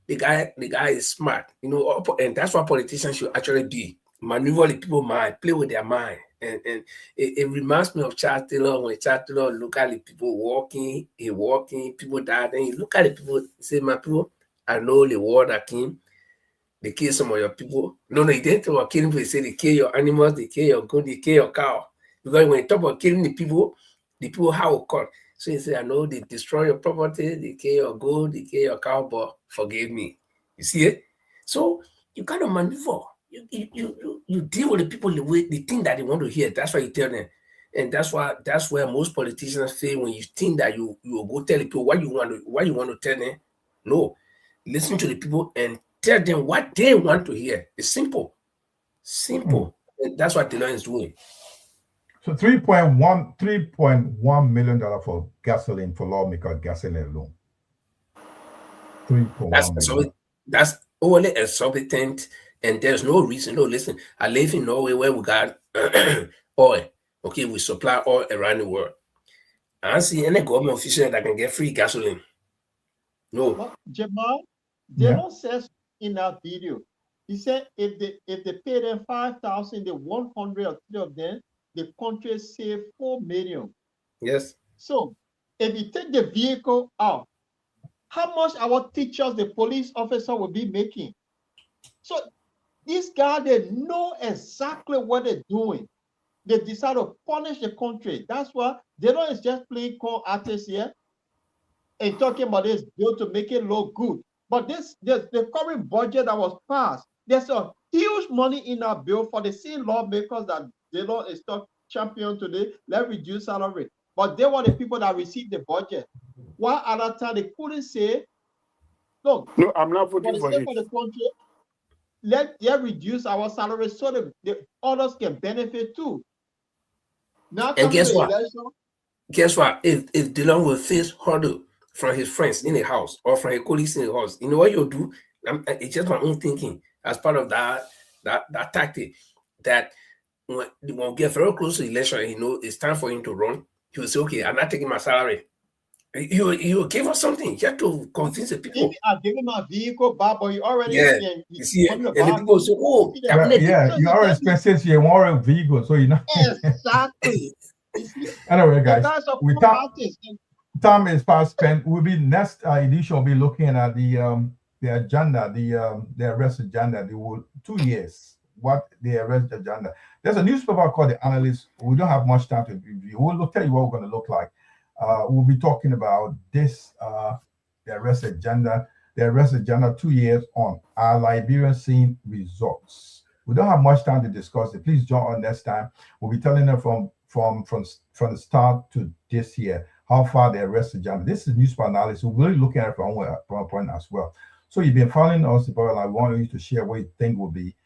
the guy is smart, you know, and that's what politicians should actually be. Maneuver the people's mind, play with their mind. And it reminds me of Charles Taylor. When Charles Taylor look at the people walking, people died, and he look at the people, say, my people, I know the war that came, they kill some of your people. No, he didn't talk about killing people. He said they kill your animals, they kill your goat, they kill your cow. Because when you talk about killing the people have a cut. So he said, I know they destroy your property, they kill your goat, they kill your cow, but forgive me. You see it? So you kind of maneuver. You deal with the people the way they think that they want to hear. That's what you tell them. And that's where most politicians fail, when you think that you will go tell the people what you want to tell them. No. Listen to the people and tell them what they want to hear. It's simple. And that's what Dylan is doing. So $3.1 million for gasoline, for lawmaker gasoline alone. $3.1 million. That's only exorbitant, and there's no reason. No, listen, I live in Norway where we got oil. Okay, we supply oil around the world. I don't see any government official that can get free gasoline. No. But Jamal, they don't say in that video. He said if they pay them 5,000, the 103 of them, the country save 4 million. Yes. So if you take the vehicle out, how much our teachers, the police officer, will be making? So these guys, they know exactly what they're doing. They decide to punish the country. That's why they don't just play call artists here and talking about this bill to make it look good. But the current budget that was passed, there's a huge money in our bill for the same lawmakers that they don't stop champion today. Let's reduce salary. But they were the people that received the budget. While at that time they couldn't say, look, no, I'm not voting for it. For the country, let them reduce our salary so that the others can benefit too. Now, and guess what? Guess what? If Dylan will face hurdle from his friends in the house or from his colleagues in the house, you know what you'll do? It's just my own thinking as part of that tactic, that when we get very close to the election and he knows it's time for him to run, he will say, okay, I'm not taking my salary. You will give us something. You have to convince the people. Maybe I give him a vehicle, but you already you see, and the people say, oh, you already spent 6 years on a vehicle, so you know. Exactly. Anyway, guys, time is fast spent. We'll be next edition. We'll be looking at the agenda, the arrest agenda. They will 2 years. What the arrest agenda? There's a newspaper called The Analyst. We don't have much time to review. We'll tell you what we're going to look like. We'll be talking about this, the arrest agenda. The arrest agenda 2 years on. Our Liberian scene results. We don't have much time to discuss it. Please join on next time. We'll be telling them from the start to this year how far the arrest agenda. This is newspaper analysis. We're really looking at it from a point as well. So you've been following us about, I want you to share what you think will be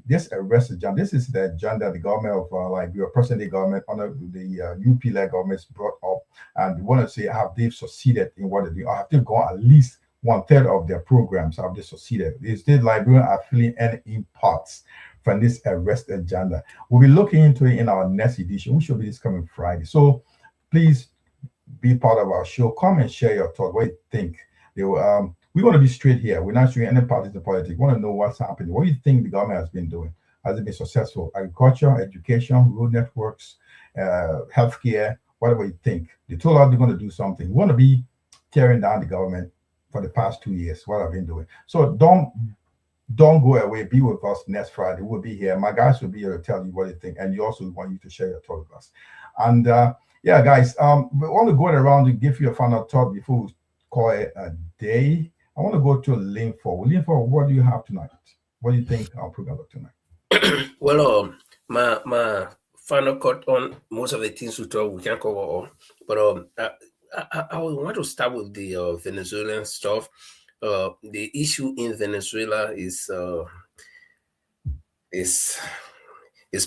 this arrest agenda. This is the agenda the government of Liberia, present day government under the UP-led governments brought up, and we want to say have they succeeded in what they do? Or have they gone at least 1/3 of their programs? Have they succeeded? Is the Liberian are feeling any impacts from this arrest agenda? We'll be looking into it in our next edition, which will be this coming Friday. So please be part of our show. Come and share your thoughts. What you think? We want to be straight here. We're not showing any parties to politics. We want to know what's happening. What do you think the government has been doing? Has it been successful? Agriculture, education, road networks, healthcare, whatever you think. They told us they're going to do something. We want to be tearing down the government for the past 2 years. What I've been doing. So don't go away. Be with us next Friday. We'll be here. My guys will be here to tell you what they think, and you also want you to share your thoughts with us. And yeah, guys, we want to go around to give you a final thought before we call it a day. I want to go to Linford. Linford, what do you have tonight? What do you think our program of tonight? Well, my final cut on most of the things we talk, we can't cover all, but I want to start with the Venezuelan stuff. The issue in Venezuela is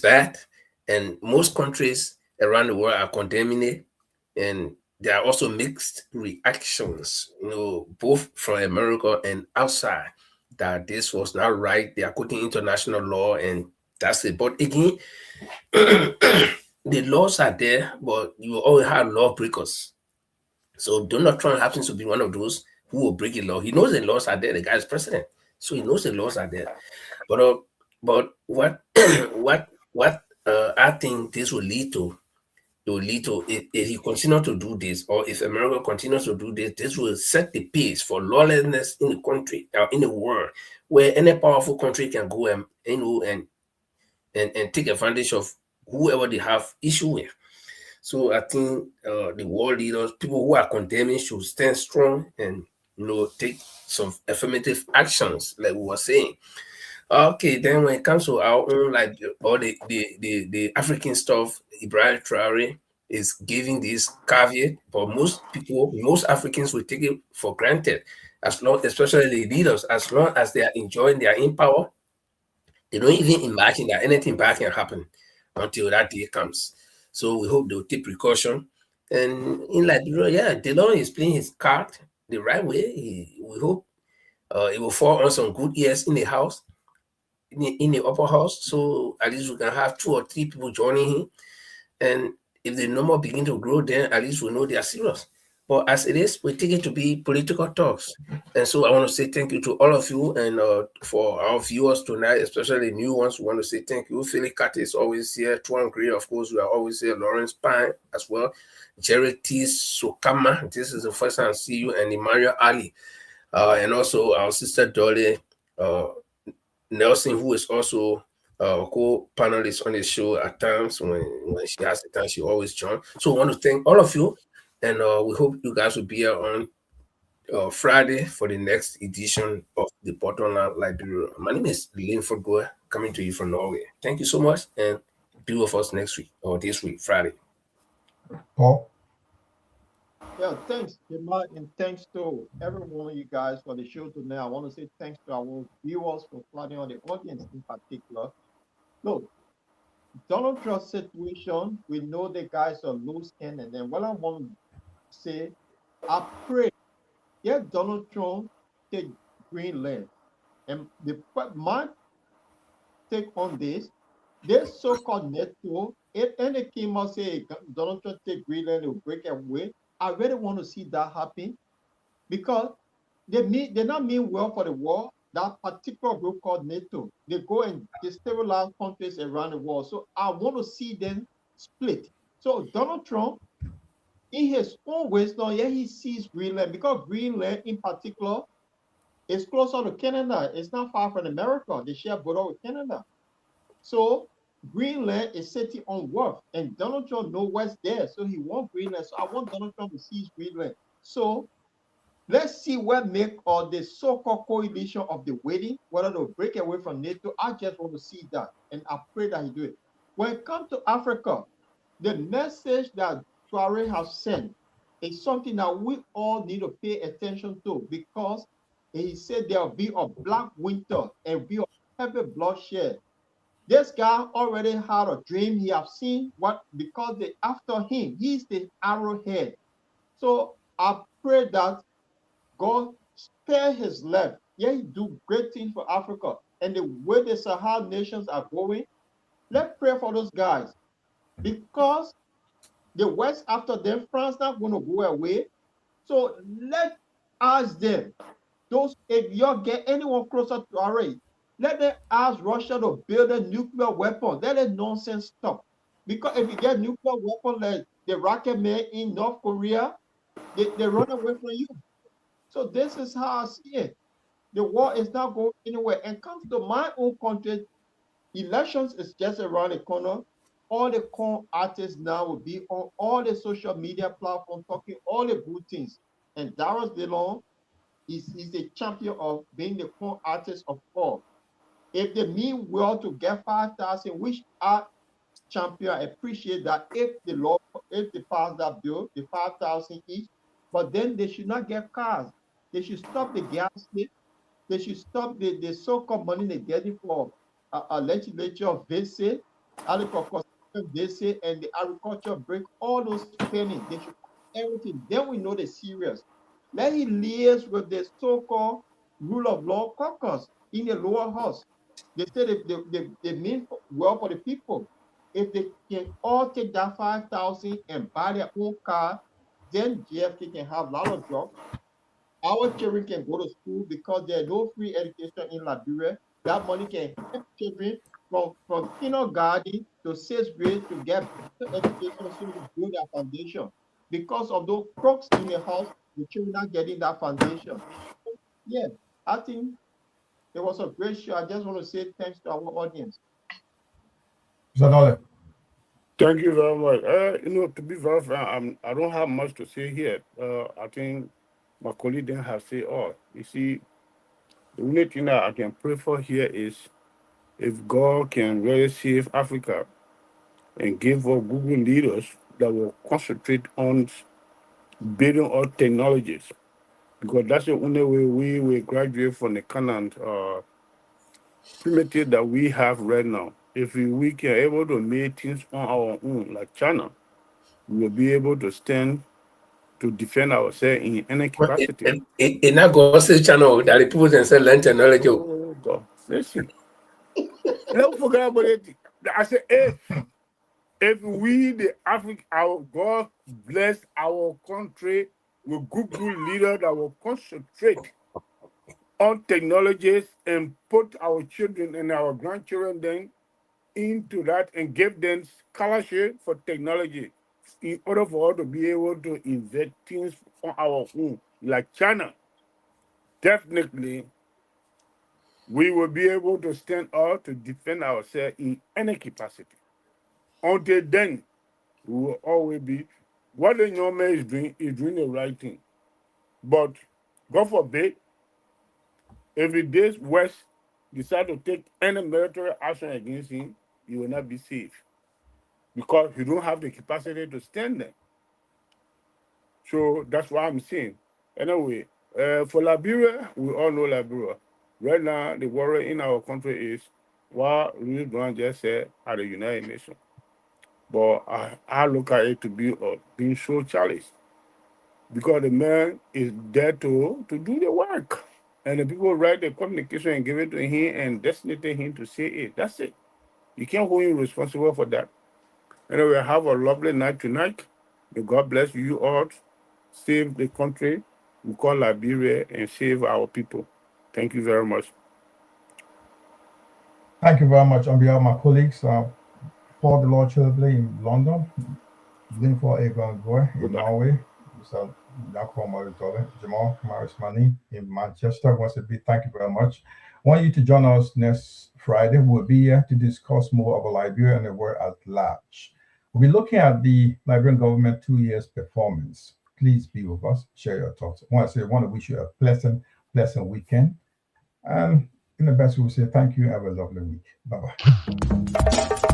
bad, and most countries around the world are condemning it, and there are also mixed reactions, both from America and outside, that this was not right. They are quoting international law, and that's it. But again, the laws are there, but you always have lawbreakers. So Donald Trump happens to be one of those who will break the law. He knows the laws are there. The guy is president, so he knows the laws are there. But what I think this will lead to, if he continues to do this, or if America continues to do this, this will set the pace for lawlessness in the country or in the world, where any powerful country can go and take advantage of whoever they have issue with. So I think the world leaders, people who are condemning, should stand strong and take some affirmative actions, like we were saying. Okay, then when it comes to our own, like all the African stuff, Ibrahim Traore is giving this caveat, but most Africans will take it for granted, as long, especially the leaders, as long as they are enjoying their in power, they don't even imagine that anything bad can happen until that day comes. So we hope they'll take precaution. And in Liberia, yeah, Delon is playing his card the right way. We hope it will fall on some good ears in the house, in the upper house, so at least we can have 2 or 3 people joining him. And if the number begin to grow, then at least we know they are serious. But as it is, we take it to be political talks. And so I want to say thank you to all of you, and for our viewers tonight, especially new ones, we want to say thank you. Philly Cat is always here. Tuan Gray, of course, we are always here. Lawrence Pine as well. Jerry T. Sokama, this is the first time I see you, and Emmanuel Ali. And also our sister Dolly Nelson, who is also co-panelist on the show at times. When she has the time, she always joins. So I want to thank all of you, and we hope you guys will be here on Friday for the next edition of the Bottom Line Liberia. My name is Linford Goer, coming to you from Norway. Thank you so much, and be with us next week, or this week, Friday. Paul? Yeah, thanks, Jemma, and thanks to every one of you guys for the show tonight. I want to say thanks to our viewers for flooding on the audience in particular. Look, Donald Trump's situation, we know the guys are loose skin, and then what I want to say, I pray, Donald Trump take Greenland. And my take on this so-called NATO, and it came out say Donald Trump take Greenland will break away. I really want to see that happen, because they not mean well for the world. That particular group called NATO, they go and destabilize countries around the world. So I want to see them split. So Donald Trump, in his own wisdom, he sees Greenland, because Greenland in particular is closer to Canada. It's not far from America. They share border with Canada. So Greenland is sitting on worth, and Donald Trump knows what's there. So he wants Greenland. So I want Donald Trump to seize Greenland. So let's see what make the so-called coalition of the waiting, whether they'll break away from NATO. I just want to see that, and I pray that he do it. When it comes to Africa, the message that Traore has sent is something that we all need to pay attention to, because and he said there will be a black winter and be a heavy bloodshed. This guy already had a dream. He have seen what, because they after him, he's the arrowhead. So I pray that God spare his life. Yeah, he do great things for Africa. And the way the Sahel nations are going, let's pray for those guys. Because the West after them, France not going to go away. So let ask them, those, if you get anyone closer to Iran, let them ask Russia to build a nuclear weapon. Let that nonsense stop. Because if you get nuclear weapon like the rocket man in North Korea, they run away from you. So this is how I see it. The war is not going anywhere. And comes to my own country, elections is just around the corner. All the corn artists now will be on all the social media platforms talking all the good things. And Darius DeLong is the champion of being the corn artist of all. If they mean well to get 5,000, which I champion, I appreciate that if the law, if they pass that bill, the 5,000 each, but then they should not get cars. They should stop the gas station. They should stop the so-called money they're getting for a legislature visit, agriculture visit, and the agriculture break all those pennies. They should everything. Then we know they're serious. Let him liaise with the so-called rule of law caucus in the lower house. They say they mean well for the people. If they can all take that 5,000 and buy their own car, then JFK can have a lot of jobs. Our children can go to school because there's no free education in Liberia. That money can help children from kindergarten to 6th grade to get better education so to build their foundation. Because of those crooks in the house, the children are getting that foundation. Yeah, I think it was a great show. I just want to say thanks to our audience. Thank you very much. To be very frank, I don't have much to say here. I think my colleague didn't have say all. You see, the only thing that I can pray for here is if God can really save Africa and give us Google leaders that will concentrate on building all technologies, because that's the only way we will graduate from the current primitive that we have right now. If we can able to make things on our own, like China, we will be able to stand to defend ourselves in any capacity. In a gossip channel, that the people themselves learn technology. Oh, God. Listen. Don't forget about it. I said, if we, the Africa, our God bless our country with good leaders that will concentrate on technologies and put our children and our grandchildren then into that and give them scholarship for technology in order for us to be able to invest things on our own, like China. Definitely, we will be able to stand up to defend ourselves in any capacity. Until then, we will always be, what the young man is doing the right thing. But God forbid, if the days West decide to take any military action against him, he will not be safe because you don't have the capacity to stand there. So that's what I'm saying. Anyway, for Liberia, we all know Liberia. Right now, the worry in our country is what Louis Brown just said at the United Nations. But I look at it to be being so challenged because the man is there to do the work. And the people write the communication and give it to him and designate him to say it. That's it. You can't hold him responsible for that. Anyway, have a lovely night tonight. May God bless you all. Save the country we call Liberia and save our people. Thank you very much. Thank you very much on behalf of my colleagues, Paul the Lord Chilbley in London, Linford Egan Goy in Norway, Mr. Jacob Maritole, Jamal Kamarismani in Manchester. Once a big thank you very much. I want you to join us next Friday. We'll be here to discuss more about Liberia and the world at large. We'll be looking at the Liberian government 2 years performance. Please be with us, share your thoughts. I want to wish you a pleasant weekend. And in the best, we'll say thank you. Have a lovely week. Bye-bye.